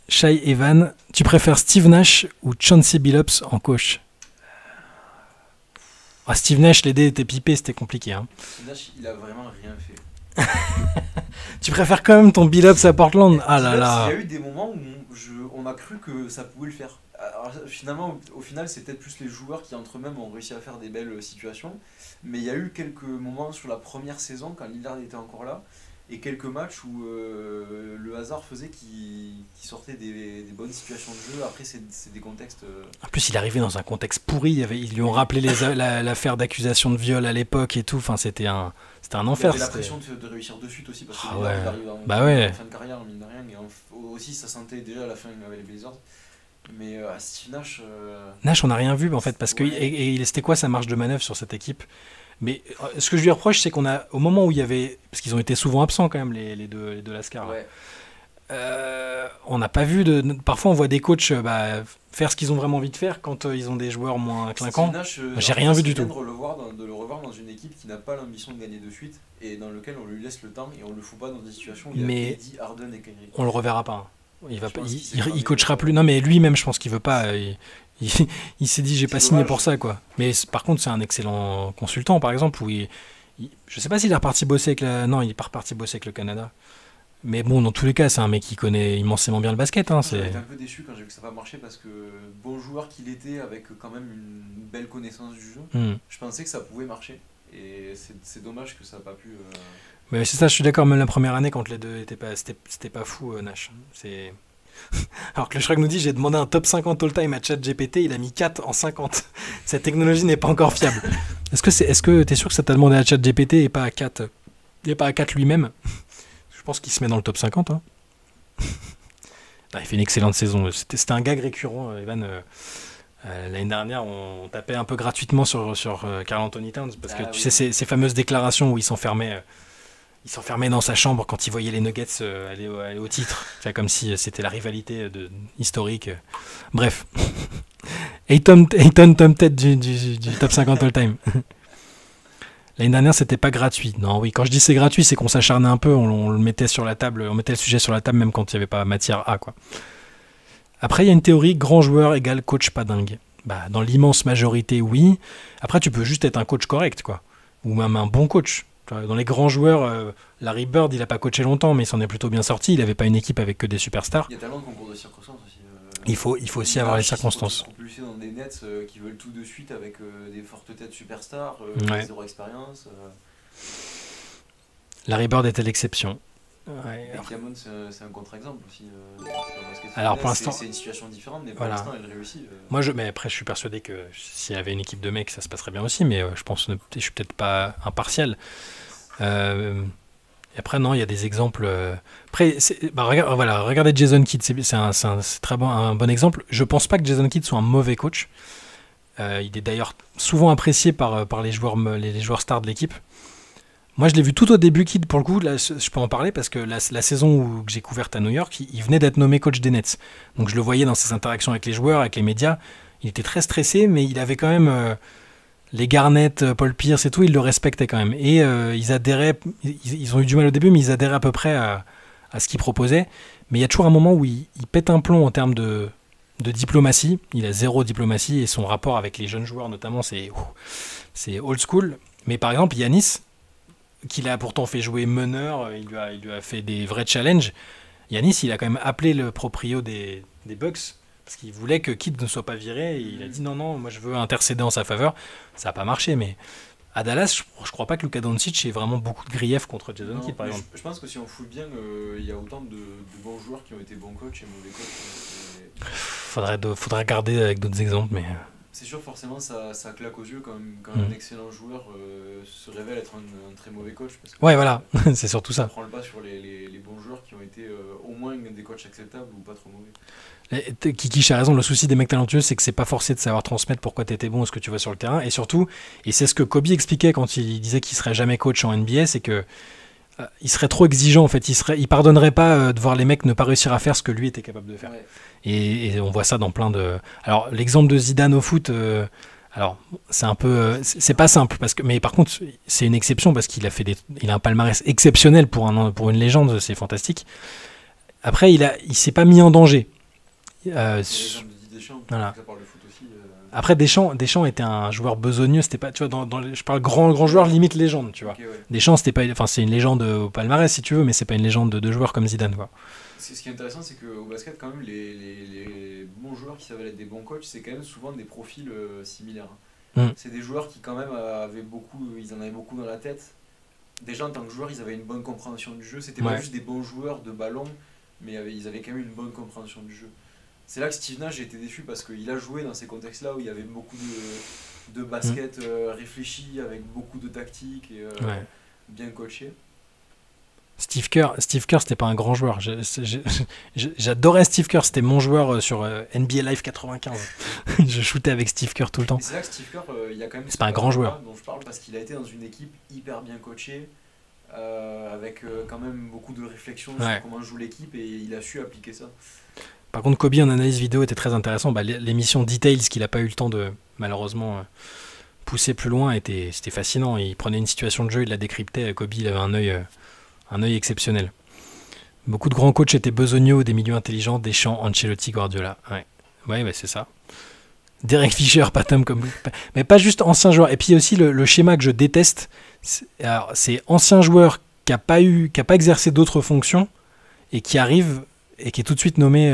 Shai Evan, tu préfères Steve Nash ou Chauncey Billups en coach? Steve Nash, les dés étaient pipés, c'était compliqué. Hein. Steve Nash, il a vraiment rien fait. Tu préfères quand même ton Billups à Portland? Ah là là. Il y a eu des moments où on a cru que ça pouvait le faire. Alors, au final, c'est peut-être plus les joueurs qui entre eux-mêmes ont réussi à faire des belles situations. Mais il y a eu quelques moments sur la première saison, quand Lillard était encore là, et quelques matchs où le hasard faisait qu'il sortait des bonnes situations de jeu. Après, c'est des contextes... En plus, il arrivait dans un contexte pourri. Ils lui ont rappelé l'affaire d'accusation de viol à l'époque et tout. Enfin, c'était un enfer. Il avait la pression de réussir de suite aussi, parce que il arrive en fin de carrière, mine de rien. Et aussi, ça sentait déjà à la fin avec les Blazers. Mais Steve Nash... Nash, on n'a rien vu en fait, parce que c'était quoi sa marge de manœuvre sur cette équipe? Mais ce que je lui reproche, c'est au moment où il y avait, parce qu'ils ont été souvent absents quand même, les deux Lascar, on n'a pas vu parfois on voit des coachs faire ce qu'ils ont vraiment envie de faire quand ils ont des joueurs moins clinquants. J'ai rien vu du tout. De le revoir dans une équipe qui n'a pas l'ambition de gagner de suite et dans lequel on lui laisse le temps et on le fout pas dans des situations où il y a KD, Harden et Kyrie. On le reverra pas. Il coachera plus. Non, mais lui-même, je pense qu'il veut pas. Il s'est dit, j'ai pas signé pour ça, quoi. Mais par contre, c'est un excellent consultant, par exemple. Je sais pas s'il est reparti bosser avec Non, il est pas reparti bosser avec le Canada. Mais bon, dans tous les cas, c'est un mec qui connaît immensément bien le basket. Hein, J'étais un peu déçu quand j'ai vu que ça n'a pas marché parce que bon joueur qu'il était, avec quand même une belle connaissance du jeu, je pensais que ça pouvait marcher. Et c'est dommage que ça n'a pas pu. Mais c'est ça, je suis d'accord, même la première année, quand les deux étaient pas. C'était pas fou, Nash. C'est. Alors que le Shrek nous dit, j'ai demandé un top 50 all-time à ChatGPT, il a mis 4 en 50. Cette technologie n'est pas encore fiable. Est-ce que t'es sûr que ça t'a demandé à ChatGPT et pas à 4 lui-même? Je pense qu'il se met dans le top 50. Hein. Il fait une excellente saison. C'était un gag récurrent, Evan. L'année dernière, on tapait un peu gratuitement sur Karl Anthony Towns parce que tu sais ces fameuses déclarations où il s'enfermait dans sa chambre quand il voyait les Nuggets aller au titre, comme si c'était la rivalité historique. Bref, Ayton Tom Ted du top 50 all-time. L'année dernière, c'était pas gratuit. Non, oui, quand je dis c'est gratuit, c'est qu'on s'acharnait un peu, on le mettait sur la table, on mettait le sujet sur la table même quand il n'y avait pas matière A, quoi. Après, il y a une théorie, grand joueur égale coach pas dingue. Bah, dans l'immense majorité, oui. Après, tu peux juste être un coach correct, quoi. Ou même un bon coach. Dans les grands joueurs, Larry Bird, il n'a pas coaché longtemps, mais il s'en est plutôt bien sorti. Il n'avait pas une équipe avec que des superstars. Il y a tellement de concours de circonstances aussi. Il faut aussi avoir les circonstances. Ils sont propulsés dans des Nets qui veulent tout de suite avec des fortes têtes superstars, zéro expérience. Larry Bird était l'exception. Ouais, Diamond, c'est un contre-exemple aussi. Alors pour l'instant, c'est une situation différente, mais pour l'instant, elle réussit. Mais après, je suis persuadé que s'il y avait une équipe de mecs, ça se passerait bien aussi. Mais je suis peut-être pas impartial. Et après, non, il y a des exemples. Après, regardez Jason Kidd, c'est très bon, un bon exemple. Je pense pas que Jason Kidd soit un mauvais coach. Il est d'ailleurs souvent apprécié par les joueurs stars de l'équipe. Moi, je l'ai vu tout au début, Kidd, pour le coup, là, je peux en parler parce que la saison que j'ai couverte à New York, il venait d'être nommé coach des Nets. Donc je le voyais dans ses interactions avec les joueurs, avec les médias. Il était très stressé, mais il avait quand même les Garnett, Paul Pierce et tout, il le respectait quand même. Et ils adhéraient, ils ont eu du mal au début, mais ils adhéraient à peu près à ce qu'il proposait. Mais il y a toujours un moment où il pète un plomb en termes de diplomatie. Il a zéro diplomatie et son rapport avec les jeunes joueurs notamment, c'est old school. Mais par exemple, Giannis, qu'il a pourtant fait jouer meneur, il lui a fait des vrais challenges. Giannis, il a quand même appelé le proprio des Bucks parce qu'il voulait que Kidd ne soit pas viré. Et il a dit non, moi je veux intercéder en sa faveur. Ça n'a pas marché, mais à Dallas, je crois pas que Luka Doncic ait vraiment beaucoup de griefs contre Jason Kidd, par exemple. Je pense que si on fout bien, il y a autant de bons joueurs qui ont été bons coachs et mauvais coachs. Faudrait regarder avec d'autres exemples, mais... C'est sûr, forcément, ça claque aux yeux quand un excellent joueur se révèle être un très mauvais coach. Parce que, ouais, voilà, c'est surtout ça. On prend le pas sur les bons joueurs qui ont été au moins des coachs acceptables ou pas trop mauvais. Kiki a raison, le souci des mecs talentueux, c'est que c'est pas forcé de savoir transmettre pourquoi t'étais bon ou ce que tu vois sur le terrain. Et surtout, et c'est ce que Kobe expliquait quand il disait qu'il serait jamais coach en NBA, c'est que il serait trop exigeant en fait. Il pardonnerait pas de voir les mecs ne pas réussir à faire ce que lui était capable de faire. Ouais. Et on voit ça dans plein de... Alors l'exemple de Zidane au foot, alors c'est un peu... c'est pas simple, mais par contre c'est une exception parce qu'il a un palmarès exceptionnel pour une légende, c'est fantastique. Après il s'est pas mis en danger. Deschamps, voilà. Ça parle de foot aussi, Après Deschamps était un joueur besogneux, c'était pas, tu vois, je parle grand joueur limite légende, tu vois. Okay, ouais. Deschamps c'est une légende au palmarès si tu veux, mais c'est pas une légende de joueur comme Zidane, quoi. Ce qui est intéressant, c'est qu'au basket, quand même, les bons joueurs qui savent être des bons coachs, c'est quand même souvent des profils similaires. C'est des joueurs qui, quand même, ils en avaient beaucoup dans la tête. Déjà, en tant que joueurs, ils avaient une bonne compréhension du jeu. C'était pas juste des bons joueurs de ballon, mais ils avaient quand même une bonne compréhension du jeu. C'est là que Steve Nash, j'ai été déçu parce qu'il a joué dans ces contextes-là où il y avait beaucoup de basket réfléchi, avec beaucoup de tactique et bien coaché. Steve Kerr, c'était pas un grand joueur. J'adorais Steve Kerr, c'était mon joueur sur NBA Live 95. Je shootais avec Steve Kerr tout le temps. C'est là que Steve Kerr, il y a quand même. C'est pas un grand joueur. Dont je parle parce qu'il a été dans une équipe hyper bien coachée, avec quand même beaucoup de réflexion sur comment joue l'équipe et il a su appliquer ça. Par contre, Kobe en analyse vidéo était très intéressant. L'émission Details qu'il a pas eu le temps de malheureusement pousser plus loin c'était fascinant. Il prenait une situation de jeu, il la décryptait. Kobe, il avait un œil exceptionnel. Beaucoup de grands coachs étaient besogneux, des milieux intelligents, Deschamps, Ancelotti, Guardiola. Ouais, c'est ça. Derek Fisher, Patum, mais pas juste anciens joueurs. Et puis aussi le schéma que je déteste, c'est ancien joueur qui a pas exercé d'autres fonctions et qui arrive et qui est tout de suite nommé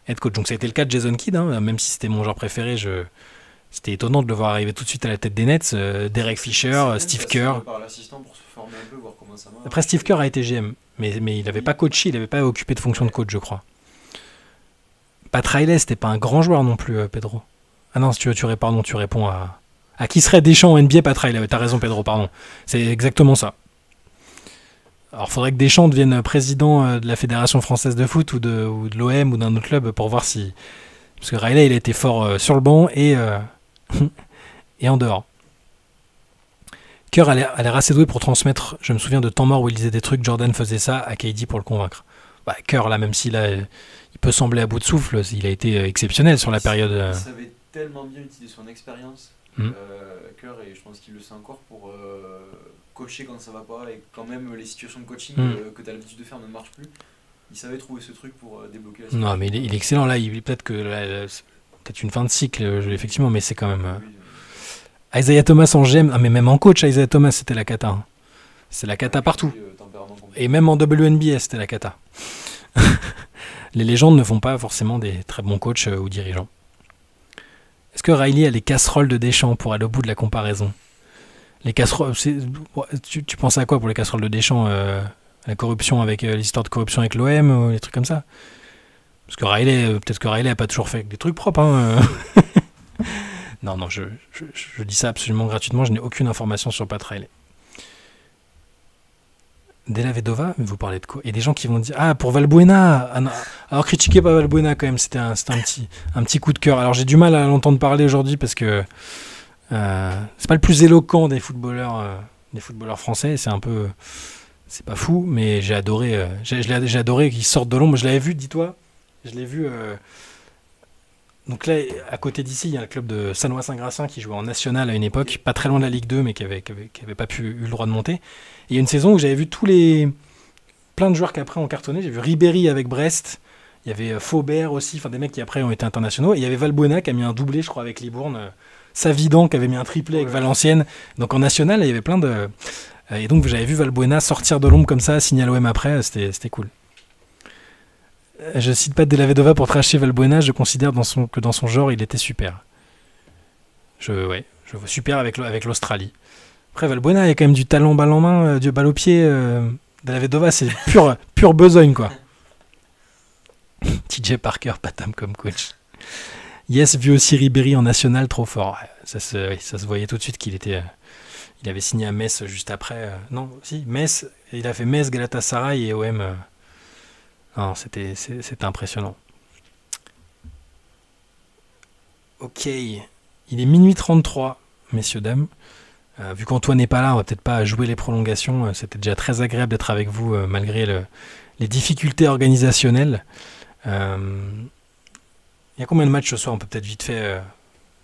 head coach. Donc ça a été le cas de Jason Kidd, même si c'était mon joueur préféré. C'était étonnant de le voir arriver tout de suite à la tête des Nets. Derek Fisher, Steve Kerr. Par l'assistant pour se former un peu, voir comment ça marche. Après, Steve Kerr a été GM, mais il n'avait pas coaché, il n'avait pas occupé de fonction de coach, je crois. Pat Riley, c'était pas un grand joueur non plus, Pedro. Ah non, si tu réponds à qui serait Deschamps en NBA, Pat Riley. T'as raison, Pedro, pardon. C'est exactement ça. Alors, il faudrait que Deschamps devienne président de la Fédération française de foot ou de l'OM ou d'un autre club pour voir Parce que Riley, il a été fort sur le banc et en dehors. Kerr a l'air assez doué pour transmettre. Je me souviens de temps mort où il disait des trucs, Jordan faisait ça à KD pour le convaincre. Kerr, là, même s'il il peut sembler à bout de souffle, il a été exceptionnel sur la période. Il savait tellement bien utiliser son expérience, Kerr, et je pense qu'il le sait encore pour coacher quand ça va pas, et quand même les situations de coaching que tu as l'habitude de faire ne marchent plus. Il savait trouver ce truc pour débloquer la situation. Non, mais il est excellent. Là, peut-être que peut-être une fin de cycle, effectivement, mais c'est quand même. Isaiah Thomas en GM, mais même en coach, Isaiah Thomas, c'était la cata. Hein. C'est la cata partout. Et même en WNBA, c'était la cata. Les légendes ne font pas forcément des très bons coachs ou dirigeants. Est-ce que Riley a les casseroles de Deschamps pour aller au bout de la comparaison? Les casseroles, tu penses à quoi pour les casseroles de Deschamps? La corruption avec l'histoire de corruption avec l'OM ou des trucs comme ça? Parce que Riley, peut-être que Riley a pas toujours fait des trucs propres. Hein. Non, je dis ça absolument gratuitement. Je n'ai aucune information sur Pat Riley. Della Vedova, vous parlez de quoi? Et des gens qui vont dire pour Valbuena. Alors critiquez pas Valbuena quand même. C'était un petit coup de cœur. Alors j'ai du mal à l'entendre parler aujourd'hui parce que c'est pas le plus éloquent des footballeurs français. C'est pas fou, mais j'ai adoré. J'ai adoré qu'il sorte de l'ombre. Je l'avais vu, dis-toi. Je l'ai vu. Donc là, à côté d'ici, il y a le club de Sanois-Saint-Gratien qui jouait en national à une époque, pas très loin de la Ligue 2, mais qui avait pas eu le droit de monter. Et il y a une saison où j'avais vu plein de joueurs qui après ont cartonné. J'ai vu Ribéry avec Brest, il y avait Faubert aussi, enfin des mecs qui après ont été internationaux. Et il y avait Valbuena qui a mis un doublé, je crois, avec Libourne. Savidan qui avait mis un triplé avec Valenciennes. Donc en national, il y avait plein de... Et donc j'avais vu Valbuena sortir de l'ombre comme ça, signer à l'OM après, c'était cool. Je cite pas Della Vedova pour trasher Valbuena, je considère que dans son genre, il était super. Je vois super avec l'Australie. Après, Valbuena, il y a quand même du talent balle en main, du balle au pied. Della Vedova, c'est pure besogne, quoi. TJ Parker, Patam comme coach. Yes, vu aussi Ribéry en national, trop fort. Ça se voyait tout de suite qu'il avait signé à Metz juste après. Non, si, Metz, il a fait Metz, Galatasaray et OM. Non, c'était impressionnant. Ok, il est minuit 33, messieurs, dames. Vu qu'Antoine n'est pas là, on va peut-être pas jouer les prolongations. C'était déjà très agréable d'être avec vous malgré les difficultés organisationnelles. Il y a combien de matchs ce soir? On peut peut-être vite fait...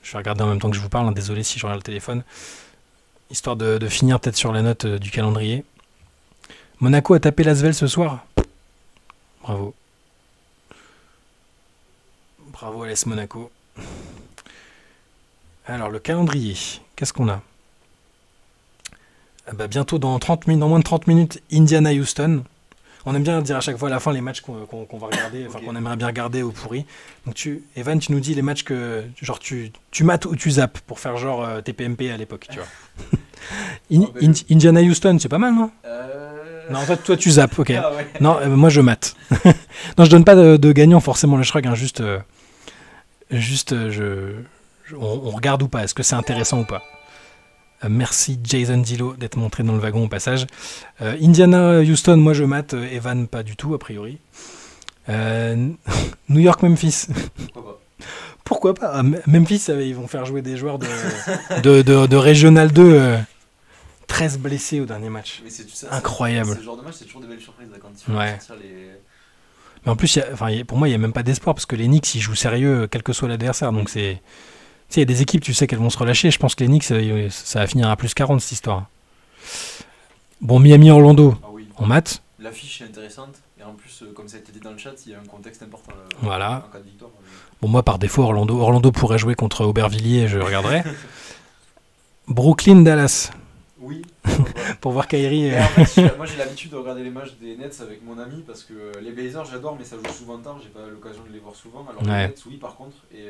je vais regarder en même temps que je vous parle. Hein, désolé si je regarde le téléphone. Histoire de finir peut-être sur la note du calendrier. Monaco a tapé l'Asvel ce soir. Bravo. Bravo à l'AS Monaco. Alors, le calendrier, qu'est-ce qu'on a? Bientôt, dans moins de 30 minutes, Indiana-Houston. On aime bien dire à chaque fois à la fin les matchs qu'on va regarder, enfin qu'on aimerait bien regarder au pourri. Donc, Evan, tu nous dis les matchs que genre tu mates ou tu zappes pour faire genre TPMP à l'époque, tu vois. Indiana-Houston, c'est pas mal, non? Non, toi tu zappes, ok. Ah ouais. Non, moi je mate. Non, je donne pas de gagnant forcément le shrug, hein, juste on regarde ou pas, est-ce que c'est intéressant ou pas. Merci Jason Dillo d'être montré dans le wagon au passage. Indiana, Houston, moi je mate, Evan pas du tout a priori. New York, Memphis. Pourquoi pas? Memphis, ils vont faire jouer des joueurs de Regional 2. 13 blessés au dernier match. Mais c'est incroyable. Ce genre de match, c'est toujours des belles surprises quand ils font sortir les... Mais en plus, pour moi, il n'y a même pas d'espoir parce que les Knicks, ils jouent sérieux quel que soit l'adversaire. Donc il y a des équipes, tu sais qu'elles vont se relâcher. Je pense que les Knicks, ça va finir à plus 40 cette histoire. Bon, Miami-Orlando, on mate. L'affiche est intéressante. Et en plus, comme ça a été dit dans le chat, il y a un contexte important voilà. En cas de victoire. Bon, moi, par défaut, Orlando pourrait jouer contre Aubervilliers, je regarderai. Brooklyn-Dallas. Oui. Pour voir Kyrie. En fait, moi j'ai l'habitude de regarder les matchs des Nets avec mon ami parce que les Blazers j'adore mais ça joue souvent tard, j'ai pas l'occasion de les voir souvent. Alors les Nets oui par contre et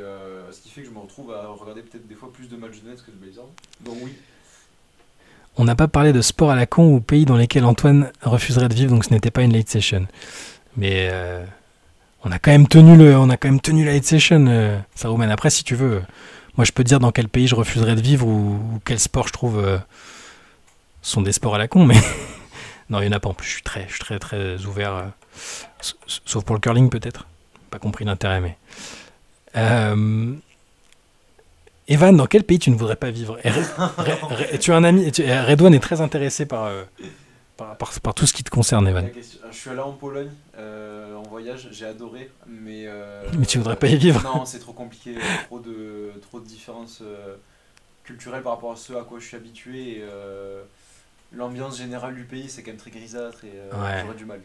ce qui fait que je me retrouve à regarder peut-être des fois plus de matchs de Nets que de Blazers. Donc oui. On n'a pas parlé de sport à la con ou pays dans lesquels Antoine refuserait de vivre, donc ce n'était pas une late session. Mais on a quand même tenu la late session, Saruman. Après si tu veux, moi je peux te dire dans quel pays je refuserais de vivre ou quel sport je trouve sont des sports à la con, mais non, il n'y en a pas en plus. Je suis très très ouvert, sauf pour le curling peut-être. Pas compris l'intérêt, mais Evan, dans quel pays tu ne voudrais pas vivre? Tu as un ami, Redouane est très intéressé par tout ce qui te concerne, Evan. Je suis allé en Pologne en voyage, j'ai adoré, mais tu voudrais pas y vivre? Non, c'est trop compliqué, trop de différences culturelles par rapport à ce à quoi je suis habitué. Et, l'ambiance générale du pays, c'est quand même très grisâtre et j'aurais du mal.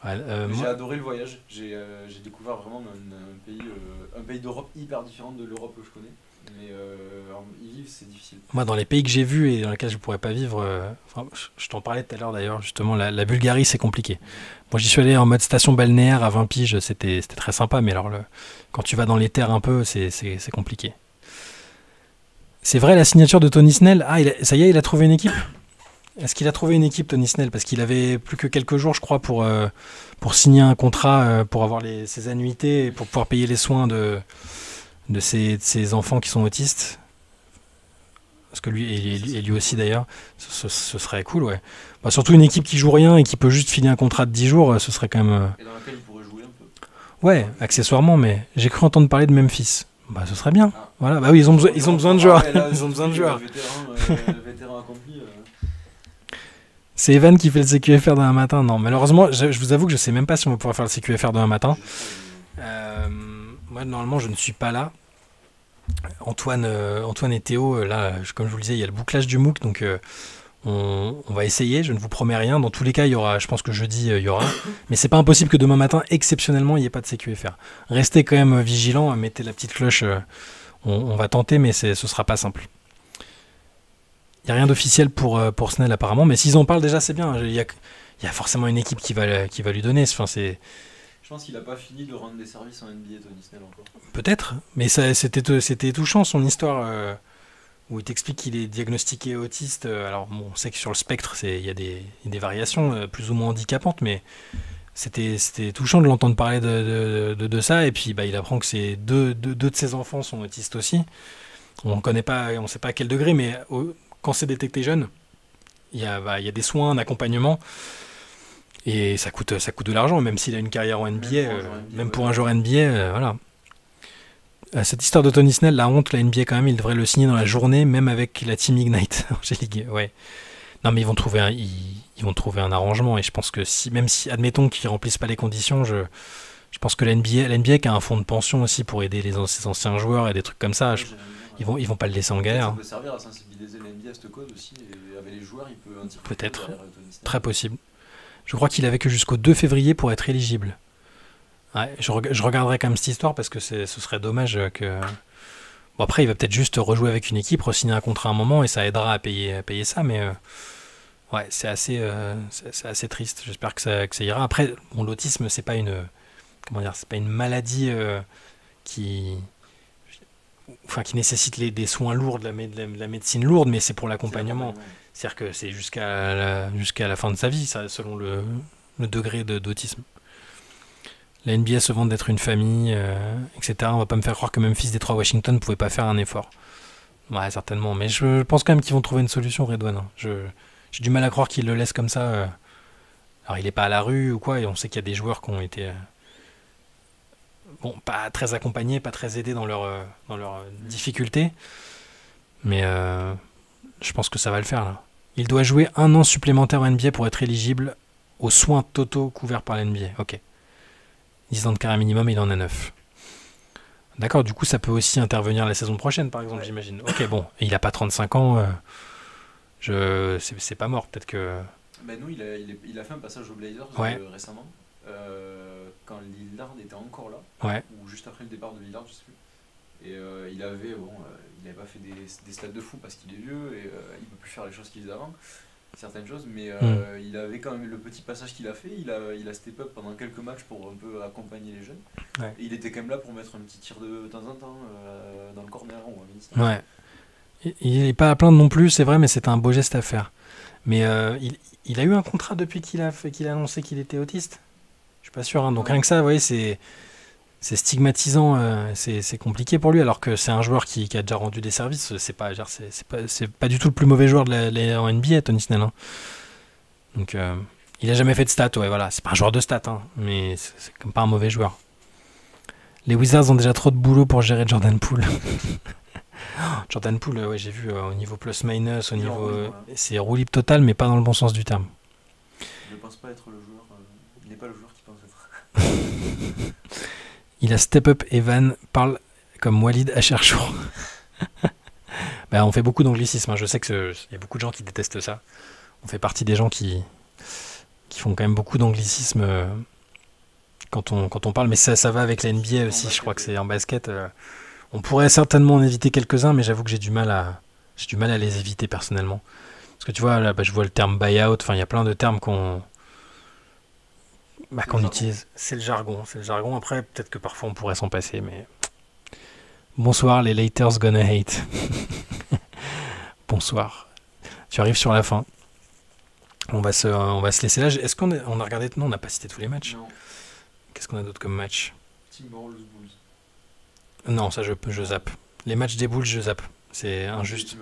Ouais, j'ai adoré le voyage, j'ai découvert vraiment un pays d'Europe hyper différent de l'Europe que je connais. Mais y vivre, c'est difficile. Moi, dans les pays que j'ai vus et dans lesquels je ne pourrais pas vivre, je t'en parlais tout à l'heure d'ailleurs, justement, la Bulgarie, c'est compliqué. Moi, j'y suis allé en mode station balnéaire à 20 piges, c'était très sympa, mais alors quand tu vas dans les terres un peu, c'est compliqué. C'est vrai, la signature de Tony Snell, ça y est, il a trouvé une équipe? Est-ce qu'il a trouvé une équipe, Tony Snell? Parce qu'il avait plus que quelques jours, je crois, pour signer un contrat, pour avoir ses annuités et pour pouvoir payer les soins de ses enfants qui sont autistes. Parce que lui aussi d'ailleurs, ce serait cool, ouais. Bah, surtout une équipe qui joue rien et qui peut juste filer un contrat de 10 jours, ce serait quand même... Et dans laquelle il pourrait jouer un peu. Ouais, accessoirement, mais j'ai cru entendre parler de Memphis. Bah ce serait bien. Voilà, bah oui, ils ont besoin de joueurs. Ils ont besoin de joueurs. Vétéran accompli. C'est Evan qui fait le CQFR demain matin. Non, malheureusement, je vous avoue que je sais même pas si on va pouvoir faire le CQFR demain matin. Moi, normalement, je ne suis pas là. Antoine et Théo, là, comme je vous le disais, il y a le bouclage du MOOC, donc on va essayer. Je ne vous promets rien. Dans tous les cas, il y aura, je pense que jeudi, il y aura. Mais c'est pas impossible que demain matin, exceptionnellement, il n'y ait pas de CQFR. Restez quand même vigilants, mettez la petite cloche. On va tenter, mais ce sera pas simple. Il n'y a rien d'officiel pour Snell apparemment, mais s'ils en parlent déjà, c'est bien. Il y a forcément une équipe qui va lui donner. Enfin, je pense qu'il n'a pas fini de rendre des services en NBA, Tony Snell, encore. Peut-être, mais c'était touchant son histoire où il t'explique qu'il est diagnostiqué autiste. Alors, bon, on sait que sur le spectre, il y a des variations plus ou moins handicapantes, mais c'était touchant de l'entendre parler de ça. Et puis, il apprend que deux de ses enfants sont autistes aussi. On ne sait pas à quel degré, mais quand c'est détecté jeune, il y a des soins, un accompagnement. Et ça coûte de l'argent, même s'il a une carrière en NBA, même pour un joueur NBA, voilà. Cette histoire de Tony Snell, la honte, la NBA quand même, il devrait le signer dans la journée, même avec la Team Ignite Angélique, ouais. Non, mais ils vont trouver un arrangement, et je pense que même si, admettons qu'ils remplissent pas les conditions, je pense que la NBA qui a un fonds de pension aussi pour aider ses anciens joueurs et des trucs comme ça, ils vont pas le laisser en galère. Ça peut servir à sensibiliser la NBA à cette cause aussi, et avec les joueurs, il peut un petit peu... Peut-être, très possible. Je crois qu'il avait que jusqu'au 2 février pour être éligible. Ouais, je regarderai quand même cette histoire parce que ce serait dommage que... Bon, après, il va peut-être juste rejouer avec une équipe, re-signer un contrat à un moment et ça aidera à payer ça, mais ouais, c'est assez triste. J'espère que ça ira. Après, bon, l'autisme, c'est pas une maladie qui nécessite des soins lourds, de la médecine lourde, mais c'est pour l'accompagnement. C'est-à-dire que c'est jusqu'à la fin de sa vie, ça, selon le degré d'autisme. La NBA se vante d'être une famille, etc. On va pas me faire croire que Memphis, Détroit, Washington ne pouvaient pas faire un effort. Ouais, certainement. Mais je pense quand même qu'ils vont trouver une solution, Redouane. J'ai du mal à croire qu'ils le laissent comme ça. Alors, il n'est pas à la rue ou quoi, et on sait qu'il y a des joueurs qui ont été... pas très accompagnés, pas très aidés dans leurs difficultés. Mais je pense que ça va le faire, là. Il doit jouer 1 an supplémentaire en NBA pour être éligible aux soins totaux couverts par la NBA. Ok. 10 ans de carrière minimum, il en a 9. D'accord, du coup, ça peut aussi intervenir la saison prochaine, par exemple, j'imagine. Ok, bon, et il n'a pas 35 ans. C'est pas mort, peut-être que... nous, il a fait un passage aux Blazers récemment, quand Lillard était encore là, ou juste après le départ de Lillard, je sais plus. Et il avait pas fait des stats de fou parce qu'il est vieux et il peut plus faire les choses qu'il faisait avant, certaines choses, mais il avait quand même le petit passage qu'il a fait, il a step up pendant quelques matchs pour un peu accompagner les jeunes. Ouais. Et il était quand même là pour mettre un petit tir de temps en temps dans le corner ou à mi-distance. Ouais. Il n'est pas à plaindre non plus, c'est vrai, mais c'est un beau geste à faire. Mais il a eu un contrat depuis qu'il a annoncé qu'il était autiste. Je suis pas sûr, hein. Donc rien que ça, vous voyez, c'est stigmatisant, c'est compliqué pour lui, alors que c'est un joueur qui a déjà rendu des services. C'est pas du tout le plus mauvais joueur en NBA, Tony Snell. Hein. Donc il a jamais fait de stats, ouais, voilà. C'est pas un joueur de stats, hein, mais c'est comme pas un mauvais joueur. Les Wizards ont déjà trop de boulot pour gérer Jordan Poole. Jordan Poole, ouais, j'ai vu au niveau plus-minus, au niveau... c'est roue libre total, mais pas dans le bon sens du terme. Il ne pense pas être le joueur... il n'est pas le joueur qui pense être. Il a step up Evan, parle comme Walid Acharchour. Bah, on fait beaucoup d'anglicisme, hein. Je sais qu'il y a beaucoup de gens qui détestent ça. On fait partie des gens qui font quand même beaucoup d'anglicisme quand on parle, mais ça va avec la NBA aussi, je crois que c'est en basket. On pourrait certainement en éviter quelques-uns, mais j'avoue que j'ai du mal à les éviter personnellement. Parce que tu vois, là, je vois le terme buyout, enfin il y a plein de termes qu'on utilise. C'est le jargon. Après, peut-être que parfois on pourrait s'en passer, mais... Bonsoir, les Laters gonna hate. Bonsoir. Tu arrives sur la fin. On va se laisser là. Est-ce qu'on a regardé... Non, on n'a pas cité tous les matchs. Non. Qu'est-ce qu'on a d'autre comme match? Timberwolves Bulls. Non, ça je zappe. Les matchs des Bulls, je zappe. C'est injuste.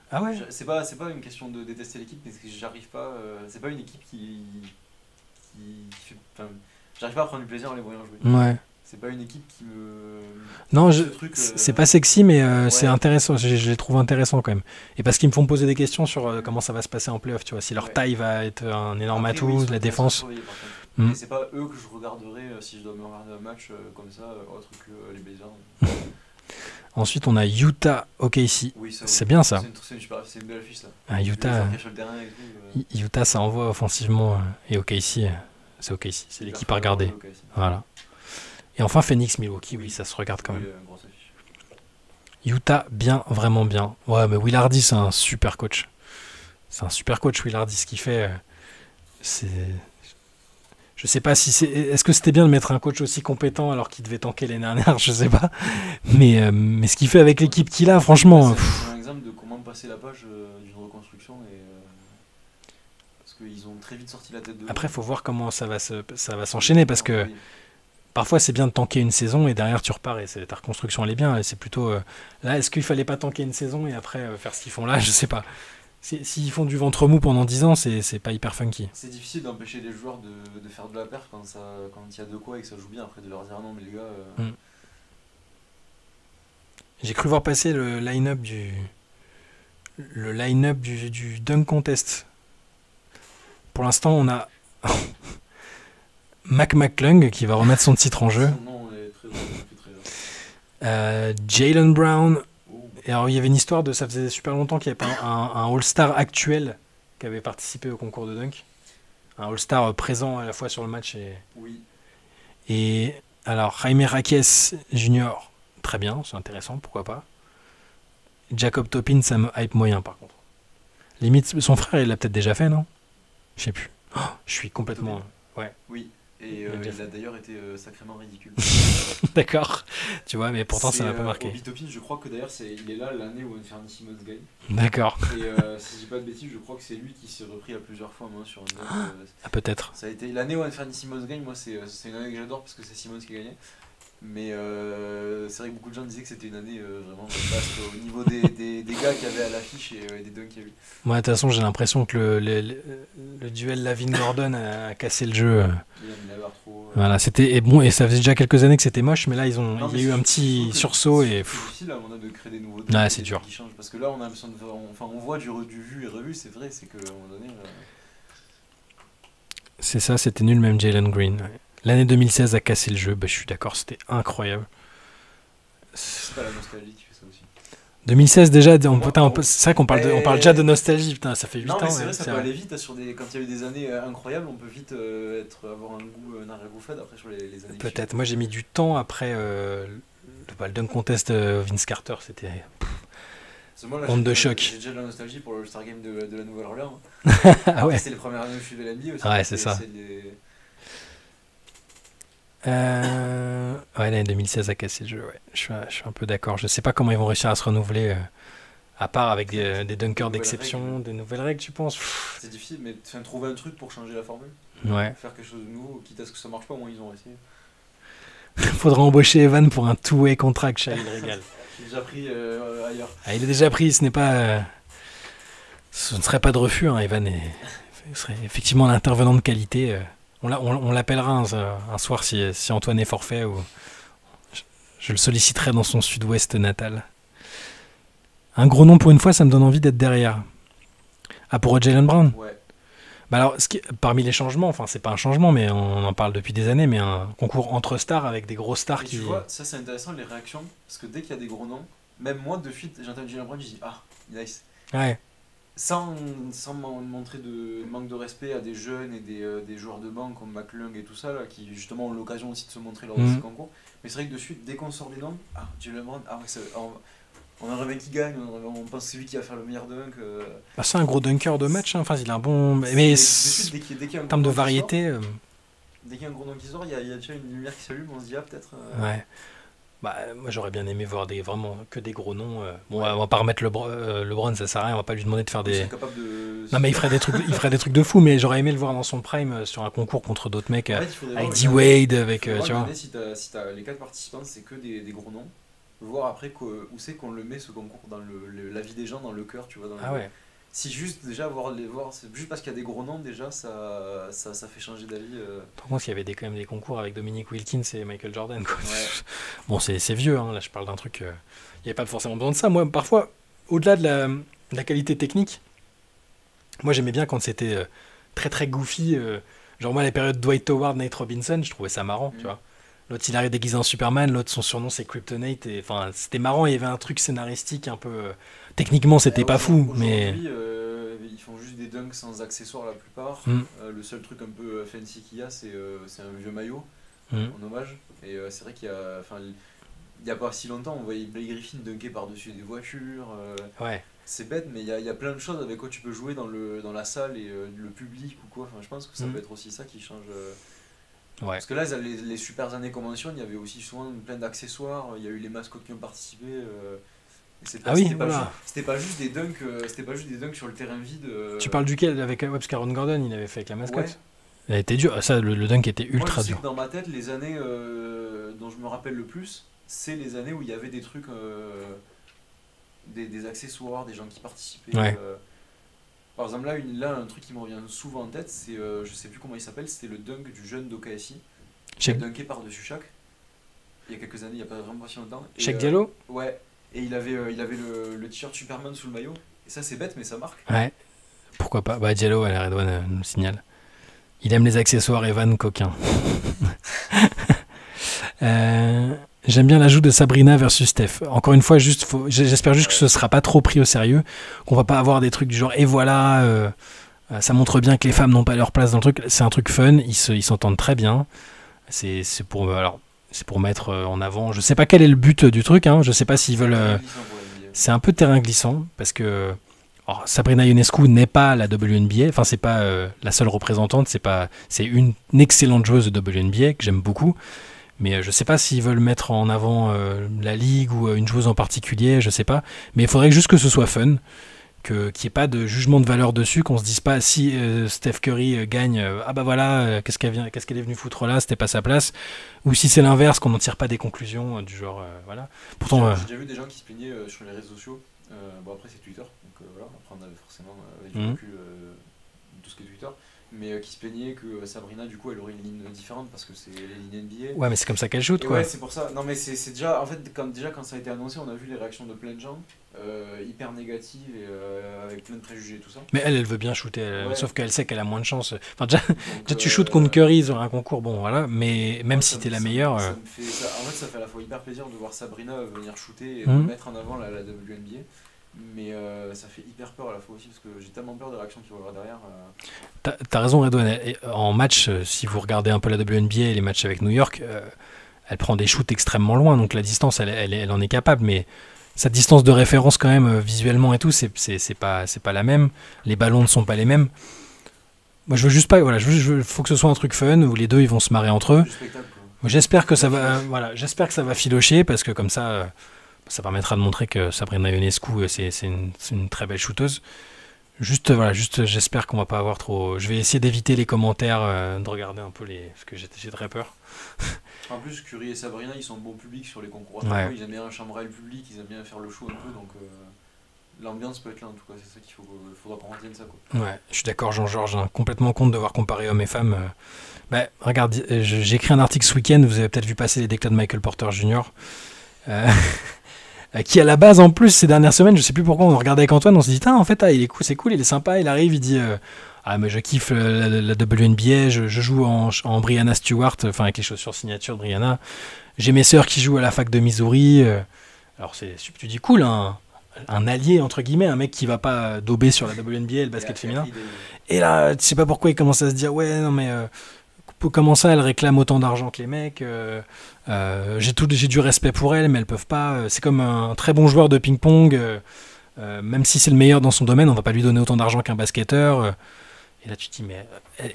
Ah ouais. C'est pas une question de détester l'équipe, mais j'arrive pas... c'est pas une équipe qui fait... Enfin, j'arrive pas à prendre du plaisir en les voyant jouer. Ouais. C'est pas une équipe qui me... Non, c'est pas sexy, mais c'est intéressant. Je les trouve intéressants quand même. Et parce qu'ils me font poser des questions sur comment ça va se passer en playoff, tu vois. Si leur taille va être un énorme atout, la défense. Mais c'est pas eux que je regarderai si je dois me regarder un match comme ça, autre que les Blazers. Ensuite, on a Utah OKC. Oui, c'est bien ça. C'est une belle affiche, ça. Ah, Utah, ça envoie offensivement. Et OKC, c'est OKC. C'est l'équipe à regarder. Voilà. Et enfin, Phoenix-Milwaukee, oui, ça se regarde quand même. Utah, bien, vraiment bien. Ouais, mais Will Hardy, c'est un super coach. C'est un super coach, Will Hardy. Ce qu'il fait, c'est... Je sais pas si c'est... Est-ce que c'était bien de mettre un coach aussi compétent alors qu'il devait tanker l'année dernière? Je sais pas. Mais ce qu'il fait avec l'équipe qu'il a, franchement... C'est un exemple de comment passer la page d'une reconstruction. Parce qu'ils ont très vite sorti la tête de... Après, il faut voir comment ça va s'enchaîner parce que... Parfois, c'est bien de tanker une saison et derrière, tu repars et ta reconstruction, elle est bien. Et c'est plutôt... là, est-ce qu'il fallait pas tanker une saison et après faire ce qu'ils font là? Je sais pas. S'ils font du ventre mou pendant 10 ans, c'est pas hyper funky. C'est difficile d'empêcher les joueurs de faire de la perf quand il y a de quoi et que ça joue bien. Après, de leur dire non, mais les gars... J'ai cru voir passer le line-up du dunk contest. Pour l'instant, on a... Mac McClung qui va remettre son titre en jeu. Jaylen Brown. Et alors il y avait une histoire ça faisait super longtemps qu'il n'y avait pas un All-Star actuel qui avait participé au concours de dunk. Un All-Star présent à la fois sur le match et alors Jaime Raquez Jr. Très bien, c'est intéressant, pourquoi pas. Jacob Toppin, ça me hype moyen par contre. Limite, son frère il l'a peut-être déjà fait, non? Je sais plus. Oh, je suis complètement... Ouais. Oui. Et il a d'ailleurs été sacrément ridicule. D'accord. Tu vois, mais pourtant ça m'a pas marqué. Topin, je crois que d'ailleurs il est là l'année où Anthony Simons gagne. D'accord. Et si je dis pas de bêtises, je crois que c'est lui qui s'est repris à plusieurs fois sur un ah, peut-être. Ça a été l'année où Anthony Simons gagne. Moi, c'est une année que j'adore parce que c'est Simons qui a gagné. Mais c'est vrai que beaucoup de gens disaient que c'était une année vraiment vaste au niveau des gars qu'il y avait à l'affiche et des dunks qu'il y a eu. Moi, de toute façon, j'ai l'impression que le duel Lavine-Gordon a cassé le jeu. Voilà, c'était bon et ça faisait déjà quelques années que c'était moche, mais là il y a eu un petit sursaut et. C'est difficile à un moment donné de créer des nouveaux dunks. C'est dur. Qui changent parce que là, on a l'impression on voit du vu et revu. C'est vrai, c'est qu'à un moment donné. C'est ça, c'était nul même Jalen Green. Ouais. L'année 2016 a cassé le jeu, je suis d'accord, c'était incroyable. C'est pas la nostalgie qui fait ça aussi. 2016 déjà, c'est vrai qu'on parle déjà de nostalgie, putain, ça fait 8 ans. Non mais c'est vrai, ça peut aller vite, quand il y a eu des années incroyables, on peut vite avoir un arrière-goût fade après sur les années. Peut-être, moi j'ai mis du temps après le dunk contest Vince Carter, c'était... Honte de choc. J'ai déjà de la nostalgie pour le All-Star Game de la Nouvelle-Orléans. Ah ouais. C'était les premières années où je suivais la NBA aussi. Ouais, c'est ça. Ouais, l'année 2016 a cassé le jeu, ouais. Je suis un peu d'accord. Je sais pas comment ils vont réussir à se renouveler, à part avec des dunkers d'exception, des nouvelles règles, tu penses? C'est difficile, mais trouver un truc pour changer la formule. Ouais. Faire quelque chose de nouveau, quitte à ce que ça marche pas, au moins ils ont essayé. Faudra embaucher Evan pour un two-way contract, Shahid Regal. Il est déjà pris ailleurs. Ah, il est déjà pris, ce ne serait pas de refus, hein, Evan serait effectivement un intervenant de qualité. On l'appellera un soir si Antoine est forfait ou Je le solliciterai dans son sud-ouest natal. Un gros nom pour une fois, ça me donne envie d'être derrière. Ah, pour Jaylen Brown? Ouais. Bah alors, parmi les changements, enfin c'est pas un changement, mais on en parle depuis des années, mais un concours entre stars avec des gros stars qui... Tu vois, ça c'est intéressant les réactions, parce que dès qu'il y a des gros noms, même moi de suite, j'entends Jaylen Brown, je dis ah, nice. Ouais. Sans montrer de manque de respect à des jeunes et des joueurs de banc comme McClung et tout ça, là, qui justement ont l'occasion aussi de se montrer lors de ces concours. Mais c'est vrai que de suite, dès qu'on sort des noms, ah, Jaylen Brown, ah ouais, on a un mec qui gagne, on pense que c'est lui qui va faire le meilleur dunk. Bah, c'est un gros dunker de match, hein. Enfin il a un bon... Mais en termes de variété... Dès qu'il y a un gros nom qui sort, il y a déjà une lumière qui s'allume, on se dit ah peut-être... Ouais. Bah, moi j'aurais bien aimé voir vraiment que des gros noms. Bon, on va pas remettre LeBron, ça sert à rien, on va pas lui demander de faire des... Non mais il ferait des trucs de fou, mais j'aurais aimé le voir dans son prime sur un concours contre d'autres mecs, avec D-Wade, avec... tu vois. Si t'as les 4 participants, c'est que des gros noms. Voir après où c'est qu'on le met ce concours dans la vie des gens, dans le cœur, tu vois. Ouais. Si juste déjà voir, c'est juste parce qu'il y a des gros noms déjà, ça fait changer d'avis. Par contre, il y avait quand même des concours avec Dominique Wilkins et Michael Jordan, quoi. Ouais. Bon, c'est vieux, hein. Là je parle d'un truc... Il n'y avait pas forcément besoin de ça. Moi, parfois, au-delà de la qualité technique, moi j'aimais bien quand c'était très très goofy. Genre moi, les périodes Dwight Howard, Nate Robinson, je trouvais ça marrant, tu vois. L'autre, il arrive déguisé en Superman, l'autre, son surnom, c'est Kryptonite. Enfin, c'était marrant, il y avait un truc scénaristique un peu... Techniquement, c'était pas fou, mais... Ils font juste des dunks sans accessoires la plupart. Le seul truc un peu fancy qu'il y a, c'est un vieux maillot, en hommage. Et c'est vrai qu'il y a pas si longtemps, on voyait Blake Griffin dunker par-dessus des voitures. Ouais. C'est bête, mais il y a plein de choses avec quoi tu peux jouer dans la salle et le public ou quoi. Enfin, je pense que ça peut être aussi ça qui change... Ouais. Parce que là, les super années qu'on mentionne, il y avait aussi souvent plein d'accessoires, il y a eu les mascottes qui ont participé. C'était pas juste des dunks sur le terrain vide. Tu parles duquel avec Aaron Gordon, il avait fait avec la mascotte. Ouais. Il a été dur, ça, le dunk était ultra dur. Dans ma tête, les années dont je me rappelle le plus, c'est les années où il y avait des trucs, des accessoires, des gens qui participaient. Ouais. Par exemple, là, un truc qui me revient souvent en tête, c'est, je sais plus comment il s'appelle, c'était le dunk du jeune d'OKC. Il a dunké par-dessus Shaq. Il y a quelques années, il n'y a pas vraiment si longtemps. Shaq Diallo. Ouais. Et il avait le t-shirt Superman sous le maillot. Et ça, c'est bête, mais ça marque. Ouais. Pourquoi pas. Bah, Diallo, la Redouane nous le signale. Il aime les accessoires Evan coquin. J'aime bien l'ajout de Sabrina versus Steph. Encore une fois, j'espère juste que ce ne sera pas trop pris au sérieux, qu'on va pas avoir des trucs du genre et voilà, ça montre bien que les femmes n'ont pas leur place dans le truc. C'est un truc fun, ils s'entendent très bien. C'est pour mettre en avant. Je sais pas quel est le but du truc, hein. Je sais pas s'ils veulent. C'est un peu terrain glissant parce que Sabrina Ionescu n'est pas la WNBA. Enfin, c'est pas la seule représentante. C'est une excellente joueuse de WNBA que j'aime beaucoup. Mais je sais pas s'ils veulent mettre en avant la ligue ou une joueuse en particulier, je sais pas. Mais il faudrait juste que ce soit fun, qu'il n'y ait pas de jugement de valeur dessus, qu'on se dise pas si Steph Curry gagne, ah bah voilà, qu'est-ce qu'elle est venue foutre là, c'était pas sa place. Ou si c'est l'inverse, qu'on n'en tire pas des conclusions du genre, voilà. Pourtant, j'ai déjà vu des gens qui se plaignaient sur les réseaux sociaux. Bon après c'est Twitter, donc voilà, après on avait forcément du recul tout ce qui est Twitter. Mais qui se plaignait que Sabrina du coup elle aurait une ligne différente parce que c'est les lignes NBA. Ouais mais c'est comme ça qu'elle shoot quoi. Ouais c'est pour ça. Non mais c'est déjà en fait quand ça a été annoncé on a vu les réactions de plein de gens hyper négatives et avec plein de préjugés et tout ça. Mais elle veut bien shooter, sauf qu'elle sait qu'elle a moins de chance. Enfin déjà tu shootes contre Curry sur un concours, bon voilà, mais même si t'es la meilleure. En fait ça fait à la fois hyper plaisir de voir Sabrina venir shooter et mettre en avant la WNBA. Mais ça fait hyper peur à la fois aussi parce que j'ai tellement peur de la réaction qu'il va y avoir derrière. T'as raison Redouane, en match, si vous regardez un peu la WNBA et les matchs avec New York, elle prend des shoots extrêmement loin, donc la distance elle en est capable, mais sa distance de référence quand même visuellement et tout, c'est pas la même, les ballons ne sont pas les mêmes. Moi je veux juste pas, voilà, faut que ce soit un truc fun où les deux ils vont se marrer entre eux. J'espère que ça va filocher parce que comme ça permettra de montrer que Sabrina Ionescu c'est une très belle shooteuse. Juste j'espère qu'on va pas avoir trop. Je vais essayer d'éviter les commentaires, de regarder un peu parce que j'ai très peur. En plus, Curry et Sabrina, ils sont bons publics sur les concours. Ouais. Ils aiment bien chambrer le public, ils aiment bien faire le show un peu, donc l'ambiance peut être là en tout cas. C'est ça qu'il faudra qu'on retienne ça quoi. Ouais, je suis d'accord Jean-Georges, hein, complètement contre de devoir comparer hommes et femmes. Bah, regarde, j'ai écrit un article ce week-end, vous avez peut-être vu passer les déclats de Michael Porter Jr., qui à la base, en plus, ces dernières semaines, je sais plus pourquoi, on regardait avec Antoine, on s'est dit, en fait, il est cool, c'est cool, il est sympa, il arrive, il dit, mais je kiffe la WNBA, je joue en Brianna Stewart, enfin avec les chaussures signature de Brianna, j'ai mes sœurs qui jouent à la fac de Missouri, alors tu dis cool, un allié, entre guillemets, un mec qui va pas dauber sur la WNBA, le basket féminin, et là, tu sais pas pourquoi il commence à se dire, ouais, non mais... comment ça, elle réclame autant d'argent que les mecs, j'ai du respect pour elle, mais elles peuvent pas. C'est comme un très bon joueur de ping-pong, même si c'est le meilleur dans son domaine, on va pas lui donner autant d'argent qu'un basketteur. Et là, tu te dis, mais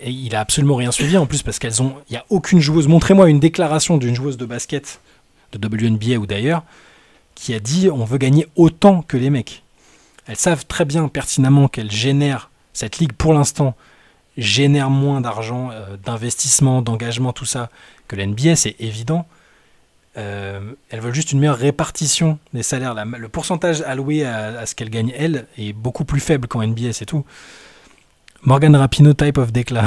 il a absolument rien suivi en plus, parce il n'y a aucune joueuse. Montrez-moi une déclaration d'une joueuse de basket, de WNBA ou d'ailleurs, qui a dit on veut gagner autant que les mecs. Elles savent très bien, pertinemment, qu'elles génèrent, cette ligue pour l'instant, génère moins d'argent, d'investissement, d'engagement, tout ça, que la NBA, c'est évident. Elles veulent juste une meilleure répartition des salaires. Le pourcentage alloué à ce qu'elles gagnent, elles, est beaucoup plus faible qu'en NBA, c'est tout. Morgan Rapinoe type of déclat.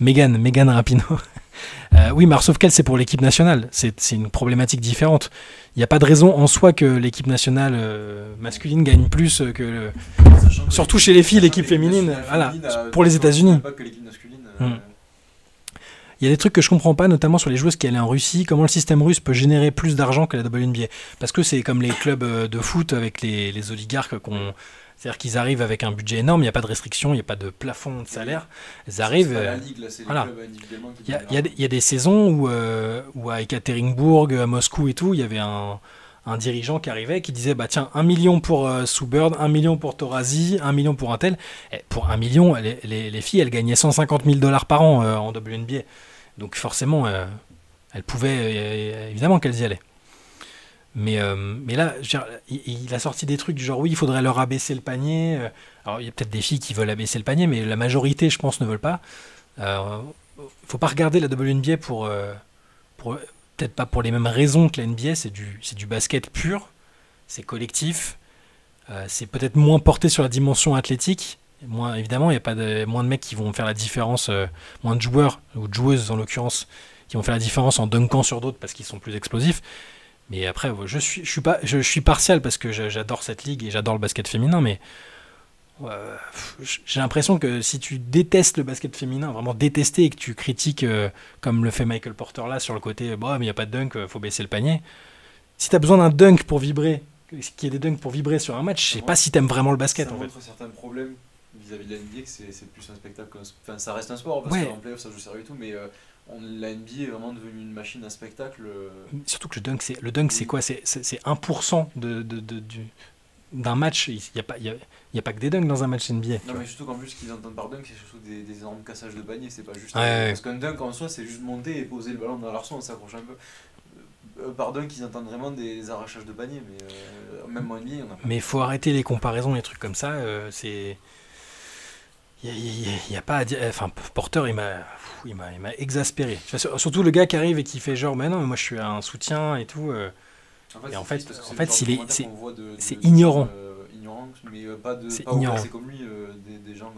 Megan Rapinoe. Oui, mais sauf qu'elle, c'est pour l'équipe nationale. C'est une problématique différente. Il n'y a pas de raison en soi que l'équipe nationale masculine gagne plus que... Surtout chez les filles, l'équipe féminine. Voilà, pour les États-Unis. Il y a des trucs que je comprends pas, notamment sur les joueuses qui allaient en Russie, comment le système russe peut générer plus d'argent que la WNBA. Parce que c'est comme les clubs de foot avec les oligarques c'est-à-dire qu'ils arrivent avec un budget énorme, il n'y a pas de restriction, il n'y a pas de plafond de salaire. Ils arrivent. C'est pas la ligue, là, c'est voilà. les clubs individuellement qui Il y a des saisons où à Ekaterinbourg, à Moscou et tout, il y avait un dirigeant qui arrivait qui disait tiens, 1 million pour Soubird, 1 million pour Torazi, 1 million pour un tel. Et pour 1 million, les filles, elles gagnaient $150,000 par an en WNBA. Donc forcément, elles pouvaient, évidemment qu'elles y allaient. Mais là, il a sorti des trucs du genre, oui, il faudrait leur abaisser le panier. Alors, il y a peut-être des filles qui veulent abaisser le panier, mais la majorité, je pense, ne veulent pas. Il ne faut pas regarder la WNBA pour peut-être pas pour les mêmes raisons que la NBA. C'est du basket pur, c'est collectif. C'est peut-être moins porté sur la dimension athlétique. Évidemment, il y a moins de mecs qui vont faire la différence, moins de joueurs, ou de joueuses en l'occurrence, qui vont faire la différence en dunkant sur d'autres parce qu'ils sont plus explosifs. Mais après, je suis partial parce que j'adore cette ligue et j'adore le basket féminin, mais j'ai l'impression que si tu détestes le basket féminin, vraiment détester, et que tu critiques comme le fait Michael Porter là sur le côté, mais il n'y a pas de dunk, faut baisser le panier. Si tu as besoin d'un dunk pour vibrer, qu'il y ait des dunks pour vibrer sur un match, je sais pas si tu aimes vraiment le basket. Ça en fait. montre certains problèmes vis-à-vis de la NBA, que c'est plus un spectacle. Enfin, ça reste un sport parce qu'en playoff ça joue sérieux et tout, mais la NBA est vraiment devenue une machine à spectacle. Surtout que le dunk, c'est quoi ? C'est 1% d'un match. Il n'y a pas que des dunks dans un match NBA. Non, mais surtout qu'en plus, ce qu'ils entendent par dunk, c'est surtout des énormes cassages de panier. C'est pas juste. Parce qu'un dunk en soi, c'est juste monter et poser le ballon dans l'arçon, on s'accroche un peu. Par dunk, ils entendent vraiment des arrachages de panier, mais même en NBA, on a pas. Mais il faut arrêter les comparaisons, les trucs comme ça. C'est. Il n'y a pas à dire. Enfin, Porter, il m'a exaspéré. Surtout le gars qui arrive et qui fait genre, mais non, mais moi je suis un soutien et tout. Et en fait c'est ignorant. Ignorant, mais pas ignorant. C'est comme lui, des gens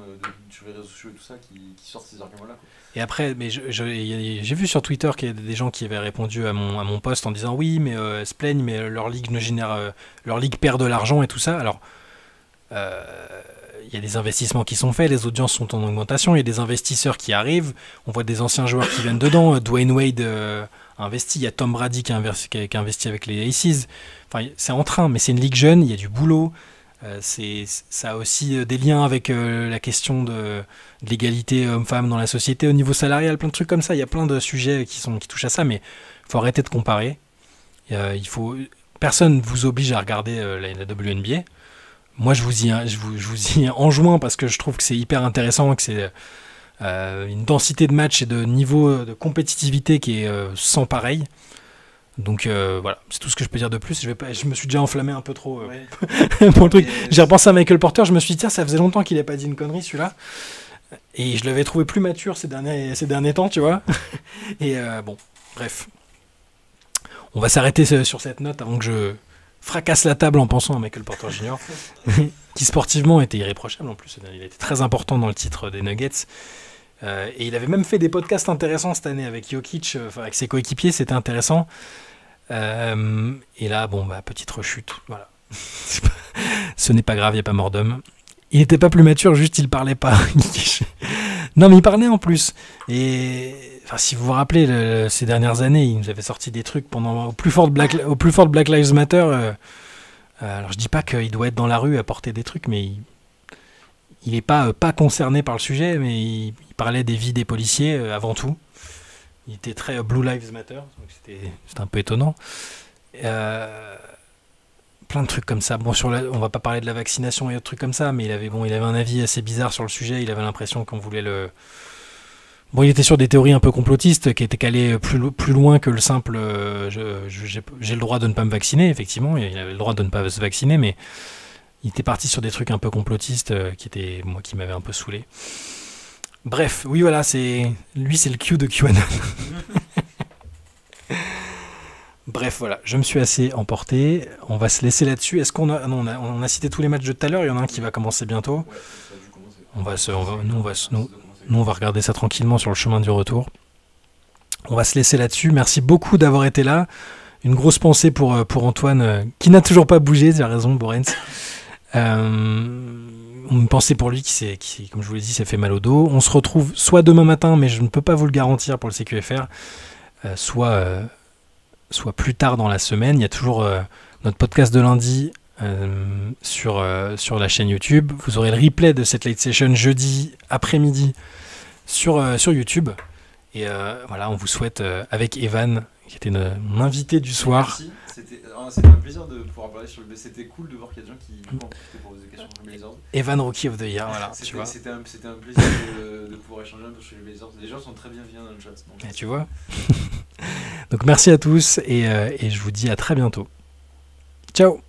sur les réseaux sociaux et tout ça qui sortent ces arguments-là. Quoi. Et après, mais j'ai vu sur Twitter qu'il y a des gens qui avaient répondu à mon post en disant oui, mais elles se plaignent, mais leur ligue leur ligue perd de l'argent et tout ça. Alors. Il y a des investissements qui sont faits, les audiences sont en augmentation, il y a des investisseurs qui arrivent, on voit des anciens joueurs qui viennent dedans, Dwayne Wade a investi, il y a Tom Brady qui a investi avec les Aces, enfin, c'est en train, mais c'est une ligue jeune, il y a du boulot, ça a aussi des liens avec la question de l'égalité homme-femme dans la société au niveau salarial, plein de trucs comme ça, il y a plein de sujets qui touchent à ça, mais il faut arrêter de comparer, personne ne vous oblige à regarder la WNBA. Moi, je vous y enjoins parce que je trouve que c'est hyper intéressant, que c'est une densité de match et de niveau de compétitivité qui est sans pareil. Donc voilà, c'est tout ce que je peux dire de plus. Je me suis déjà enflammé un peu trop pour le truc. J'ai repensé à Michael Porter, je me suis dit, tiens, ça faisait longtemps qu'il n'avait pas dit une connerie celui-là. Et je l'avais trouvé plus mature ces derniers temps, tu vois. Et bon, bref. On va s'arrêter sur cette note avant que je fracasse la table en pensant à Michael Porter Jr. qui sportivement était irréprochable en plus. Il était très important dans le titre des Nuggets. Et il avait même fait des podcasts intéressants cette année avec Jokic, avec ses coéquipiers, c'était intéressant. Et là, petite rechute, voilà. Ce n'est pas grave, il n'y a pas mort d'homme. Il n'était pas plus mature, juste il parlait pas. Non, mais il parlait en plus. Et si vous vous rappelez, ces dernières années, il nous avait sorti des trucs au plus fort de Black Lives Matter. Alors je dis pas qu'il doit être dans la rue à porter des trucs, mais il n'est pas concerné par le sujet, mais il parlait des vies des policiers avant tout. Il était très Blue Lives Matter, donc c'était un peu étonnant. Plein de trucs comme ça. Bon, on va pas parler de la vaccination et autres trucs comme ça, mais il avait un avis assez bizarre sur le sujet. Il avait l'impression qu'on voulait le... Bon, il était sur des théories un peu complotistes qui étaient calées plus loin que le simple j'ai le droit de ne pas me vacciner, effectivement. Il avait le droit de ne pas se vacciner, mais il était parti sur des trucs un peu complotistes qui m'avaient un peu saoulé. Bref, oui, voilà, c'est le Q de QAnon. Bref, voilà, je me suis assez emporté. On va se laisser là-dessus. Est-ce qu'on a... Non, on a cité tous les matchs de tout à l'heure. Il y en a un qui va commencer bientôt. Ouais, ça a dû commencer. Nous, on va regarder ça tranquillement sur le chemin du retour. On va se laisser là-dessus. Merci beaucoup d'avoir été là. Une grosse pensée pour Antoine, qui n'a toujours pas bougé. Tu as raison, Borens. Une pensée pour lui qui, comme je vous l'ai dit, s'est fait mal au dos. On se retrouve soit demain matin, mais je ne peux pas vous le garantir pour le CQFR, soit plus tard dans la semaine. Il y a toujours notre podcast de lundi sur la chaîne YouTube. Vous aurez le replay de cette late session jeudi après-midi sur YouTube. Et voilà, on vous souhaite, avec Evan, qui était mon invité du soir. Merci. C'était un plaisir de pouvoir parler sur le... C'était cool de voir qu'il y a des gens qui ont profité pour poser des questions sur les Blazers. Evan Rookie of the Year, voilà. C'était un plaisir de pouvoir échanger un peu sur les Blazers. Les gens sont très bienveillants dans le chat. Et tu vois. Donc merci à tous et je vous dis à très bientôt. Ciao.